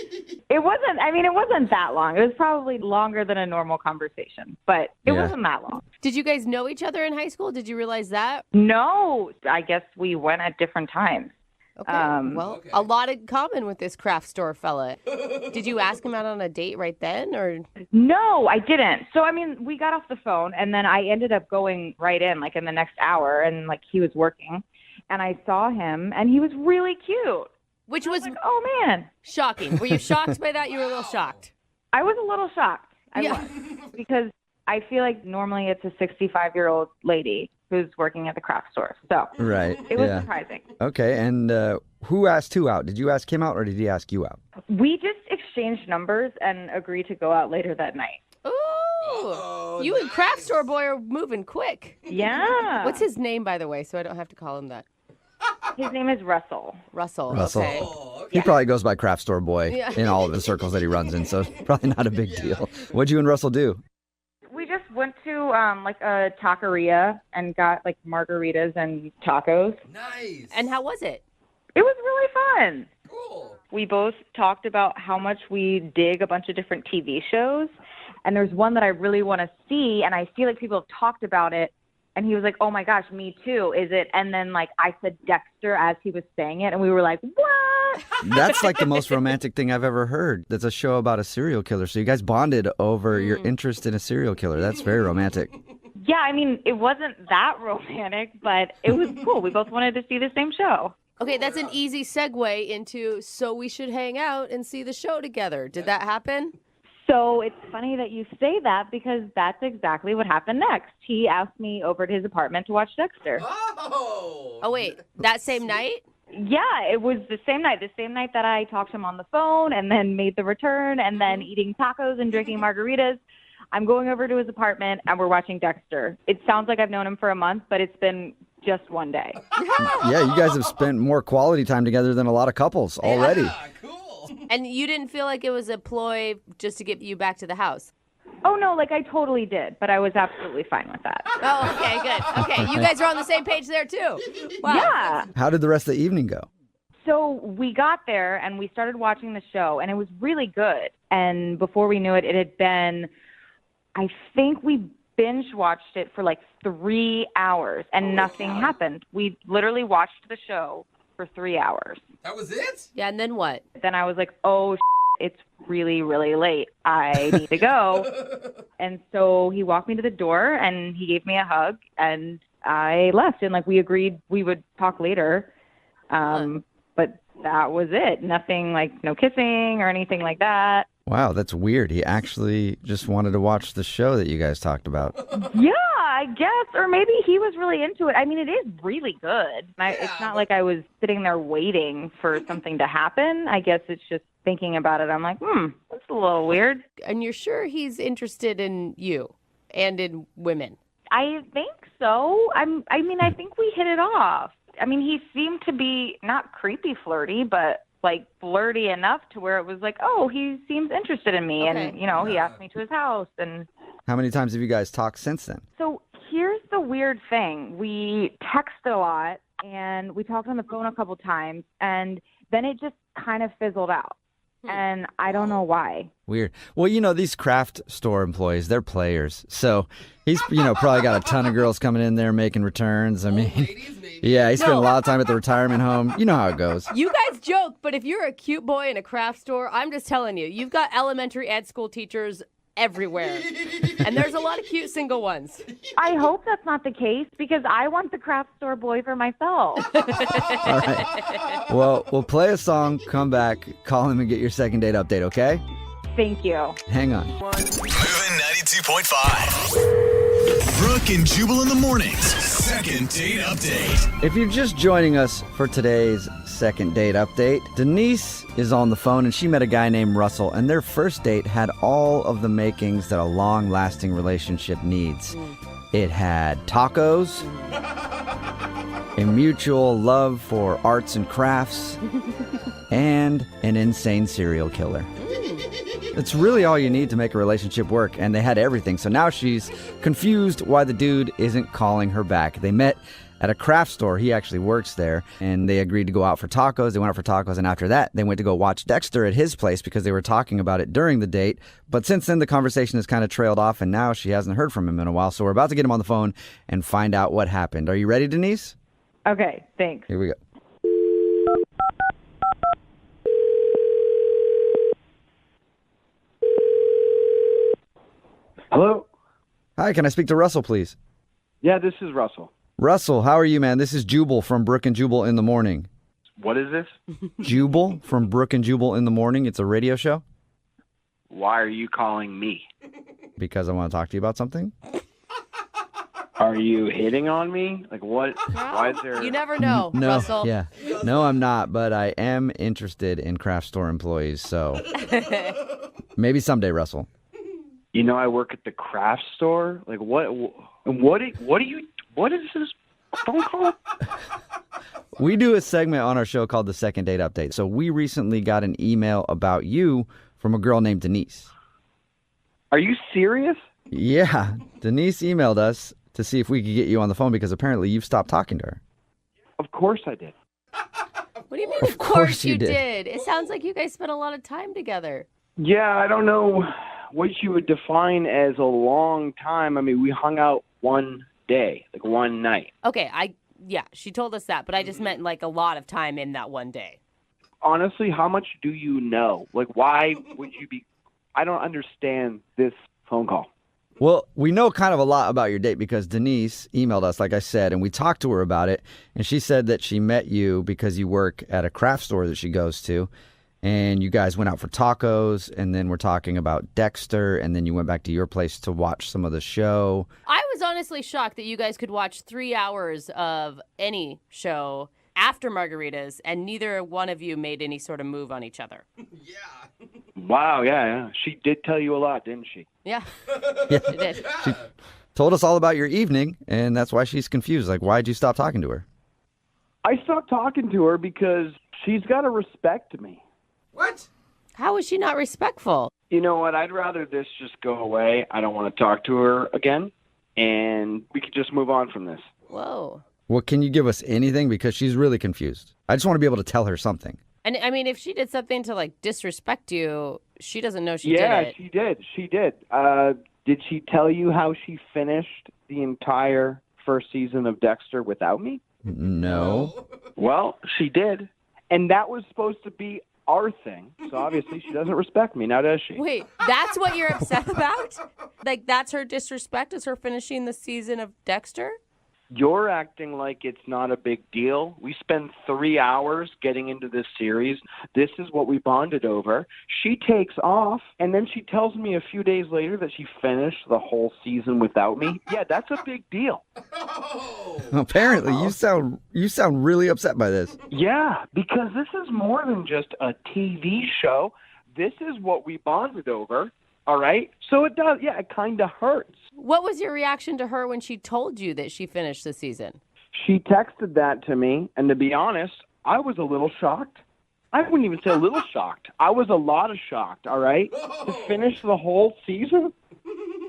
It wasn't that long. It was probably longer than a normal conversation, but it wasn't that long. Did you guys know each other in high school? Did you realize that? No, I guess we went at different times. Okay. A lot in common with this craft store fella. Did you ask him out on a date right then, or? No, I didn't. So, we got off the phone, and then I ended up going right in, in the next hour, and, he was working, and I saw him, and he was really cute. Which was, oh, man. Shocking. Were you shocked by that? You were a little shocked. I was a little shocked. I was, because I feel like normally it's a 65-year-old lady who's working at the craft store. So right. It was surprising. Okay, and who asked who out? Did you ask him out or did he ask you out? We just exchanged numbers and agreed to go out later that night. Ooh. You and craft store boy are moving quick. Yeah. What's his name, by the way, so I don't have to call him that? His name is Russell. Russell. Okay. He probably goes by craft store boy in all of the circles that he runs in, so probably not a big deal. What'd you and Russell do? We just went to a taqueria and got margaritas and tacos. Nice. And how was it? It was really fun. Cool. We both talked about how much we dig a bunch of different TV shows, and there's one that I really want to see, and I feel like people have talked about it. And he was like, "Oh my gosh, me too. Is it?" And then I said Dexter as he was saying it, and we were like, "What?" That's the most romantic thing I've ever heard. That's a show about a serial killer. So you guys bonded over your interest in a serial killer. That's very romantic. Yeah, it wasn't that romantic, but it was cool. We both wanted to see the same show. Okay, that's an easy segue into so we should hang out and see the show together. Did that happen? So it's funny that you say that because that's exactly what happened next. He asked me over to his apartment to watch Dexter. Oh, wait, that same night? Yeah, it was the same night that I talked to him on the phone and then made the return and then eating tacos and drinking margaritas. I'm going over to his apartment and we're watching Dexter. It sounds like I've known him for a month, but it's been just one day. Yeah, you guys have spent more quality time together than a lot of couples already. Yeah, cool. And you didn't feel like it was a ploy just to get you back to the house? Oh, no, I totally did, but I was absolutely fine with that. Oh, okay, good. Okay, you guys are on the same page there, too. Wow. Yeah. How did the rest of the evening go? So we got there and we started watching the show, and it was really good. And before we knew it, it had been, I think we binge watched it for 3 hours, and nothing happened. We literally watched the show for 3 hours. That was it? Yeah, and then what? Then I was like, oh, it's really, really late. I need to go. And so he walked me to the door, and he gave me a hug, and I left. And, we agreed we would talk later. But that was it. Nothing, no kissing or anything like that. Wow, that's weird. He actually just wanted to watch the show that you guys talked about. Yeah, I guess. Or maybe he was really into it. It is really good. It's not like I was sitting there waiting for something to happen. I guess it's just thinking about it. I'm like, that's a little weird. And you're sure he's interested in you and in women? I think so. I think we hit it off. He seemed to be not creepy flirty, but flirty enough to where it was oh, he seems interested in me. Okay. And, he asked me to his house. And how many times have you guys talked since then? So here's the weird thing. We texted a lot and we talked on the phone a couple times, and then it just kind of fizzled out. And I don't know why. Weird. Well, these craft store employees, they're players. So he's, probably got a ton of girls coming in there making returns. Yeah, he spent a lot of time at the retirement home. You know how it goes. You guys joke, but if you're a cute boy in a craft store, I'm just telling you, you've got elementary ed school teachers everywhere. And there's a lot of cute single ones. I hope that's not the case because I want the craft store boy for myself. All right. Well, we'll play a song, come back, call him and get your second date update, okay? Thank you. Hang on. Moving 92.5. Brooke and Jubal in the mornings. Second date update. If you're just joining us for today's second date update. Denise is on the phone, and she met a guy named Russell, and their first date had all of the makings that a long-lasting relationship needs. It had tacos, a mutual love for arts and crafts, and an insane serial killer. It's really all you need to make a relationship work, and they had everything. So now she's confused why the dude isn't calling her back. They met at a craft store. He actually works there, and they agreed to go out for tacos. They went out for tacos, and after that, they went to go watch Dexter at his place because they were talking about it during the date. But since then, the conversation has kind of trailed off, and now she hasn't heard from him in a while. So we're about to get him on the phone and find out what happened. Are you ready, Denise? Okay, thanks. Here we go. Hello? Hi, can I speak to Russell, please? Yeah, this is Russell. Russell, how are you, man? This is Jubal from Brooke and Jubal in the Morning. What is this? Jubal from Brooke and Jubal in the Morning. It's a radio show. Why are you calling me? Because I want to talk to you about something. Are you hitting on me? Like what? Why is there... You never know, No, Russell. yeah. No, I'm not, but I am interested in craft store employees, so maybe someday, Russell. You know, I work at the craft store. Like what is this phone call? We do a segment on our show called the Second Date Update. So we recently got an email about you from a girl named Denise. Are you serious? Yeah. Denise emailed us to see if we could get you on the phone because apparently you've stopped talking to her. Of course I did. What do you mean, Of of course course you you did. did? It sounds like you guys spent a lot of time together. Yeah, I don't know what you would define as a long time. I mean, we hung out one day, like one night. Okay, she told us that, but I just meant like a lot of time in that one day. Honestly, how much do you know? Like, why would you be... I don't understand this phone call. Well, we know kind of a lot about your date because Denise emailed us, like I said, and we talked to her about it. And she said that she met you because you work at a craft store that she goes to. And you guys went out for tacos, and then we're talking about Dexter, and then you went back to your place to watch some of the show. I was honestly shocked that you guys could watch 3 hours of any show after margaritas, and neither one of you made any sort of move on each other. Wow, yeah. She did tell you a lot, didn't she? Yeah, Yeah. she did. She told us all about your evening, and that's why she's confused. Like, why'd you stop talking to her? I stopped talking to her because she's got to respect me. What? How is she not respectful? You know what? I'd rather this just go away. I don't want to talk to her again, and we could just move on from this. Whoa. Well, can you give us anything? Because she's really confused. I just want to be able to tell her something. And I mean, if she did something to like disrespect you, she doesn't know she did Yeah, it. she did. She did. Did she tell you how she finished the entire first season of Dexter without me? No. Well, she did. And that was supposed to be our thing. So obviously she doesn't respect me now, does she? Wait, that's what you're upset about? Like, that's her disrespect, is her finishing the season of Dexter? You're acting like it's not a big deal. We spend 3 hours getting into this series. This is what we bonded over. She takes off, and then she tells me a few days later that she finished the whole season without me. Yeah, that's a big deal. Apparently, you sound really upset by this. Yeah, because this is more than just a TV show. This is what we bonded over, all right? So it does, yeah, it kind of hurts. What was your reaction to her when she told you that she finished the season? She texted that to me, and to be honest, I was a little shocked. I wouldn't even say a little shocked. I was a lot of shocked, all right? To finish the whole season,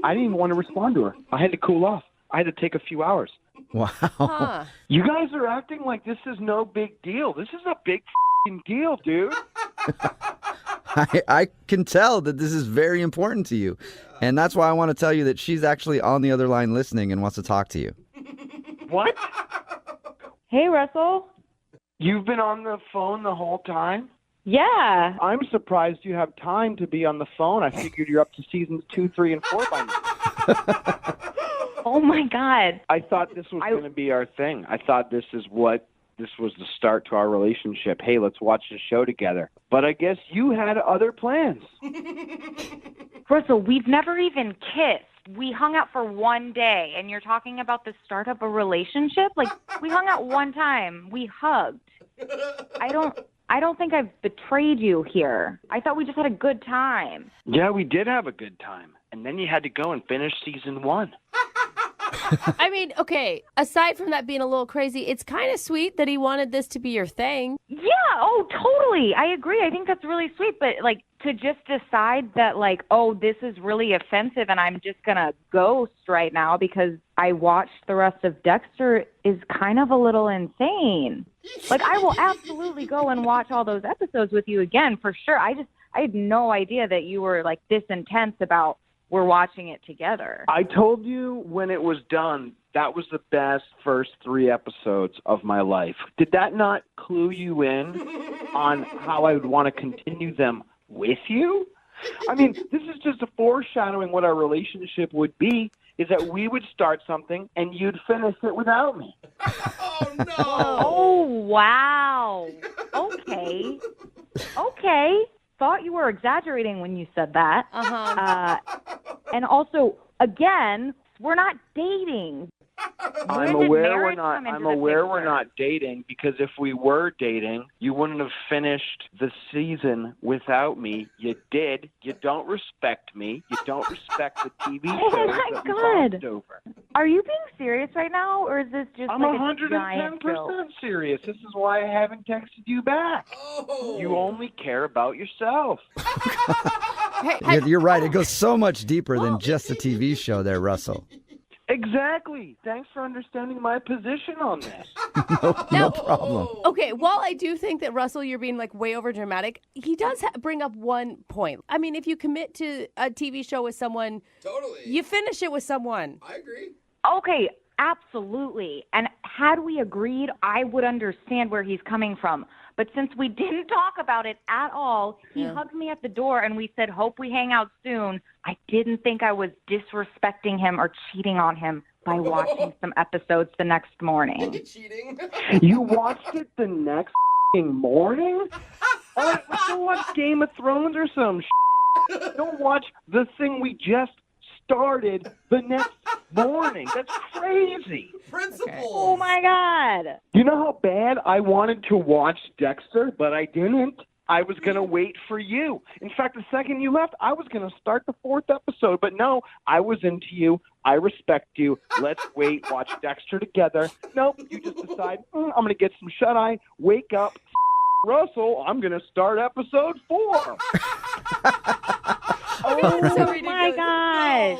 I didn't even want to respond to her. I had to cool off. I had to take a few hours. Wow. Huh. You guys are acting like this is no big deal. This is a big f***ing deal, dude. I can tell that this is very important to you. And that's why I want to tell you that she's actually on the other line listening and wants to talk to you. What? Hey, Russell. You've been on the phone the whole time? Yeah. I'm surprised you have time to be on the phone. I figured you're up to seasons 2, 3, and 4 by now. Oh, my God. I thought this was going to be our thing. I thought this was the start to our relationship. Hey, let's watch the show together. But I guess you had other plans. Russell, we've never even kissed. We hung out for one day, and you're talking about the start of a relationship? Like, we hung out one time. We hugged. I don't think I've betrayed you here. I thought we just had a good time. Yeah, we did have a good time. And then you had to go and finish season 1. I mean, okay, aside from that being a little crazy, it's kind of sweet that he wanted this to be your thing. Yeah, oh, totally. I agree. I think that's really sweet. But, like, to just decide that, like, oh, this is really offensive and I'm just going to ghost right now because I watched the rest of Dexter is kind of a little insane. Like, I will absolutely go and watch all those episodes with you again, for sure. I had no idea that you were, like, this intense about we're watching it together. I told you when it was done, that was the best first 3 episodes of my life. Did that not clue you in on how I would want to continue them with you? I mean, this is just a foreshadowing what our relationship would be, is that we would start something and you'd finish it without me. Oh, no. Oh, wow. Okay. Okay. Thought you were exaggerating when you said that. And also, again, we're not dating. I'm aware we're not dating, because if we were dating, you wouldn't have finished the season without me. You did. You don't respect me. You don't respect the TV show. Oh my that we God. bonded over. Are you being serious right now, or is this just I'm like a giant 110% joke? serious. This is why I haven't texted you back. Oh. You only care about yourself. You're right. It goes so much deeper than just a TV show there, Russell. Exactly. Thanks for understanding my position on this. No problem. Okay, while I do think that, Russell, you're being like way over dramatic, he does bring up one point. I mean, if you commit to a TV show with someone, Totally. you finish it with someone. I agree. Okay, absolutely. And had we agreed, I would understand where he's coming from. But since we didn't talk about it at all, he hugged me at the door and we said, hope we hang out soon. I didn't think I was disrespecting him or cheating on him by watching some episodes the next morning. Cheating? You watched it the next morning? All right, let's go watch Game of Thrones or some Don't watch the thing we just started the next morning. That's crazy. Principles. Oh, my God. You know how bad I wanted to watch Dexter, but I didn't? I was going to wait for you. In fact, the second you left, I was going to start the 4th episode. But no, I was into you. I respect you. Let's wait, watch Dexter together. Nope, you just decide, I'm going to get some shut-eye, wake up, Russell, I'm going to start episode 4. Oh, my God.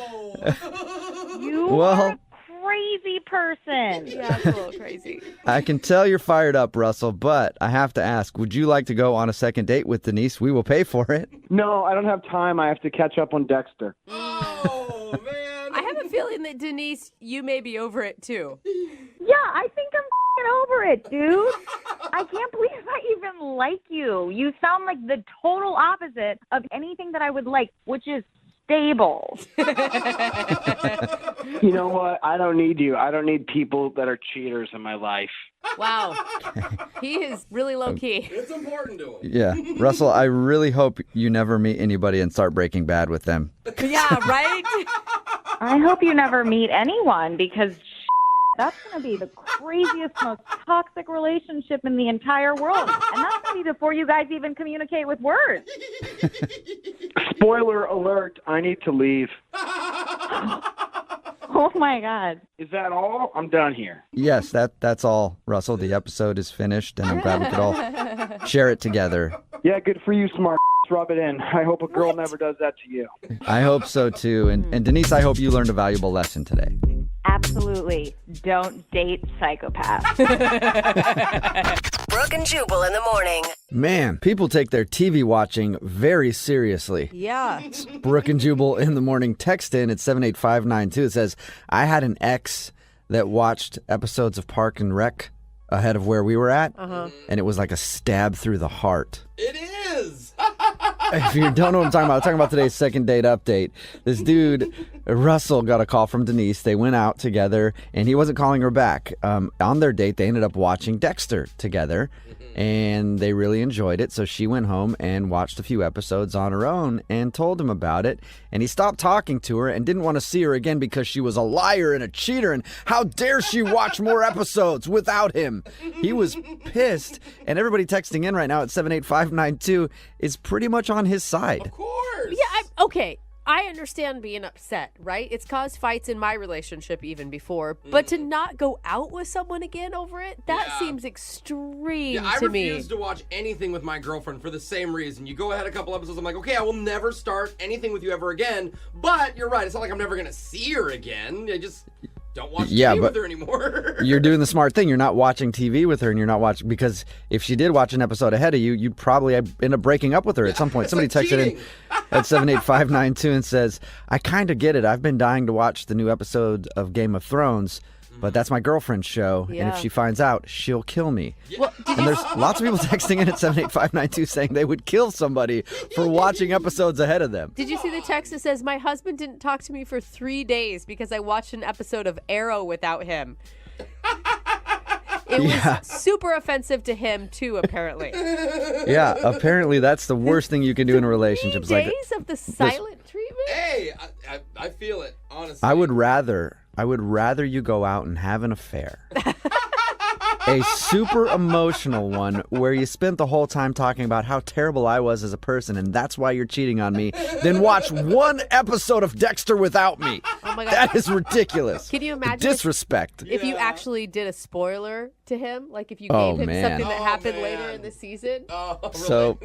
You are a crazy person. Yeah, it's a little crazy. I can tell you're fired up, Russell, but I have to ask, would you like to go on a second date with Denise? We will pay for it. No, I don't have time. I have to catch up on Dexter. Oh, man. I have a feeling that, Denise, you may be over it, too. Yeah, I think I'm over it, dude. I can't believe I even like you. You sound like the total opposite of anything that I would like, which is stable. You know what? I don't need you. I don't need people that are cheaters in my life. Wow. He is really low-key. It's important to him. Yeah. Russell, I really hope you never meet anybody and start Breaking Bad with them. Yeah, right? I hope you never meet anyone, because that's going to be the craziest, most toxic relationship in the entire world. And that's going to be before you guys even communicate with words. Spoiler alert, I need to leave. Oh, my God. Is that all? I'm done here. Yes, that's all, Russell. The episode is finished, and I'm glad we could all share it together. Yeah, good for you, smart. Rub it in. I hope a girl never does that to you. I hope so, too. And Denise, I hope you learned a valuable lesson today. Absolutely. Don't date psychopaths. Brooke and Jubal in the morning. Man, people take their TV watching very seriously. Yeah. Brooke and Jubal in the morning. Text in at 78592. It says, I had an ex that watched episodes of Park and Rec ahead of where we were at, and it was like a stab through the heart. It is. If you don't know what I'm talking about today's second date update. This dude, Russell, got a call from Denise. They went out together, and he wasn't calling her back. On their date, they ended up watching Dexter together, and they really enjoyed it. So she went home and watched a few episodes on her own and told him about it. And he stopped talking to her and didn't want to see her again because she was a liar and a cheater. And how dare she watch more episodes without him? He was pissed. And everybody texting in right now at 78592 is pretty much on his side. Of course. Yeah, okay. I understand being upset, right? It's caused fights in my relationship even before. But to not go out with someone again over it, that seems extreme I to me. refuse to watch anything with my girlfriend for the same reason. You go ahead a couple episodes, I'm like, okay, I will never start anything with you ever again. But you're right. It's not like I'm never going to see her again. I just don't watch TV with her anymore. You're doing the smart thing. You're not watching TV with her, and you're not watching, because if she did watch an episode ahead of you, you'd probably end up breaking up with her at some point. Somebody texted in at 78592 and says, I kind of get it. I've been dying to watch the new episode of Game of Thrones, but that's my girlfriend's show, and if she finds out, she'll kill me. Well, and there's lots of people texting in at 78592 saying they would kill somebody for watching episodes ahead of them. Did you see the text that says, my husband didn't talk to me for 3 days because I watched an episode of Arrow without him? It was super offensive to him, too, apparently. Yeah, apparently that's the worst thing you can do in a relationship. 3 days of the silent treatment? Hey, I feel it, honestly. I would rather you go out and have an affair. A super emotional one where you spent the whole time talking about how terrible I was as a person and that's why you're cheating on me, then watch one episode of Dexter without me. Oh my God. That is ridiculous. Can you imagine disrespect? if you actually did a spoiler to him? Like if you gave him something that happened later in the season? So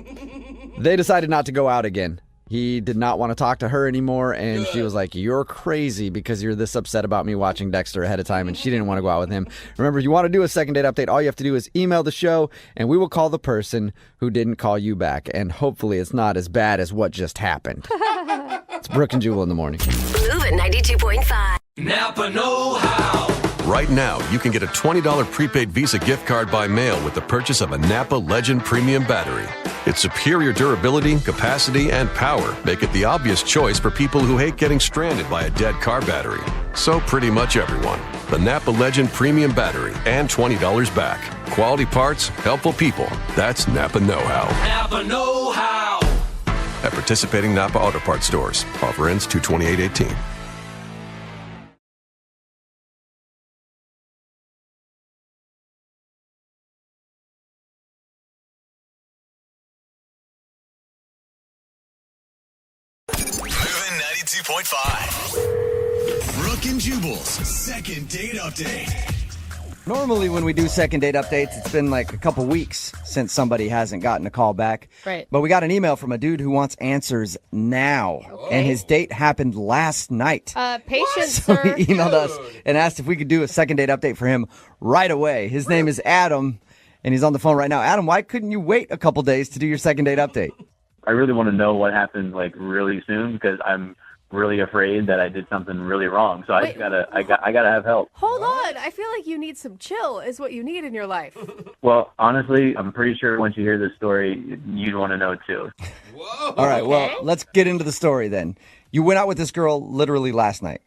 they decided not to go out again. He did not want to talk to her anymore, and she was like, you're crazy because you're this upset about me watching Dexter ahead of time, and she didn't want to go out with him. Remember, if you want to do a second date update, all you have to do is email the show, and we will call the person who didn't call you back, and hopefully it's not as bad as what just happened. It's Brooke and Jubal in the morning. Move at 92.5. Napa know-how. Right now, you can get a $20 prepaid Visa gift card by mail with the purchase of a Napa Legend Premium Battery. Its superior durability, capacity, and power make it the obvious choice for people who hate getting stranded by a dead car battery. So pretty much everyone. The Napa Legend Premium Battery and $20 back. Quality parts, helpful people. That's Napa know-how. Napa know-how. At participating Napa Auto Parts stores. Offer ends 2/28/18. Moving 92.5. Brooke and Jubal's second date update. Normally when we do second date updates, it's been like a couple weeks since somebody hasn't gotten a call back. Right. But we got an email from a dude who wants answers now. And his date happened last night. Patience, So sir. he emailed us and asked if we could do a second date update for him right away. His name is Adam, and he's on the phone right now. Adam, why couldn't you wait a couple days to do your second date update? I really want to know what happened like really soon because I'm really afraid that I did something really wrong. So I gotta have help. Hold on. I feel like you need some chill is what you need in your life. Well, honestly, I'm pretty sure once you hear this story, you'd want to know too. All right, well, let's get into the story then. You went out with this girl literally last night.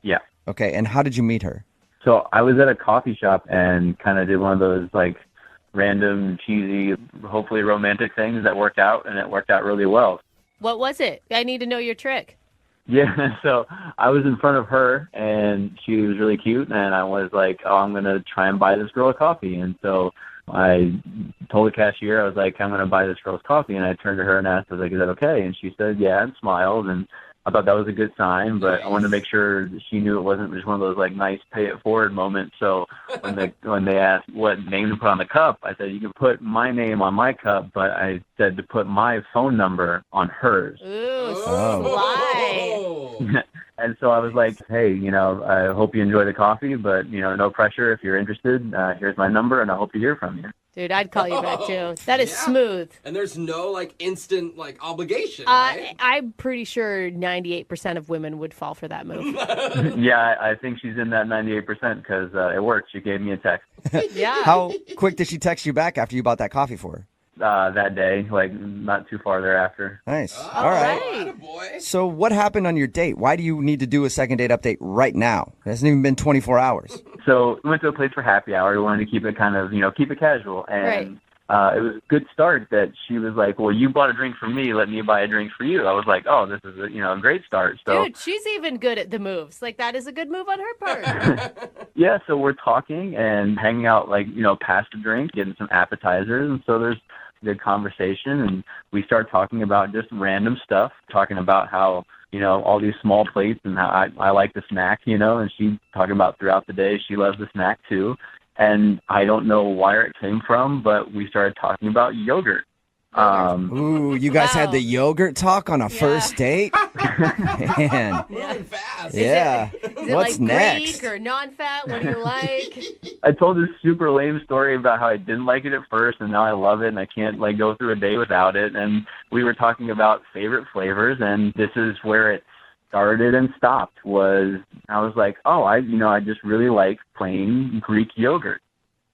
Yeah. Okay, and how did you meet her? So I was at a coffee shop and kind of did one of those like random, cheesy, hopefully romantic things that worked out, and it worked out really well. What was it? I need to know your trick. Yeah, so I was in front of her, and she was really cute, and I was like, oh, I'm going to try and buy this girl a coffee. And so I told the cashier, I was like, I'm going to buy this girl's coffee. And I turned to her and asked, I was like, is that okay? And she said, yeah, and smiled, and I thought that was a good sign, but I wanted to make sure that she knew it wasn't just one of those like nice pay it forward moments. So when they asked what name to put on the cup, I said you can put my name on my cup, but I said to put my phone number on hers. Ooh, sly. And so I was like, hey, I hope you enjoy the coffee, but no pressure. If you're interested, here's my number, and I hope to hear from you. Dude, I'd call you back too. That is smooth. And there's no like instant like obligation, right? I'm pretty sure 98% of women would fall for that move. Yeah, I think she's in that 98% because it worked. She gave me a text. Yeah. How quick did she text you back after you bought that coffee for her? that day, like not too far thereafter. Nice. All right. So what happened on your date? Why do you need to do a second date update right now? It hasn't even been 24 hours. So we went to a place for happy hour. We wanted to keep it kind of, keep it casual. And it was a good start that she was like, well, you bought a drink for me. Let me buy a drink for you. I was like, oh, this is a great start. So, dude, she's even good at the moves. Like, that is a good move on her part. yeah, so we're talking and hanging out, like, past the drink, getting some appetizers. And so there's good conversation. And we start talking about just random stuff, talking about how, all these small plates and how I like the snack, and she's talking about throughout the day she loves the snack too. And I don't know where it came from, but we started talking about yogurt. Ooh, you guys had the yogurt talk on a first date? Man. Moving fast. Yeah. Is it What's like next? Greek or non-fat? What do you like? I told this super lame story about how I didn't like it at first, and now I love it, and I can't go through a day without it. And we were talking about favorite flavors, and this is where it started and stopped. I was like, oh, I just really like plain Greek yogurt.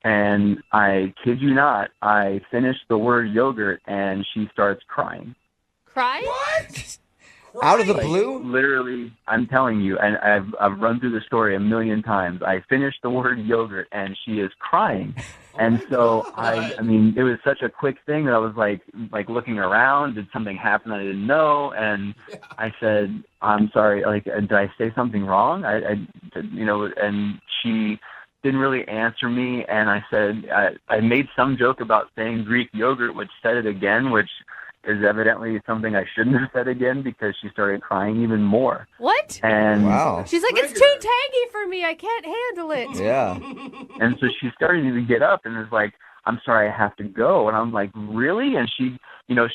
And I kid you not, I finished the word yogurt, and she starts crying. Cry? What? Out of the blue? Literally, I'm telling you, and I've run through the story a million times. I finished the word yogurt, and she is crying. And so I mean, it was such a quick thing that I was like looking around. Did something happen I didn't know? And I said, I'm sorry. Like, did I say something wrong? And she didn't really answer me. And I said, I made some joke about saying Greek yogurt, which said it again, which is evidently something I shouldn't have said again because she started crying even more. What? And wow. She's like, it's too tangy for me. I can't handle it. Yeah. And so she started to get up and was like, I'm sorry, I have to go. And I'm like, really? And she,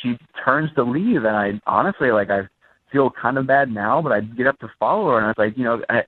she turns to leave. And I honestly, I feel kind of bad now, but I get up to follow her. And I was like,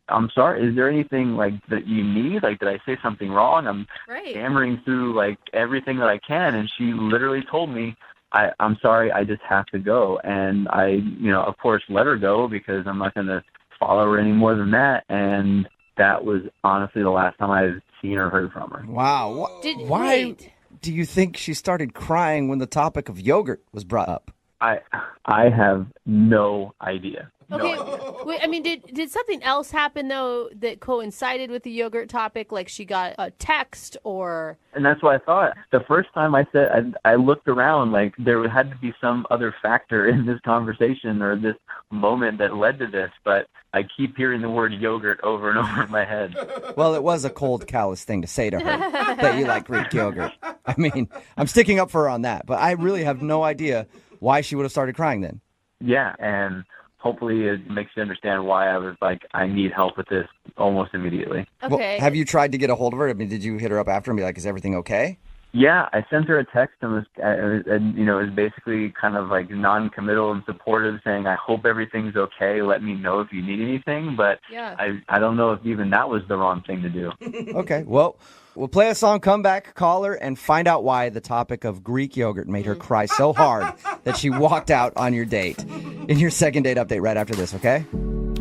I'm sorry. Is there anything that you need? Did I say something wrong? I'm hammering through everything that I can. And she literally told me, I'm sorry, I just have to go. And I, of course, let her go because I'm not going to follow her any more than that. And that was honestly the last time I've seen or heard from her. Wow. Why do you think she started crying when the topic of yogurt was brought up? I have no idea. Okay, wait, I mean, did something else happen, though, that coincided with the yogurt topic? Like she got a text or... And that's what I thought. The first time I said, I looked around, there had to be some other factor in this conversation or this moment that led to this, but I keep hearing the word yogurt over and over in my head. Well, it was a cold, callous thing to say to her, that you like Greek yogurt. I mean, I'm sticking up for her on that, but I really have no idea why she would have started crying then. Yeah, and hopefully it makes you understand why I was like, I need help with this almost immediately. Okay. Well, have you tried to get a hold of her? I mean, did you hit her up after and be like, is everything okay? Yeah, I sent her a text and it was basically kind of non-committal and supportive, saying, I hope everything's okay. Let me know if you need anything. But I don't know if even that was the wrong thing to do. Okay, well, we'll play a song, come back, call her, and find out why the topic of Greek yogurt made her cry so hard that she walked out on your date. In your second date update right after this, okay?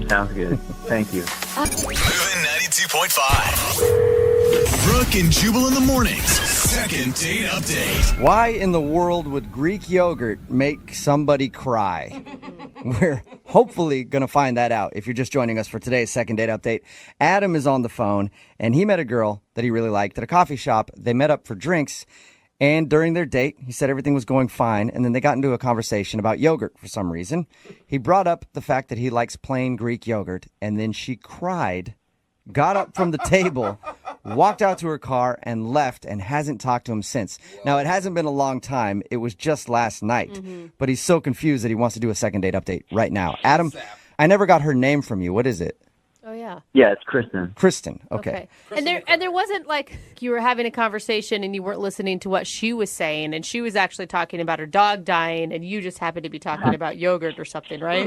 Sounds good. Thank you. Moving 92.5. Brooke and Jubal in the mornings. Second date update. Why in the world would Greek yogurt make somebody cry? We're hopefully going to find that out if you're just joining us for today's second date update. Adam is on the phone, and he met a girl that he really liked at a coffee shop. They met up for drinks, and during their date, he said everything was going fine, and then they got into a conversation about yogurt for some reason. He brought up the fact that he likes plain Greek yogurt, and then she cried, got up from the table, walked out to her car, and left, and hasn't talked to him since. Now, it hasn't been a long time. It was just last night. But he's so confused that he wants to do a second date update right now. Adam, I never got her name from you. What is it? Oh, yeah. Yeah, it's Kristen. Kristen, okay. And there wasn't you were having a conversation and you weren't listening to what she was saying, and she was actually talking about her dog dying, and you just happened to be talking about yogurt or something, right?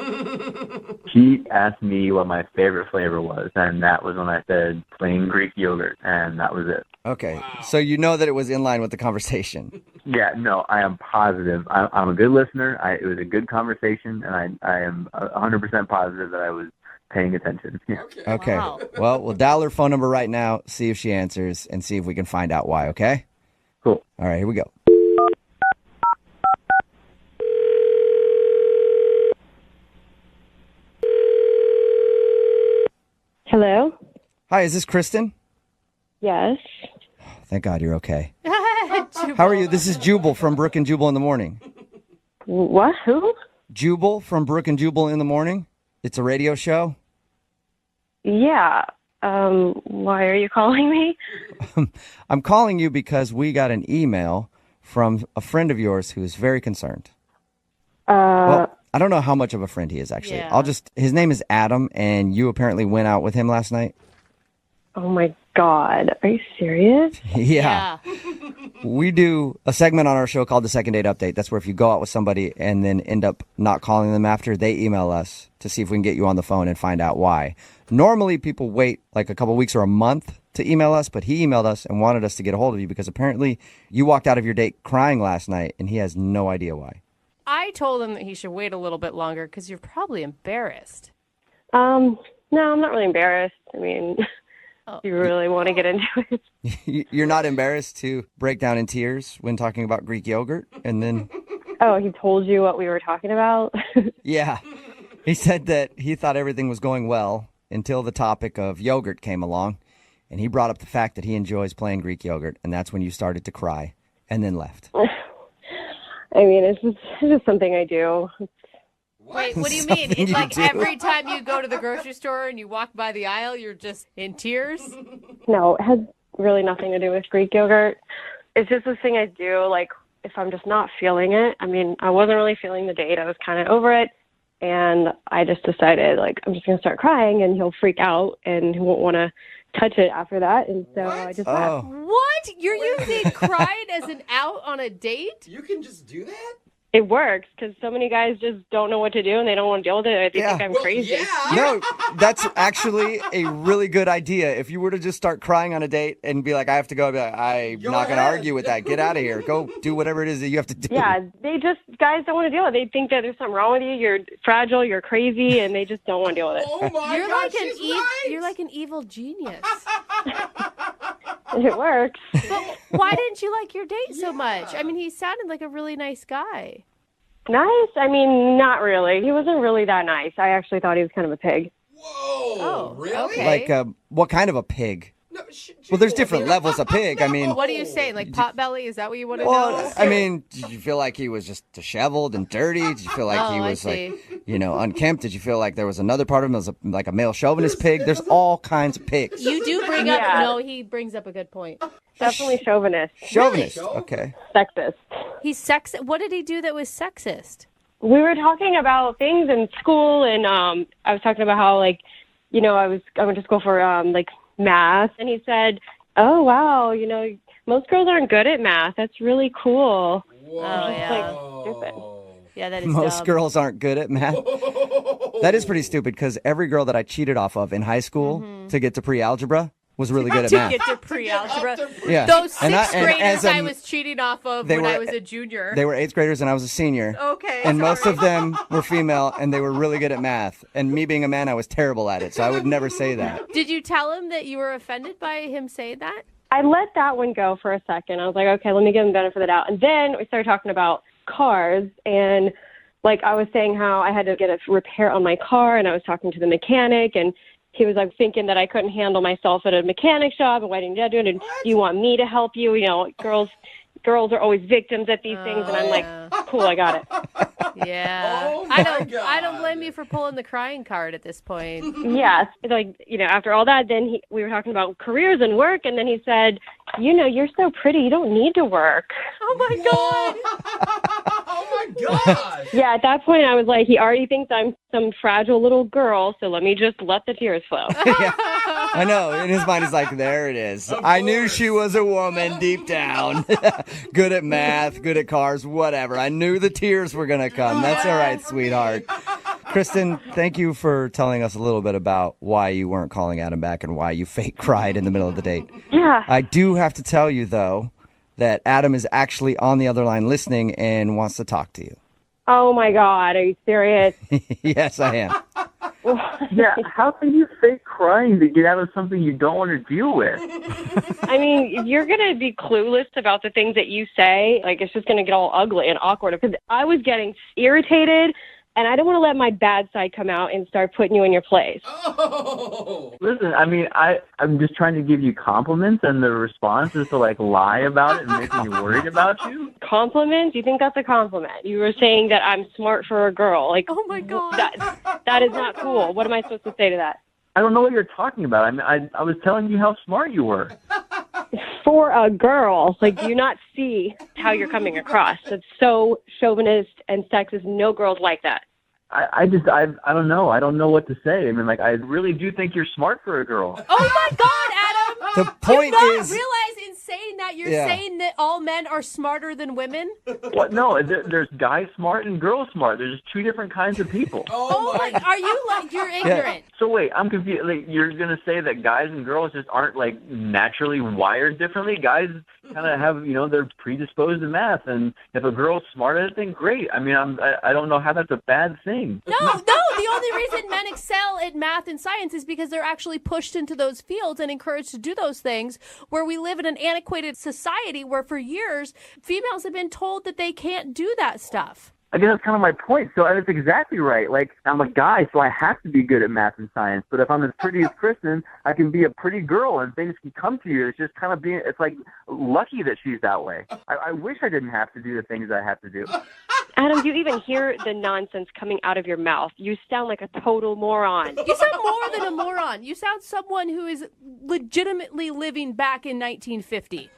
She asked me what my favorite flavor was, and that was when I said plain Greek yogurt, and that was it. Okay, so you know that it was in line with the conversation. Yeah, no, I am positive. I'm a good listener. It was a good conversation, and I am 100% positive that I was paying attention. Yeah. Okay. Wow. Well, we'll dial her phone number right now, see if she answers, and see if we can find out why, okay? Cool. All right, here we go. Hi, is this Kristen? Yes. Thank God you're okay. How are you? This is Jubal from Brooke and Jubal in the Morning. What? Who? Jubal from Brooke and Jubal in the Morning. It's a radio show. Yeah. Why are you calling me? I'm calling you because we got an email from a friend of yours who is very concerned. Well, I don't know how much of a friend he is, actually. Yeah. His name is Adam, and you apparently went out with him last night. Oh my God. Are you serious? Yeah. We do a segment on our show called the Second Date Update. That's where if you go out with somebody and then end up not calling them after, they email us to see if we can get you on the phone and find out why. Normally, people wait like a couple weeks or a month to email us, but he emailed us and wanted us to get a hold of you because apparently you walked out of your date crying last night, and he has no idea why. I told him that he should wait a little bit longer because you're probably embarrassed. No, I'm not really embarrassed. I mean, you really want to get into it? You're not embarrassed to break down in tears when talking about Greek yogurt? And then... Oh, he told you what we were talking about? Yeah. He said that he thought everything was going well until the topic of yogurt came along, and he brought up the fact that he enjoys playing Greek yogurt, and that's when you started to cry and then left. I mean, it's just something I do. Wait, what do you mean? It's like every time you go to the grocery store and you walk by the aisle, you're just in tears? No, it has really nothing to do with Greek yogurt. It's just this thing I do, like, if I'm just not feeling it. I mean, I wasn't really feeling the date. I was kind of over it. And I just decided, like, I'm just going to start crying, and he'll freak out, and he won't want to touch it after that. And so I just left. What? You're using crying as an out on a date? You can just do that? It works because so many guys just don't know what to do and they don't want to deal with it. They think I'm crazy. No, that's actually a really good idea. If you were to just start crying on a date and be like, I have to go, I'd be like, I'm not going to argue with that. Get out of here. Go do whatever it is that you have to do. Yeah, guys don't want to deal with it. They think that there's something wrong with you. You're fragile, you're crazy, and they just don't want to deal with it. Oh my You're God, like you're like an evil genius. It works. But why didn't you like your date so much? I mean, he sounded like a really nice guy. Nice? I mean, not really. He wasn't really that nice. I actually thought he was kind of a pig. Whoa, Oh, really? okay. Like, what kind of a pig? Well, there's different levels of pig. I mean, What are you saying? Like potbelly? Is that what you want to well, know? I mean, did you feel like he was just disheveled and dirty? Did you feel like he I was see. like, unkempt? Did you feel like there was another part of him that was like a male chauvinist pig? There's all kinds of pigs. You do bring up. No, he brings up a good point. Definitely chauvinist. Chauvinist, okay. Sexist. He's sexist. What did he do that was sexist? We were talking about things in school, and I was talking about how, like, I went to school for like math, and he said, "Oh wow, most girls aren't good at math. That's really cool." Whoa. Oh yeah. Like, stupid. Yeah, that is Most dumb. girls aren't good at math. That is pretty stupid because every girl that I cheated off of in high school to get to pre-algebra was really good at to math. get to pre-algebra. Yeah. Those And sixth and graders as a- I was cheating off of they when were- I was a junior. They were 8th graders and I was a senior. Okay, And most sorry. of them were female and they were really good at math. And me being a man, I was terrible at it. So I would never say that. Did you tell him that you were offended by him saying that? I let that one go for a second. I was like, okay, let me give him the benefit of the doubt. And then we started talking about cars, and like I was saying how I had to get a repair on my car, and I was talking to the mechanic, and he was like thinking that I couldn't handle myself at a mechanic shop, and why didn't you do it? And do you want me to help you? Girls are always victims at these things, and I'm like, cool, I got it. Yeah. Oh I my don't blame you for pulling the crying card at this point. Yes, it's like after all that, then we were talking about careers and work, and then he said, you're so pretty, you don't need to work. Oh my god. Oh my gosh. Yeah, at that point I was like, he already thinks I'm some fragile little girl, so let me just let the tears flow. Yeah. I know. In his mind, he's like, there it is. I knew she was a woman deep down. Good at math, good at cars, whatever. I knew the tears were going to come. That's all right, sweetheart. Kristen, thank you for telling us a little bit about why you weren't calling Adam back and why you fake cried in the middle of the date. Yeah. I do have to tell you, though, that Adam is actually on the other line listening and wants to talk to you. Oh my God, are you serious? Yes, I am. Yeah, how can you fake crying to get out of something you don't want to deal with? I mean, if you're going to be clueless about the things that you say, like, it's just going to get all ugly and awkward. Because I was getting irritated, And I don't want to let my bad side come out and start putting you in your place. Listen, I mean, I'm just trying to give you compliments, and the response is to like lie about it and make me worried about you. Compliments? You think that's a compliment? You were saying that I'm smart for a girl. Like, oh my God. That is not cool. What am I supposed to say to that? I don't know what you're talking about. I mean, I was telling you how smart you were. For a girl, like, do you not see how you're coming across? It's so chauvinist and sexist. No girls like that. I don't know. I don't know what to say. I mean, like, I really do think you're smart for a girl. Oh my God, Adam! The point Do you not is- realize in saying that you're Yeah. saying that all men are smarter than women? What? No, there's guys smart and girls smart. There's just two different kinds of people. Oh my! Are you like you're ignorant? So wait, I'm confused. Like, you're gonna say that guys and girls just aren't like naturally wired differently? Guys kind of have, they're predisposed to math, and if a girl's smart at it, then great. I mean, I don't know how that's a bad thing. No. The only reason men excel at math and science is because they're actually pushed into those fields and encouraged to do those things. Where we live in an antiquated society where for years females have been told that they can't do that stuff. I guess that's kind of my point. So that's exactly right. Like, I'm a guy, so I have to be good at math and science. But if I'm as pretty as Kristen, I can be a pretty girl, and things can come to you. It's just kind of it's like lucky that she's that way. I wish I didn't have to do the things I have to do. Adam, do you even hear the nonsense coming out of your mouth? You sound like a total moron. You sound more than a moron. You sound someone who is legitimately living back in 1950.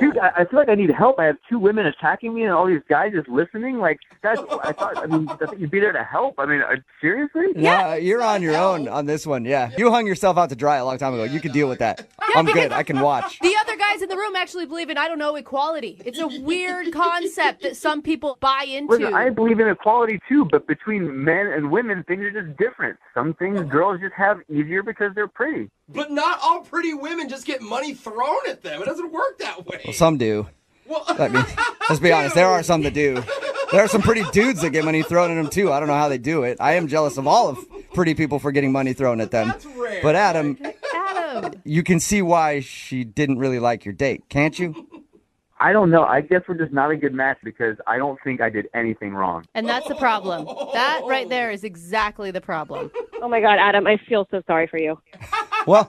Dude, I feel like I need help. I have two women attacking me and all these guys just listening. Like, guys, I thought you'd be there to help. I mean, seriously? Yeah, you're on your own on this one. Yeah. You hung yourself out to dry a long time ago. You can deal with that. I'm good. I can watch. The other guys in the room actually believe in, equality. It's a weird concept that some people buy into. Listen, I believe in equality too, but between men and women, things are just different. Some things girls just have easier because they're pretty. But not all pretty women just get money thrown at them. It doesn't work that way. Well, some do. I mean, let's be honest. There are some that do. There are some pretty dudes that get money thrown at them too. I don't know how they do it. I am jealous of all of pretty people for getting money thrown at them. That's rare. But Adam, you can see why she didn't really like your date, can't you? I don't know. I guess we're just not a good match because I don't think I did anything wrong. And that's the problem. That right there is exactly the problem. Oh my God, Adam, I feel so sorry for you. Well,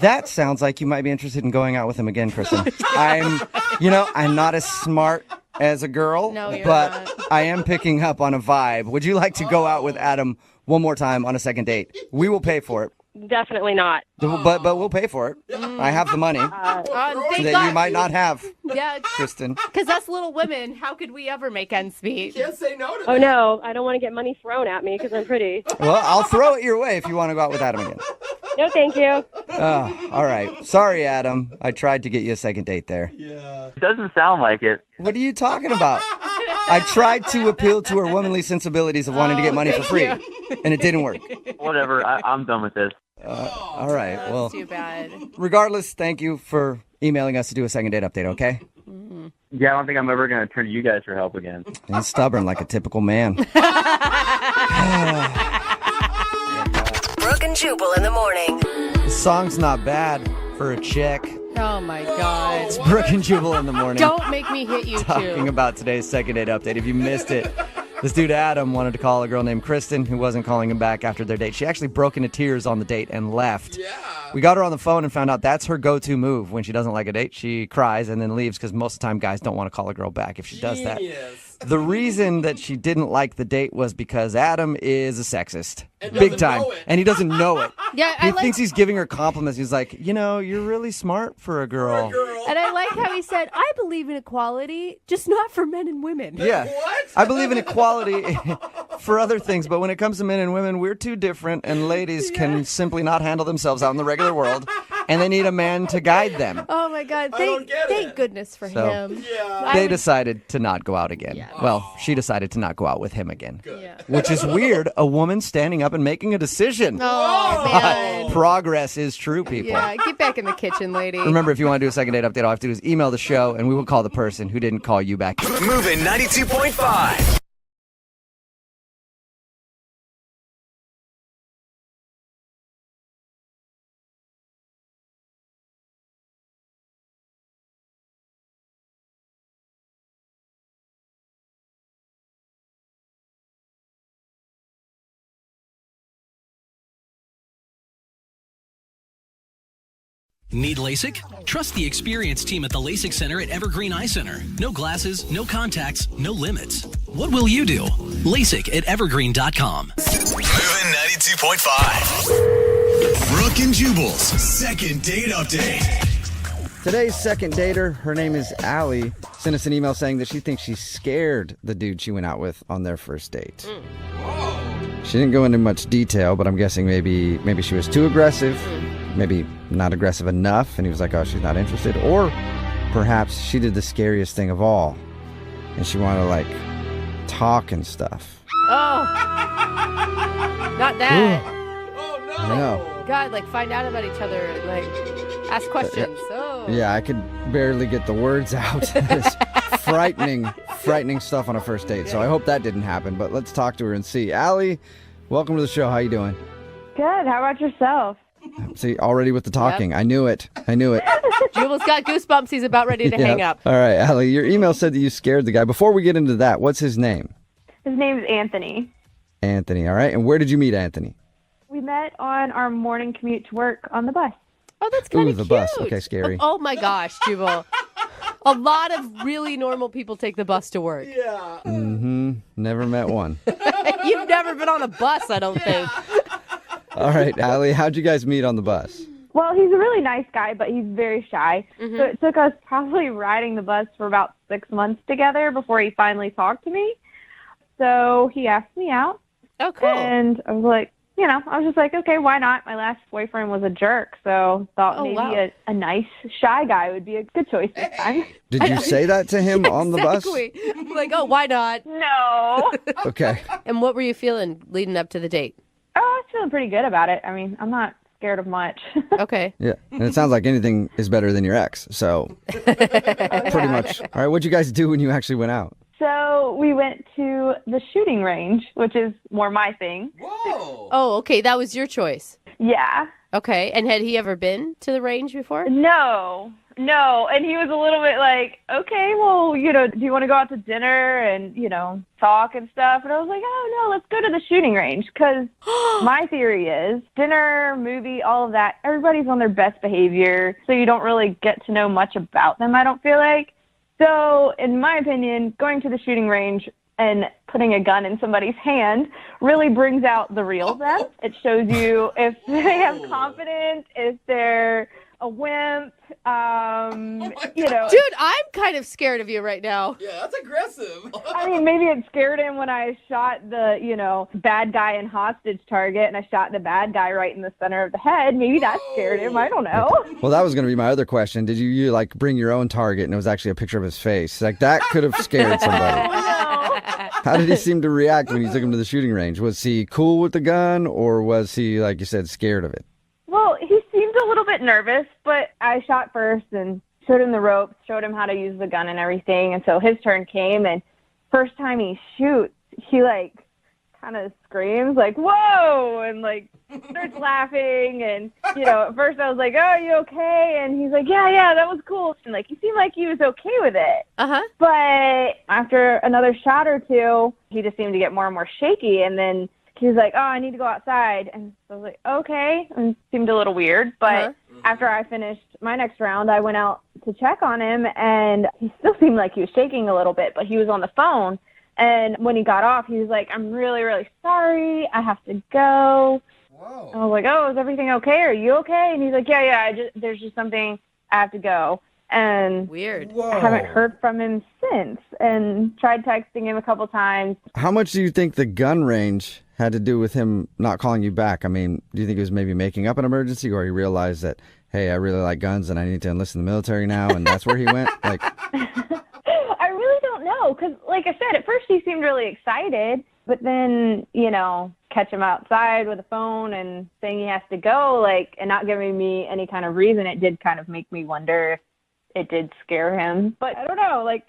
that sounds like you might be interested in going out with him again, Kristen. I'm not as smart as a girl, but I am picking up on a vibe. Would you like to go out with Adam one more time on a second date? We will pay for it. Definitely not. But we'll pay for it. I have the money Thank that God. you might not have, Yeah, Kristen. because us little women, how could we ever make ends meet? Can't say no to Oh no, I don't want to get money thrown at me because I'm pretty. Well, I'll throw it your way if you want to go out with Adam again. No, thank you. Oh, all right. Sorry, Adam. I tried to get you a second date there. It doesn't sound like it. What are you talking about? I tried to appeal to her womanly sensibilities of wanting to get money for free, and it didn't work. Whatever. I'm done with this. All right. Well, Too bad. regardless, thank you for emailing us to do a second date update, okay? Yeah, I don't think I'm ever going to turn to you guys for help again. He's stubborn like a typical man. Brooke and Jubal in the morning. The song's not bad for a chick. Oh my God. It's Brooke and Jubal in the morning. Don't make me hit you Talking too. about today's second date update. If you missed it, this dude Adam wanted to call a girl named Kristen who wasn't calling him back after their date. She actually broke into tears on the date and left. Yeah. We got her on the phone and found out that's her go-to move. When she doesn't like a date, she cries and then leaves because most of the time guys don't want to call a girl back if she does that. The reason that she didn't like the date was because Adam is a sexist. Big time. And he doesn't know it. Yeah, He thinks he's giving her compliments. He's like, you're really smart for a girl. And I like how he said, I believe in equality, just not for men and women. Yeah. I believe in equality for other things, but when it comes to men and women, we're too different, and ladies can simply not handle themselves out in the regular world, and they need a man to guide them. Oh my God. Thank goodness for So, him. They decided to not go out again. Well, she decided to not go out with him again. Which is weird. A woman standing up and making a decision. Oh, man. Progress is true, people. Yeah, get back in the kitchen, lady. Remember, if you want to do a second date update, all you have to do is email the show, and we will call the person who didn't call you back. Moving 92.5. Need LASIK? Trust the experienced team at the LASIK Center at Evergreen Eye Center. No glasses, no contacts, no limits. What will you do? LASIK at evergreen.com. Moving 92.5. Brooke and Jubal's second date update. Today's second dater, her name is Allie, sent us an email saying that she thinks she scared the dude she went out with on their first date. She didn't go into much detail, but I'm guessing maybe she was too aggressive, maybe not aggressive enough, and he was like, oh, she's not interested. Or perhaps she did the scariest thing of all, and she wanted to, like, talk and stuff. Oh, not that. I know. God, like, find out about each other and, like, ask questions. Yeah, I could barely get the words out. It's frightening stuff on a first date. So I hope that didn't happen, but let's talk to her and see. Allie, welcome to the show. How you doing? Good. How about yourself? See, already with the talking. Yep. I knew it. Jubal's got goosebumps. He's about ready to hang up. All right, Allie, your email said that you scared the guy. Before we get into that, what's his name? His name is Anthony. Anthony, all right. And where did you meet Anthony? We met on our morning commute to work on the bus. Oh, that's kind of cute. the bus. Okay, scary. Oh my gosh, Jubal. A lot of really normal people take the bus to work. Yeah. Mm-hmm. Never met one. You've never been on a bus, I don't think. All right, Allie, how'd you guys meet on the bus? Well, he's a really nice guy, but he's very shy. Mm-hmm. So it took us probably riding the bus for about 6 months together before he finally talked to me. So he asked me out. Oh, cool. And I was like, I was just like, okay, why not? My last boyfriend was a jerk, so thought maybe a nice, shy guy would be a good choice this time. Did you say that to him on the bus? Like, oh, why not? No. Okay. And what were you feeling leading up to the date? Oh, I was feeling pretty good about it. I mean, I'm not scared of much. Okay. Yeah, and it sounds like anything is better than your ex, so pretty much. All right, what'd you guys do when you actually went out? So we went to the shooting range, which is more my thing. Whoa. Oh, okay. That was your choice. Yeah. Okay. And had he ever been to the range before? No. And he was a little bit like, okay, well, do you want to go out to dinner and, talk and stuff? And I was like, oh, no, let's go to the shooting range. Because my theory is dinner, movie, all of that, everybody's on their best behavior. So you don't really get to know much about them, I don't feel like. So, in my opinion, going to the shooting range and putting a gun in somebody's hand really brings out the real them. It shows you if they have confidence, if they're a wimp, Dude, I'm kind of scared of you right now. Yeah, that's aggressive. I mean, maybe it scared him when I shot the, bad guy in Hostage Target and I shot the bad guy right in the center of the head. Maybe that scared him. I don't know. Well, that was going to be my other question. Did you like bring your own target and it was actually a picture of his face? Like that could have scared somebody. How did he seem to react when you took him to the shooting range? Was he cool with the gun or was he, like you said, scared of it? Well, he seemed a little bit nervous, but I shot first and showed him the ropes, showed him how to use the gun and everything. And so his turn came, and first time he shoots, he kind of screams like, whoa, and starts laughing. And, at first I was like, oh, are you okay? And he's like, yeah, that was cool. And he seemed like he was okay with it. Uh-huh. But after another shot or two, he just seemed to get more and more shaky. And then he was like, oh, I need to go outside. And so I was like, okay. And it seemed a little weird. But after I finished my next round, I went out to check on him. And he still seemed like he was shaking a little bit. But he was on the phone. And when he got off, he was like, I'm really, really sorry. I have to go. Whoa. And I was like, oh, is everything okay? Are you okay? And he's like, yeah, there's just something. I have to go. And weird. I haven't heard from him since and tried texting him a couple times. How much do you think the gun range had to do with him not calling you back? I mean, do you think he was maybe making up an emergency or he realized that, hey, I really like guns and I need to enlist in the military now and that's where he went? I really don't know because, like I said, at first he seemed really excited, but then, catch him outside with a phone and saying he has to go, and not giving me any kind of reason, it did kind of make me wonder if it did scare him. But I don't know, I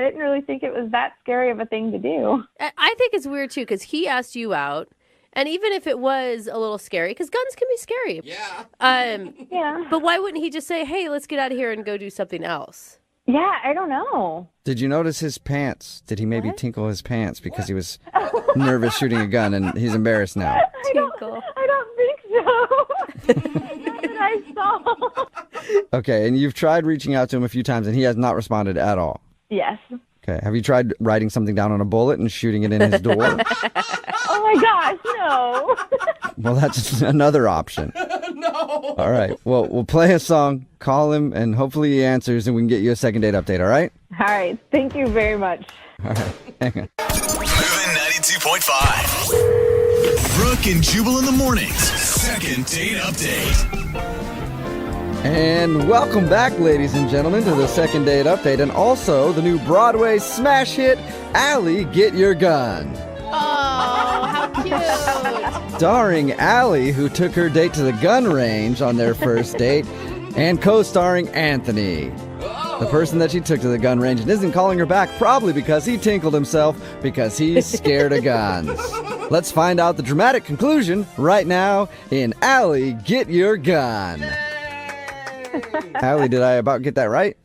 didn't really think it was that scary of a thing to do. I think it's weird, too, because he asked you out. And even if it was a little scary, because guns can be scary. Yeah. Yeah. But why wouldn't he just say, hey, let's get out of here and go do something else? Yeah, I don't know. Did you notice his pants? Did he maybe tinkle his pants because he was nervous shooting a gun and he's embarrassed now? I don't think so. Not that I saw. Okay, and you've tried reaching out to him a few times, and he has not responded at all. Yes. Okay, have you tried writing something down on a bullet and shooting it in his door? Oh my gosh, no. Well, that's another option. No. All right, well, we'll play a song, call him, and hopefully he answers, and we can get you a second date update, all right? All right. Thank you very much. All right, hang on. Moving 92.5. Brooke and Jubal in the mornings. Second date update. And welcome back, ladies and gentlemen, to the second date update, and also the new Broadway smash hit, Allie, Get Your Gun. Oh, how cute. Starring Allie, who took her date to the gun range on their first date, and co-starring Anthony, the person that she took to the gun range and isn't calling her back, probably because he tinkled himself because he's scared of guns. Let's find out the dramatic conclusion right now in Allie, Get Your Gun. Allie, did I about get that right?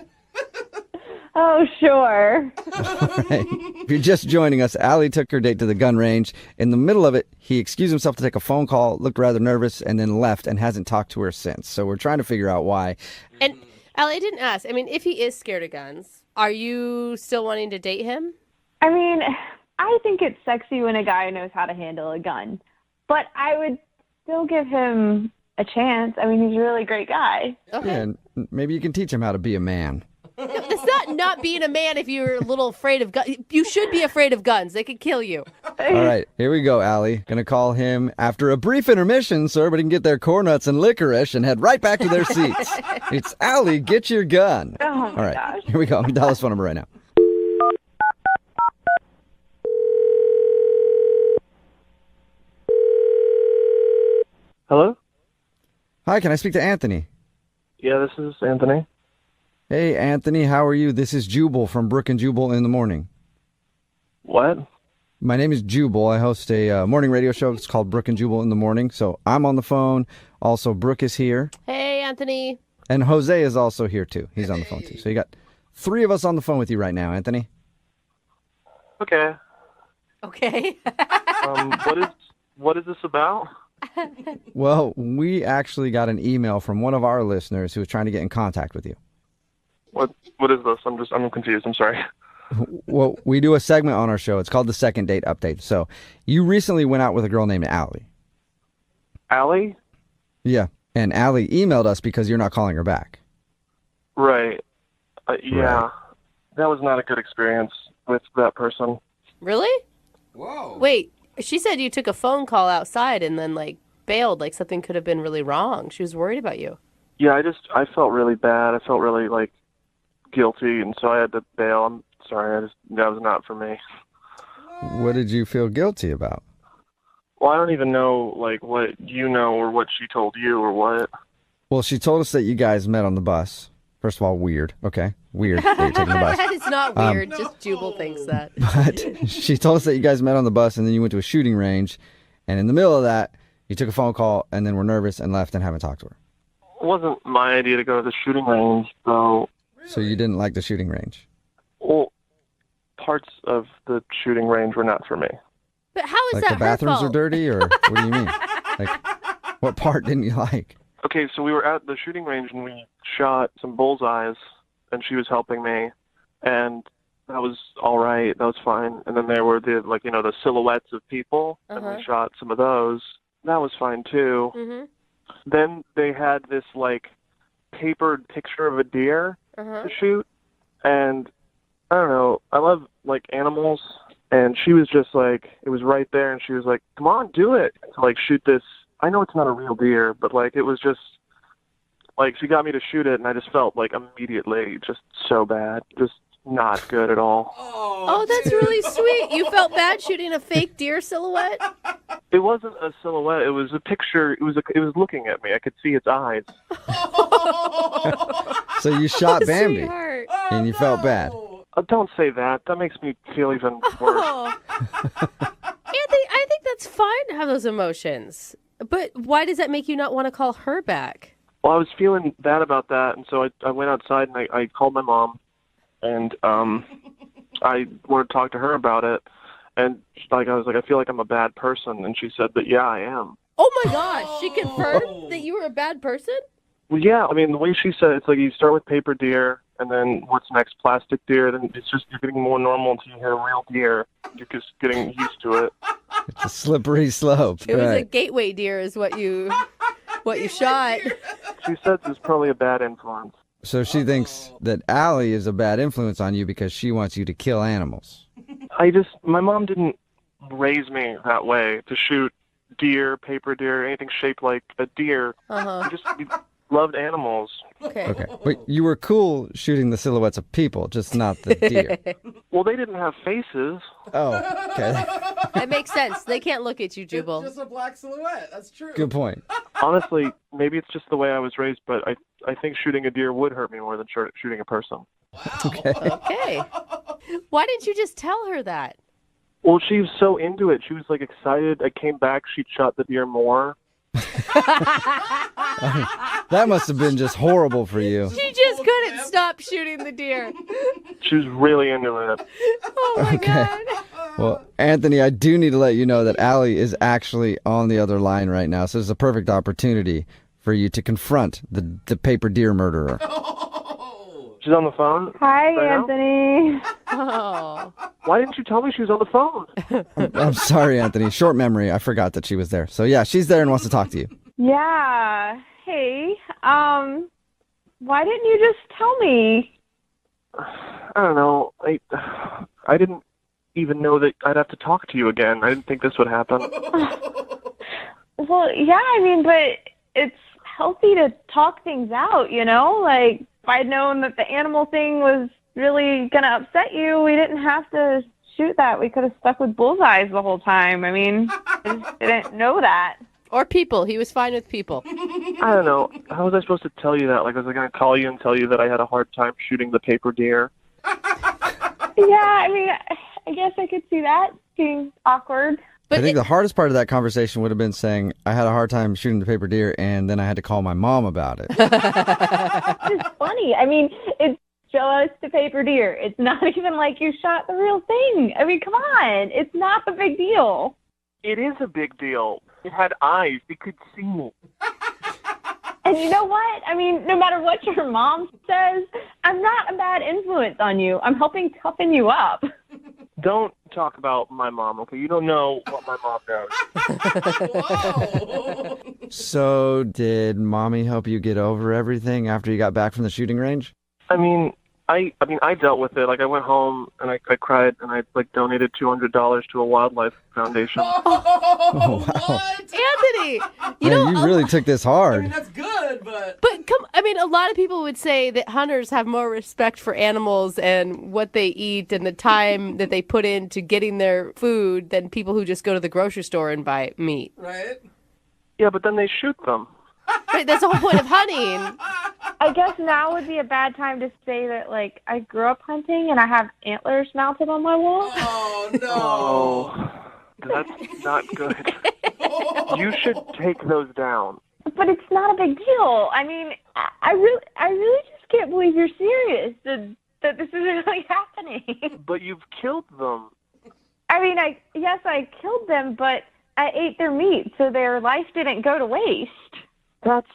Oh, sure. All right. If you're just joining us, Allie took her date to the gun range. In the middle of it, he excused himself to take a phone call, looked rather nervous, and then left and hasn't talked to her since. So we're trying to figure out why. And Allie, I didn't ask. I mean, if he is scared of guns, are you still wanting to date him? I mean, I think it's sexy when a guy knows how to handle a gun. But I would still give him a chance. I mean, he's a really great guy. Okay. Yeah, and maybe you can teach him how to be a man. No, that's not being a man if you're a little afraid of guns. You should be afraid of guns. They could kill you. All right, here we go, Allie. Gonna call him after a brief intermission, so everybody can get their corn nuts and licorice and head right back to their seats. It's Allie, Get Your Gun. Oh, my All right, gosh. here we go. I'm dial his phone number right now. Hello? Hi, can I speak to Anthony? Yeah, this is Anthony. Hey, Anthony, how are you? This is Jubal from Brooke and Jubal in the morning. What? My name is Jubal. I host a morning radio show. It's called Brooke and Jubal in the morning. So I'm on the phone. Also, Brooke is here. Hey, Anthony. And Jose is also here, too. He's on the phone, too. So you got three of us on the phone with you right now, Anthony. Okay. Okay. What is this about? Well, we actually got an email from one of our listeners who was trying to get in contact with you. What is this? I'm confused. I'm sorry. Well, we do a segment on our show. It's called the Second Date Update. So you recently went out with a girl named Allie. Allie? Yeah. And Allie emailed us because you're not calling her back. Right. Yeah. Right. That was not a good experience with that person. Really? Whoa. Wait, she said you took a phone call outside and then, like, bailed, like something could have been really wrong. She was worried about you. Yeah, I felt really bad. I felt really, guilty, and so I had to bail. I'm sorry. That was not for me. What did you feel guilty about? Well, I don't even know, what you know or what she told you or what. Well, she told us that you guys met on the bus. First of all, weird. Okay, weird that you're taking the bus. It's not weird. Just Jubal thinks that. But she told us that you guys met on the bus and then you went to a shooting range. And in the middle of that, you took a phone call and then were nervous and left and haven't talked to her. It wasn't my idea to go to the shooting range, though. So you didn't like the shooting range? Well, parts of the shooting range were not for me. But how is Like that the bathrooms her are fault? dirty, or what do you mean? Like, what part didn't you like? Okay, so we were at the shooting range and we shot some bullseyes, and she was helping me, and that was all right. That was fine. And then there were the silhouettes of people, and we shot some of those. That was fine too. Mm-hmm. Then they had this papered picture of a deer to shoot, and I don't know. I love animals, and she was just it was right there, and she was like, "Come on, do it!" To shoot this. I know it's not a real deer, but it was just she got me to shoot it, and I just felt immediately just so bad, just not good at all. Oh, that's really sweet. You felt bad shooting a fake deer silhouette? It wasn't a silhouette. It was a picture. It was looking at me. I could see its eyes. So you shot Bambi, Sweetheart. and you felt bad. Don't say that. That makes me feel even worse. Oh. Anthony, I think that's fine to have those emotions. But why does that make you not want to call her back? Well, I was feeling bad about that, and so I went outside and I called my mom, and I wanted to talk to her about it. And I was like, I feel like I'm a bad person, and she said that, yeah, I am. Oh my gosh, she confirmed that you were a bad person? Well, yeah, I mean, the way she said it's like you start with paper deer, and then what's next, plastic deer, then it's just you're getting more normal until you hear real deer. You're just getting used to it. It's a slippery slope. It was a gateway deer is what you shot. She said it's probably a bad influence. So she thinks that Allie is a bad influence on you because she wants you to kill animals. My mom didn't raise me that way to shoot deer, paper deer, anything shaped like a deer. We loved animals. Okay. But you were cool shooting the silhouettes of people, just not the deer. Well, they didn't have faces. Oh, okay. That makes sense. They can't look at you, Jubal. It's just a black silhouette. That's true. Good point. Honestly, maybe it's just the way I was raised, but I think shooting a deer would hurt me more than shooting a person. Okay. Why didn't you just tell her that? Well, she was so into it. She was like excited. I came back. She'd shot the deer more. That must have been just horrible for you. She just couldn't stop shooting the deer. She was really into it. Oh my God. Well, Anthony, I do need to let you know that Allie is actually on the other line right now. So it's a perfect opportunity for you to confront the paper deer murderer. She's on the phone? Hi, right Anthony. Oh. Why didn't you tell me she was on the phone? I'm sorry, Anthony. Short memory. I forgot that she was there. So yeah, she's there and wants to talk to you. Yeah. Hey, why didn't you just tell me? I don't know. I didn't even know that I'd have to talk to you again. I didn't think this would happen. Well, yeah, I mean, but it's healthy to talk things out, you know? Like, if I'd known that the animal thing was really going to upset you, we didn't have to shoot that. We could have stuck with bullseyes the whole time. I mean, I just didn't know that. Or people. He was fine with people. I don't know. How was I supposed to tell you that? Like, was I going to call you and tell you that I had a hard time shooting the paper deer? Yeah, I mean, I guess I could see that being awkward. I think the hardest part of that conversation would have been saying, I had a hard time shooting the paper deer, and then I had to call my mom about it. It's funny. I mean, it's just a paper deer. It's not even like you shot the real thing. I mean, come on. It's not the big deal. It is a big deal. It had eyes. It could see me. And you know what? I mean, no matter what your mom says, I'm not a bad influence on you. I'm helping toughen you up. Don't talk about my mom, okay? You don't know what my mom knows. So did mommy help you get over everything after you got back from the shooting range? I mean, I dealt with it. Like, I went home and I cried and I donated $200 to a wildlife foundation. Oh, wow. Anthony, you really took this hard. I mean, that's good, but a lot of people would say that hunters have more respect for animals and what they eat and the time that they put into getting their food than people who just go to the grocery store and buy meat. Right? Yeah, but then they shoot them. Right, that's the whole point of hunting. I guess now would be a bad time to say that, like, I grew up hunting and I have antlers mounted on my wall. Oh, no. Oh, that's not good. You should take those down. But it's not a big deal. I mean, I really just can't believe you're serious that this is really happening. But you've killed them. I mean, yes, I killed them, but I ate their meat, so their life didn't go to waste. That's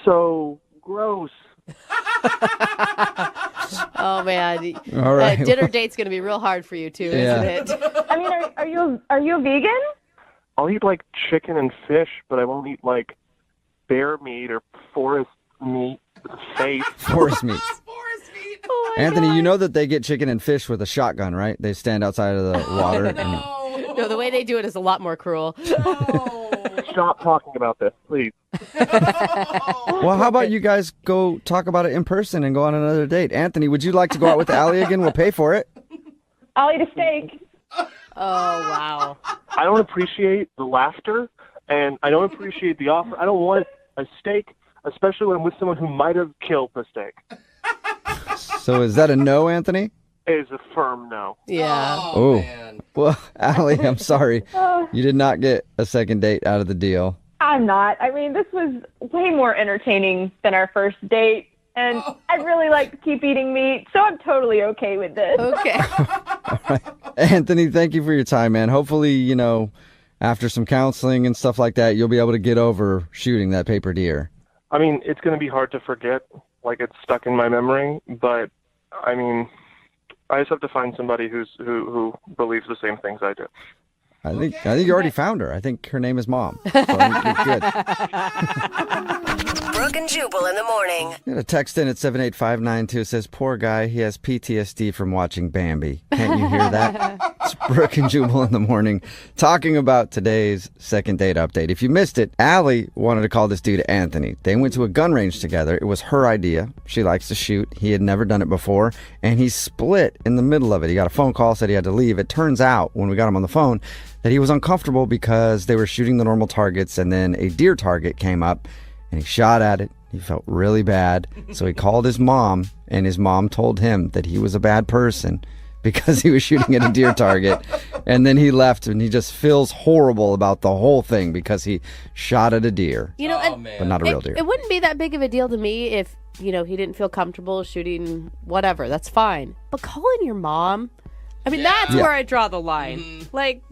so gross. Oh man! All right. Dinner date's gonna be real hard for you too, isn't it? I mean, are you a vegan? I'll eat like chicken and fish, but I won't eat like bear meat or forest meat with a face. Forest meat. Oh Anthony, you know that they get chicken and fish with a shotgun, right? They stand outside of the water. No, the way they do it is a lot more cruel. Stop talking about this, please. Well, how about you guys go talk about it in person and go on another date? Anthony, would you like to go out with Allie again? We'll pay for it. I'll eat a steak. Oh, wow. I don't appreciate the laughter, and I don't appreciate the offer. I don't want a steak, especially when I'm with someone who might have killed the steak. So is that a no, Anthony? It is a firm no. Yeah. Oh, man. Well, Allie, I'm sorry. You did not get a second date out of the deal. I'm not. I mean, this was way more entertaining than our first date, and I'd really like to keep eating meat, so I'm totally okay with this. Okay. All right. Anthony, thank you for your time, man. Hopefully, after some counseling and stuff like that, you'll be able to get over shooting that paper deer. I mean, it's going to be hard to forget. Like, it's stuck in my memory. But, I mean, I just have to find somebody who believes the same things I do. I think you already found her. I think her name is Mom. So I think you're good. Brooke and Jubal in the morning. Got a text in at 78592. Says, poor guy, he has PTSD from watching Bambi. Can't you hear that? It's Brooke and Jubal in the morning talking about today's second date update. If you missed it, Allie wanted to call this dude Anthony. They went to a gun range together. It was her idea. She likes to shoot. He had never done it before, and he split in the middle of it. He got a phone call, said he had to leave. It turns out, when we got him on the phone, that he was uncomfortable because they were shooting the normal targets, and then a deer target came up, and he shot at it. He felt really bad, so he called his mom, and his mom told him that he was a bad person because he was shooting at a deer target. And then he left, and he just feels horrible about the whole thing because he shot at a deer. You know, but not a real deer. It wouldn't be that big of a deal to me if, he didn't feel comfortable shooting whatever. That's fine. But calling your mom, that's where I draw the line. Like,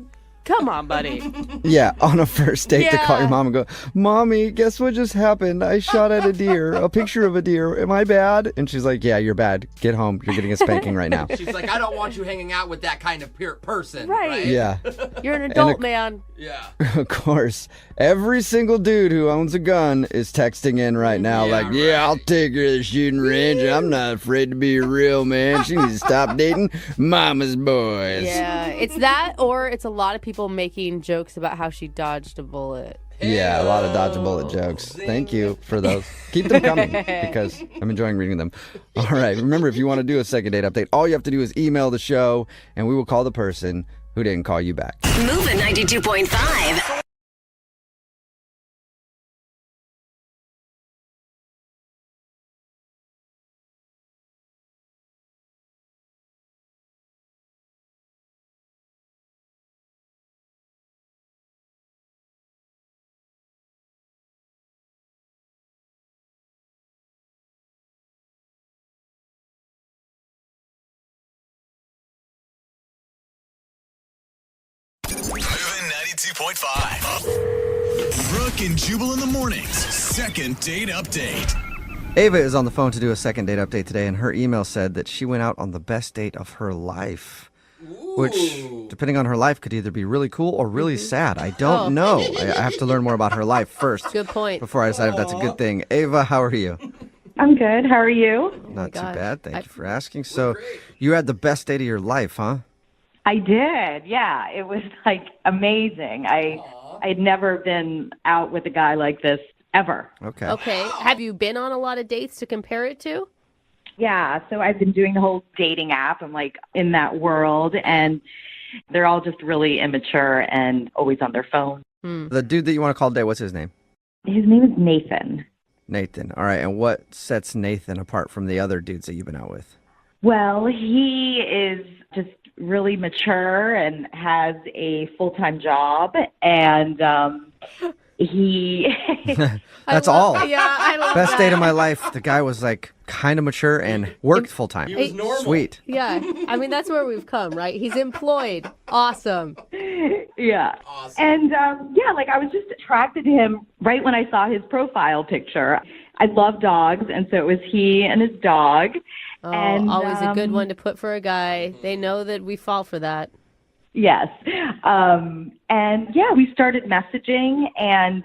come on, buddy. Yeah, on a first date to call your mom and go, Mommy, guess what just happened? I shot at a deer, a picture of a deer. Am I bad? And she's like, yeah, you're bad. Get home. You're getting a spanking right now. She's like, I don't want you hanging out with that kind of person. Right. Yeah. You're an adult, man. Yeah. Of course, every single dude who owns a gun is texting in right now I'll take her to the shooting range. I'm not afraid to be a real man. She needs to stop dating mama's boys. Yeah, it's that, or it's a lot of people making jokes about how she dodged a bullet. Yeah, a lot of dodge a bullet jokes. Thank you for those. Keep them coming because I'm enjoying reading them. All right, remember, if you want to do a second date update, all you have to do is email the show, and we will call the person who didn't call you back. Moving 92.5. Moving 92.5. Brooke and Jubal in the mornings. Second date update. Ava is on the phone to do a second date update today, and her email said that she went out on the best date of her life. Which, depending on her life, could either be really cool or really sad. I don't know. I have to learn more about her life first. Good point. Before I decide if that's a good thing. Ava, how are you? I'm good. How are you? Not too bad. Thank you for asking. So, you had the best date of your life, huh? I did. Yeah, it was amazing. I'd never been out with a guy like this ever. Okay. Have you been on a lot of dates to compare it to? Yeah, so I've been doing the whole dating app. I'm in that world, and they're all just really immature and always on their phone. The dude that you want to call today, what's his name? His name is Nathan. Nathan. All right. And what sets Nathan apart from the other dudes that you've been out with? Well, he is just really mature and has a full-time job, and he... That's all. Yeah, I love Best that. date of my life. The guy was kind of mature and worked full time. He was normal. Sweet. Yeah, that's where we've come, right? He's employed. Awesome. Yeah. Awesome. And I was just attracted to him right when I saw his profile picture. I love dogs, and so it was he and his dog. Oh, and always a good one to put for a guy. They know that we fall for that. Yes. We started messaging, and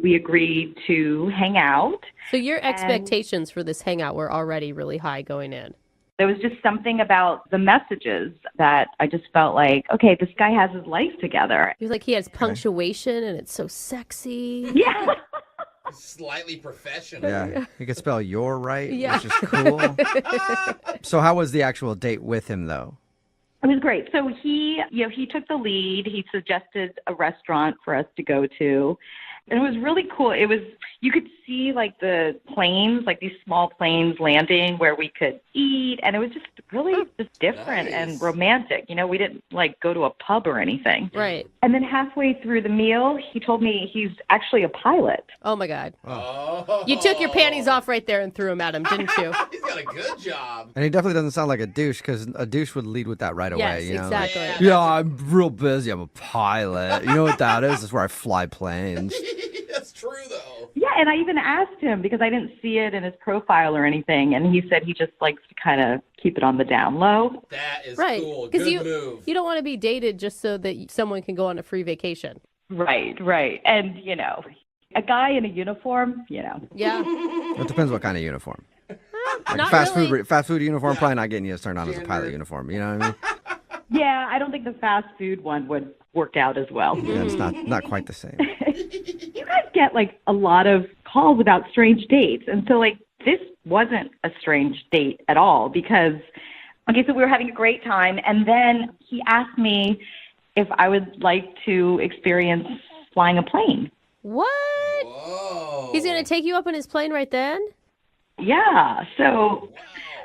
we agreed to hang out. So your expectations for this hangout were already really high going in. There was just something about the messages that I just felt like, okay, this guy has his life together. He was he has punctuation, and it's so sexy. Yeah. Slightly professional. Yeah. You could spell "you're" right, Yeah. which is cool. So how was the actual date with him, though? It was great. So he took the lead. He suggested a restaurant for us to go to. And it was really cool. You could see the planes, these small planes landing where we could eat. And it was just really just different and romantic. We didn't go to a pub or anything. Right. And then halfway through the meal, he told me he's actually a pilot. Oh, my God. Oh. You took your panties off right there and threw them at him, didn't you? He's got a good job. And he definitely doesn't sound like a douche, because a douche would lead with that right away. Yes, exactly. Yeah, I'm real busy. I'm a pilot. You know what that is? It's where I fly planes. That's true, though. Yeah, and I even asked him because I didn't see it in his profile or anything, and he said he just likes to kind of keep it on the down low. That is Right. cool. Because Good move. you don't want to be dated just so that someone can go on a free vacation. Right. And, a guy in a uniform, Yeah. It depends what kind of uniform. Like not fast really. fast food uniform, probably not getting you turned on as a pilot uniform. You know what I mean? Yeah, I don't think the fast food one would work out as well. Yeah, it's not quite the same. You guys get like a lot of calls about strange dates. And so like this wasn't a strange date at all because, okay, so we were having a great time. And then he asked me if I would like to experience flying a plane. What? Whoa. He's going to take you up in his plane right then? Yeah. So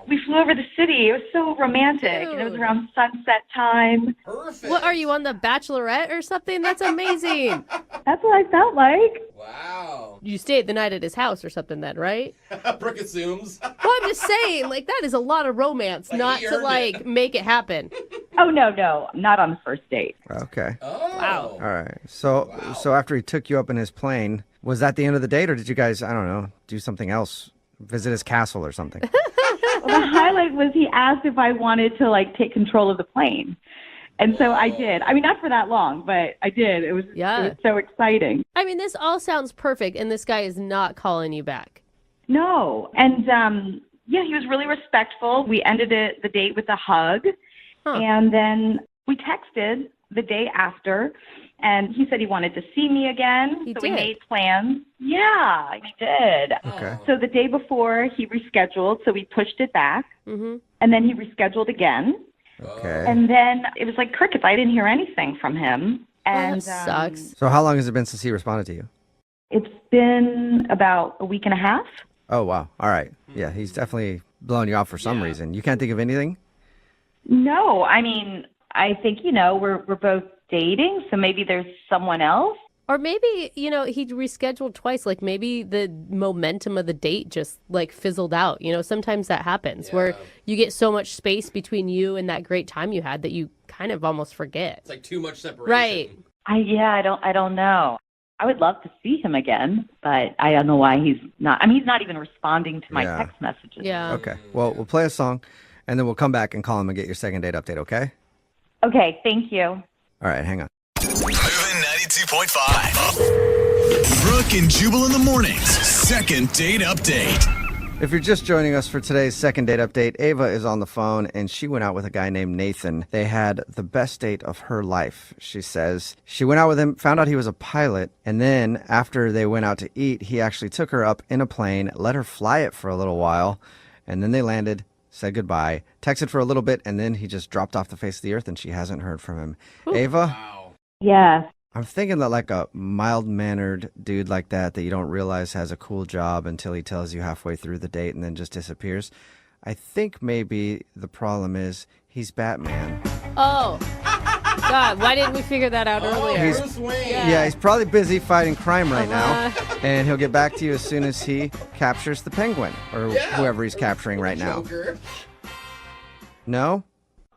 we flew over the city. It was so romantic. And it was around sunset time. Perfect. What, are you on The Bachelorette or something? That's amazing. That's what I felt like. Wow. You stayed the night at his house or something then, right? Brooke assumes. Well, I'm just saying, like, that is a lot of romance Like, not he to, earned like, it. make it happen. Oh, no, not on the first date. Okay. Oh. Wow. All right. So after he took you up in his plane, was that the end of the date, or did you guys, I don't know, do something else? Visit his castle or something? Well, the highlight was he asked if I wanted to, like, take control of the plane. And so I did. I mean, not for that long, but I did. It was so exciting. I mean, this all sounds perfect, and this guy is not calling you back. No. And, yeah, he was really respectful. We ended the date with a hug. And then we texted the day after. And he said he wanted to see me again. He so did. we made plans. Yeah, he did. Okay. So the day before, he rescheduled. So we pushed it back. Mm-hmm. And then he rescheduled again. Okay. And then it was like crickets. I didn't hear anything from him. And that sucks. So how long has it been since he responded to you? It's been about a week and a half. Oh, wow. All right. Yeah, he's definitely blowing you off for some reason. You can't think of anything? No, I mean, I think, we're both dating, so maybe there's someone else. Or maybe, he rescheduled twice. Like, maybe the momentum of the date just, like, fizzled out. Sometimes that happens where you get so much space between you and that great time you had that you kind of almost forget. It's like too much separation. Right. I don't know. I would love to see him again, but I don't know why he's not. I mean, he's not even responding to my text messages. Yeah. Okay. Well, we'll play a song, and then we'll come back and call him and get your second date update, okay? Okay, thank you. All right, hang on. Moving 92.5. Brooke and Jubal in the mornings. Second date update. If you're just joining us for today's second date update, Ava is on the phone, and she went out with a guy named Nathan. They had the best date of her life, she says. She went out with him, found out he was a pilot, and then after they went out to eat, he actually took her up in a plane, let her fly it for a little while, and then they landed, said goodbye, texted for a little bit, and then he just dropped off the face of the earth, and she hasn't heard from him. Ava? Yes. I'm thinking that like a mild-mannered dude like that you don't realize has a cool job until he tells you halfway through the date and then just disappears. I think maybe the problem is he's Batman. Oh, God, why didn't we figure that out earlier? Bruce Wayne. Yeah, he's probably busy fighting crime right now, and he'll get back to you as soon as he captures the Penguin or whoever he's capturing right now. Joker. No?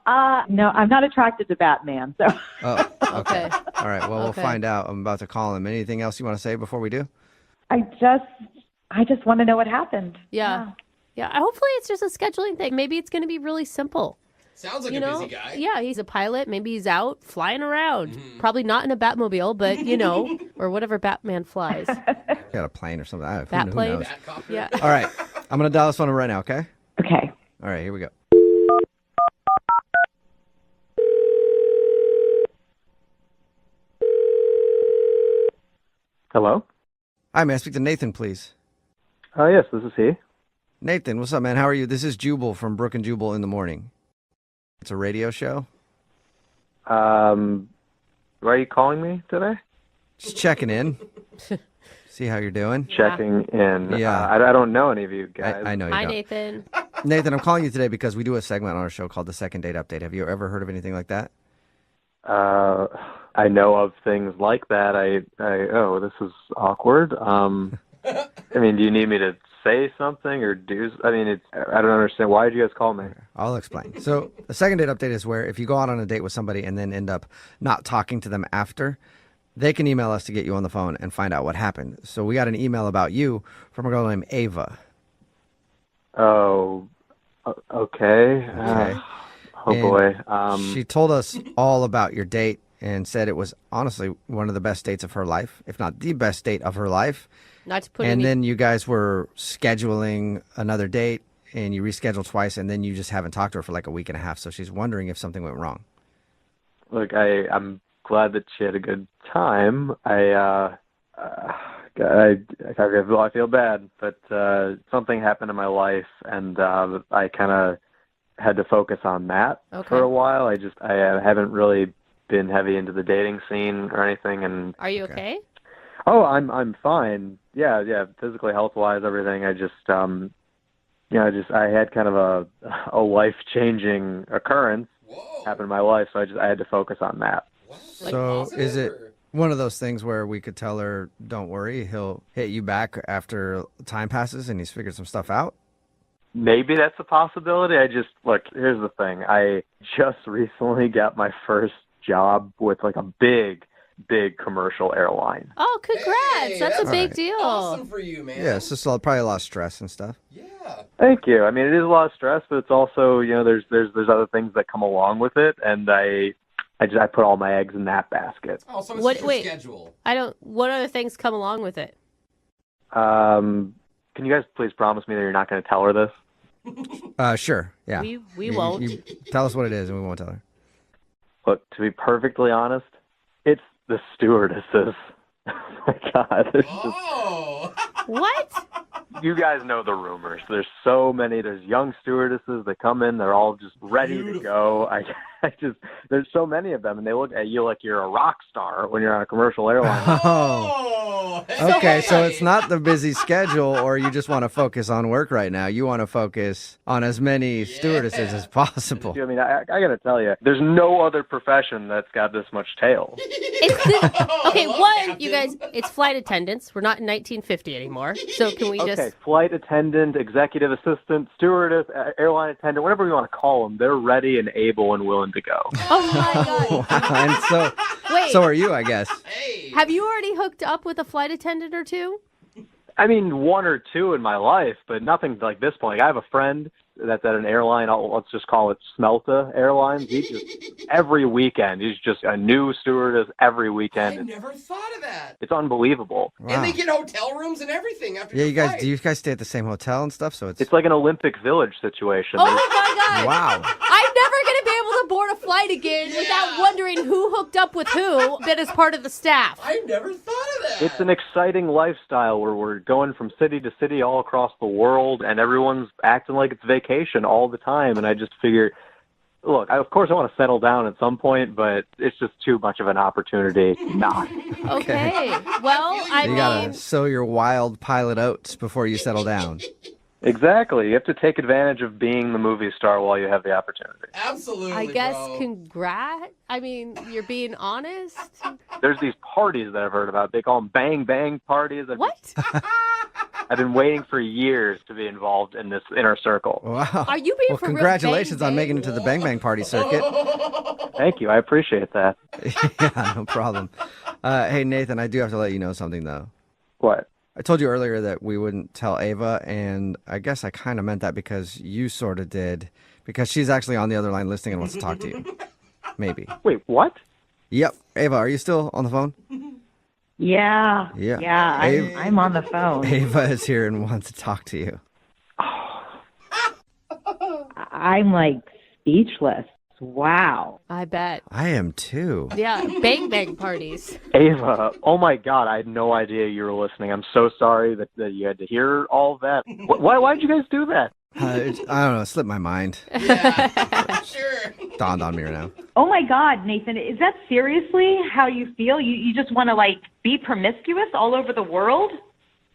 No, I'm not attracted to Batman, so. Oh, okay. All right, well, we'll Okay. find out. I'm about to call him. Anything else you want to say before we do? I just want to know what happened. Yeah. Hopefully it's just a scheduling thing. Maybe it's going to be really simple. Sounds like a busy guy. Yeah, he's a pilot. Maybe he's out flying around. Probably not in a Batmobile, but, or whatever Batman flies. Got a plane or something. Who Batplane? knows? Yeah. All right, I'm going to dial this phone right now, okay? Okay. All right, here we go. Hello? Hi, may I speak to Nathan, please? Yes, this is he. Nathan, what's up, man? How are you? This is Jubal from Brooke and Jubal in the morning. It's a radio show. Why are you calling me today? Just checking in. See how you're doing. Checking in. Yeah. I don't know any of you guys. I know you Hi, don't. Nathan. Nathan, I'm calling you today because we do a segment on our show called the Second Date Update. Have you ever heard of anything like that? I know of things like that. Oh, this is awkward. I mean, do you need me to say something or do? I mean, I don't understand. Why did you guys call me? I'll explain. So the second date update is where if you go out on a date with somebody and then end up not talking to them after, they can email us to get you on the phone and find out what happened. So we got an email about you from a girl named Ava. Oh, okay. Okay. Oh, And boy. She told us all about your date and said it was honestly one of the best dates of her life, if not the best date of her life. Not to put And any... then you guys were scheduling another date, and you rescheduled twice, and then you just haven't talked to her for like a week and a half. So she's wondering if something went wrong. Look, I'm glad that she had a good time. I feel bad, but something happened in my life, and I kind of had to focus on that for a while. I haven't really been heavy into the dating scene or anything. And Are you okay? Oh, I'm fine. Yeah, physically, health-wise, everything. I just I had kind of a life-changing occurrence happen in my life, so I had to focus on that. So is it one of those things where we could tell her, don't worry, he'll hit you back after time passes and he's figured some stuff out? Maybe that's a possibility. Look, here's the thing. I just recently got my first job with like a big commercial airline. Oh, congrats. Hey, that's a big right. deal. Awesome for you, man. Yeah, it's just probably a lot of stress and stuff. Thank you. I mean, it is a lot of stress, but it's also, there's other things that come along with it, and I put all my eggs in that basket. Oh, so it's your schedule. What other things come along with it? Can you guys please promise me that you're not going to tell her this? Sure, yeah. We won't. You tell us what it is and we won't tell her. Look, to be perfectly honest, it's the stewardesses. Oh my God. What? You guys know the rumors. There's so many. There's young stewardesses that come in. They're all just ready to go. There's so many of them, and they look at you like you're a rock star when you're on a commercial airline. Oh. Okay, so it's not the busy schedule, or you just want to focus on work right now. You want to focus on as many stewardesses as possible. I mean, I got to tell you, there's no other profession that's got this much tail. Okay, you guys, it's flight attendants. We're not in 1950 anymore. So can we just... Okay, flight attendant, executive assistant, stewardess, airline attendant, whatever you want to call them, they're ready and able and willing to go. Oh my God. And so are you, I guess. Have you already hooked up with a flight attendant or two? I mean, one or two in my life, but nothing like this point. I have a friend that's at an airline. Let's just call it Smelta Airlines. Every weekend, he's just a new stewardess every weekend. I never thought of that. It's unbelievable. Wow. And they get hotel rooms and everything after Yeah, your flight. do you guys stay at the same hotel and stuff? So It's like an Olympic Village situation. Oh my God. Wow. I'm never going to be able to board a flight again without wondering who hooked up with who that is part of the staff. I never thought of that. It's an exciting lifestyle where we're going from city to city all across the world, and everyone's acting like it's vacation all the time. And I just figure, look, of course I want to settle down at some point, but it's just too much of an opportunity not. Okay. Well, You gotta sow your wild pilot oats before you settle down. Exactly. You have to take advantage of being the movie star while you have the opportunity. Absolutely, I guess bro. congrats. I mean, you're being honest. There's these parties that I've heard about. They call them bang bang parties. What? I've been waiting for years to be in this inner circle. Wow. Are you being Well, for real? congratulations on making it to the Bang Bang Party circuit. Thank you. I appreciate that. Yeah, no problem. Hey, Nathan, I do have to let you know something, though. What? I told you earlier that we wouldn't tell Ava, and I guess I kind of meant that because you sort of did, because she's actually on the other line listening and wants to talk to you. Maybe. Wait, what? Yep. Ava, are you still on the phone? Yeah. Yeah. Yeah, I'm on the phone. Ava is here and wants to talk to you. I'm like speechless. Wow. I bet. I am too. Yeah, bang bang parties. Ava, oh my God, I had no idea you were listening. I'm so sorry that you had to hear all that. Why'd you guys do that? I don't know, it slipped my mind. Yeah, sure. Dawned on me right now. Oh my God, Nathan, is that seriously how you feel? You just want to like be promiscuous all over the world?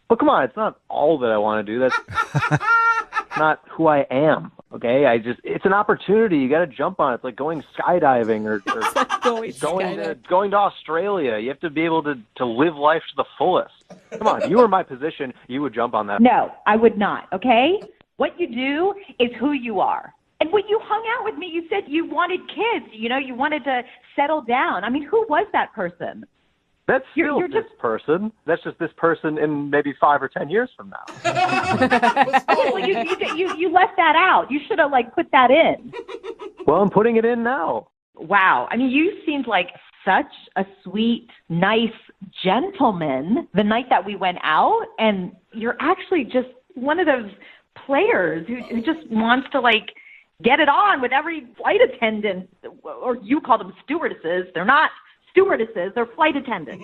Well, come on, it's not all that I want to do. That's not who I am. Okay, it's an opportunity. You got to jump on it. It's like going skydiving or going to Australia. You have to be able to live life to the fullest. Come on, if you were in my position, you would jump on that. No, I would not, okay? What you do is who you are. And when you hung out with me, you said you wanted kids. You wanted to settle down. I mean, who was that person? That's still You're this person. That's just this person in maybe 5 or 10 years from now. Well, you left that out. You should have put that in. Well, I'm putting it in now. Wow. I mean, you seemed like such a sweet, nice gentleman the night that we went out, and you're actually just one of those players who just wants to get it on with every flight attendant, or you call them stewardesses. They're not stewardesses, they're flight attendants.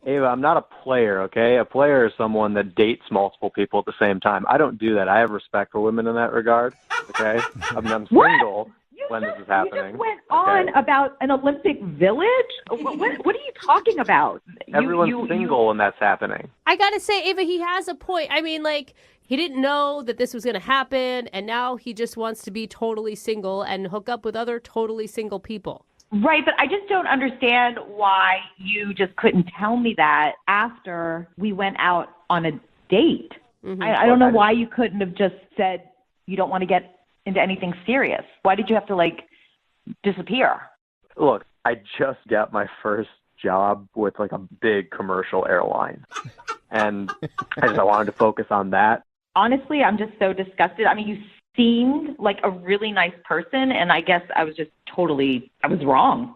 Ava, I'm not a player, okay? A player is someone that dates multiple people at the same time. I don't do that. I have respect for women in that regard, okay? I'm single when this is happening. You just went on about an Olympic Village? What are you talking about? Everyone's single when that's happening. I gotta say, Ava, he has a point. I mean, he didn't know that this was going to happen, and now he just wants to be totally single and hook up with other totally single people. Right, but I just don't understand why you just couldn't tell me that after we went out on a date. Mm-hmm. I don't know why you couldn't have just said you don't want to get into anything serious. Why did you have to, disappear? Look, I just got my first job with, a big commercial airline. And I wanted to focus on that. Honestly, I'm just so disgusted. I mean, you seemed like a really nice person, and I guess I was wrong.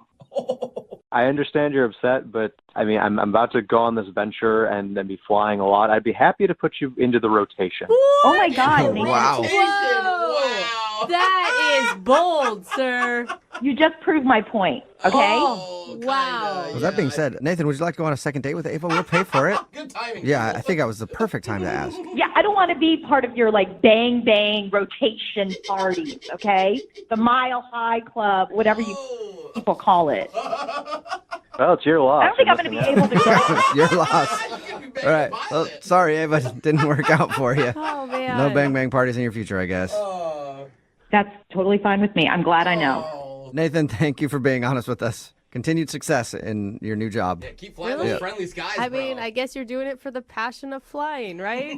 I understand you're upset, but I mean, I'm about to go on this venture and then be flying a lot. I'd be happy to put you into the rotation. Oh my God. Wow. Whoa. That is bold, sir. You just proved my point, okay? Oh, wow. Well, that being said, Nathan, would you like to go on a second date with Ava? We'll pay for it. Good timing. Yeah, I think that was the perfect time to ask. Yeah, I don't want to be part of your bang bang rotation parties, okay? The Mile High Club, whatever you people call it. Well, it's your loss. I don't think I'm going to be able to go. Your loss. All right. Well, sorry, Ava, it didn't work out for you. Oh, man. No bang bang parties in your future, I guess. That's totally fine with me. I'm glad I know. Nathan, thank you for being honest with us. Continued success in your new job. Yeah, keep flying those friendly skies, I bro. mean, I guess you're doing it for the passion of flying, right?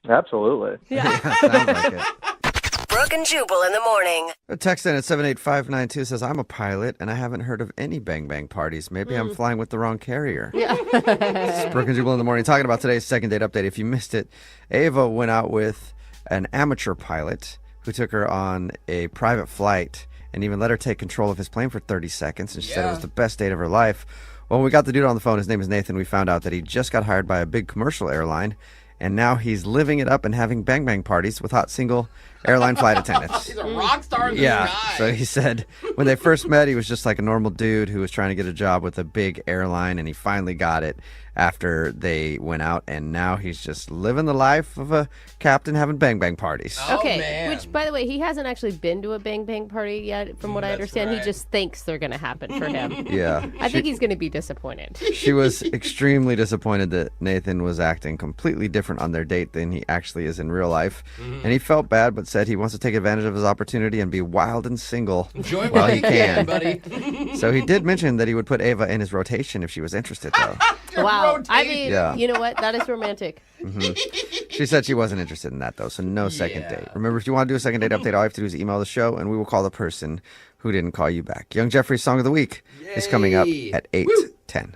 Absolutely. Yeah, sounds like it. Brooke and Jubal in the morning. A text in at 78592 says, I'm a pilot and I haven't heard of any bang bang parties. Maybe I'm flying with the wrong carrier. Yeah. It's Brooke and Jubal in the morning talking about today's second date update. If you missed it, Ava went out with an amateur pilot who took her on a private flight and even let her take control of his plane for 30 seconds. And she said it was the best date of her life. Well, when we got the dude on the phone, his name is Nathan, we found out that he just got hired by a big commercial airline. And now he's living it up and having bang bang parties with hot single airline flight attendants. He's a rock star in the Yeah. sky. So he said when they first met, he was just like a normal dude who was trying to get a job with a big airline, and he finally got it after they went out, and now he's just living the life of a captain having bang bang parties. Okay, man. which, by the way, he hasn't actually been to a bang bang party yet, from what I understand. right. He just thinks they're going to happen for him. Yeah. I think he's going to be disappointed. She was extremely disappointed that Nathan was acting completely different on their date than he actually is in real life. And he felt bad, but said he wants to take advantage of his opportunity and be wild and single Enjoy while what he you can. buddy. So he did mention that he would put Ava in his rotation if she was interested, though. Wow. I mean, Yeah. you know what? That is romantic. She said she wasn't interested in that, though, so no second date. Remember, if you want to do a second date update, all you have to do is email the show, and we will call the person who didn't call you back. Young Jeffrey's Song of the Week is coming up at 8:10.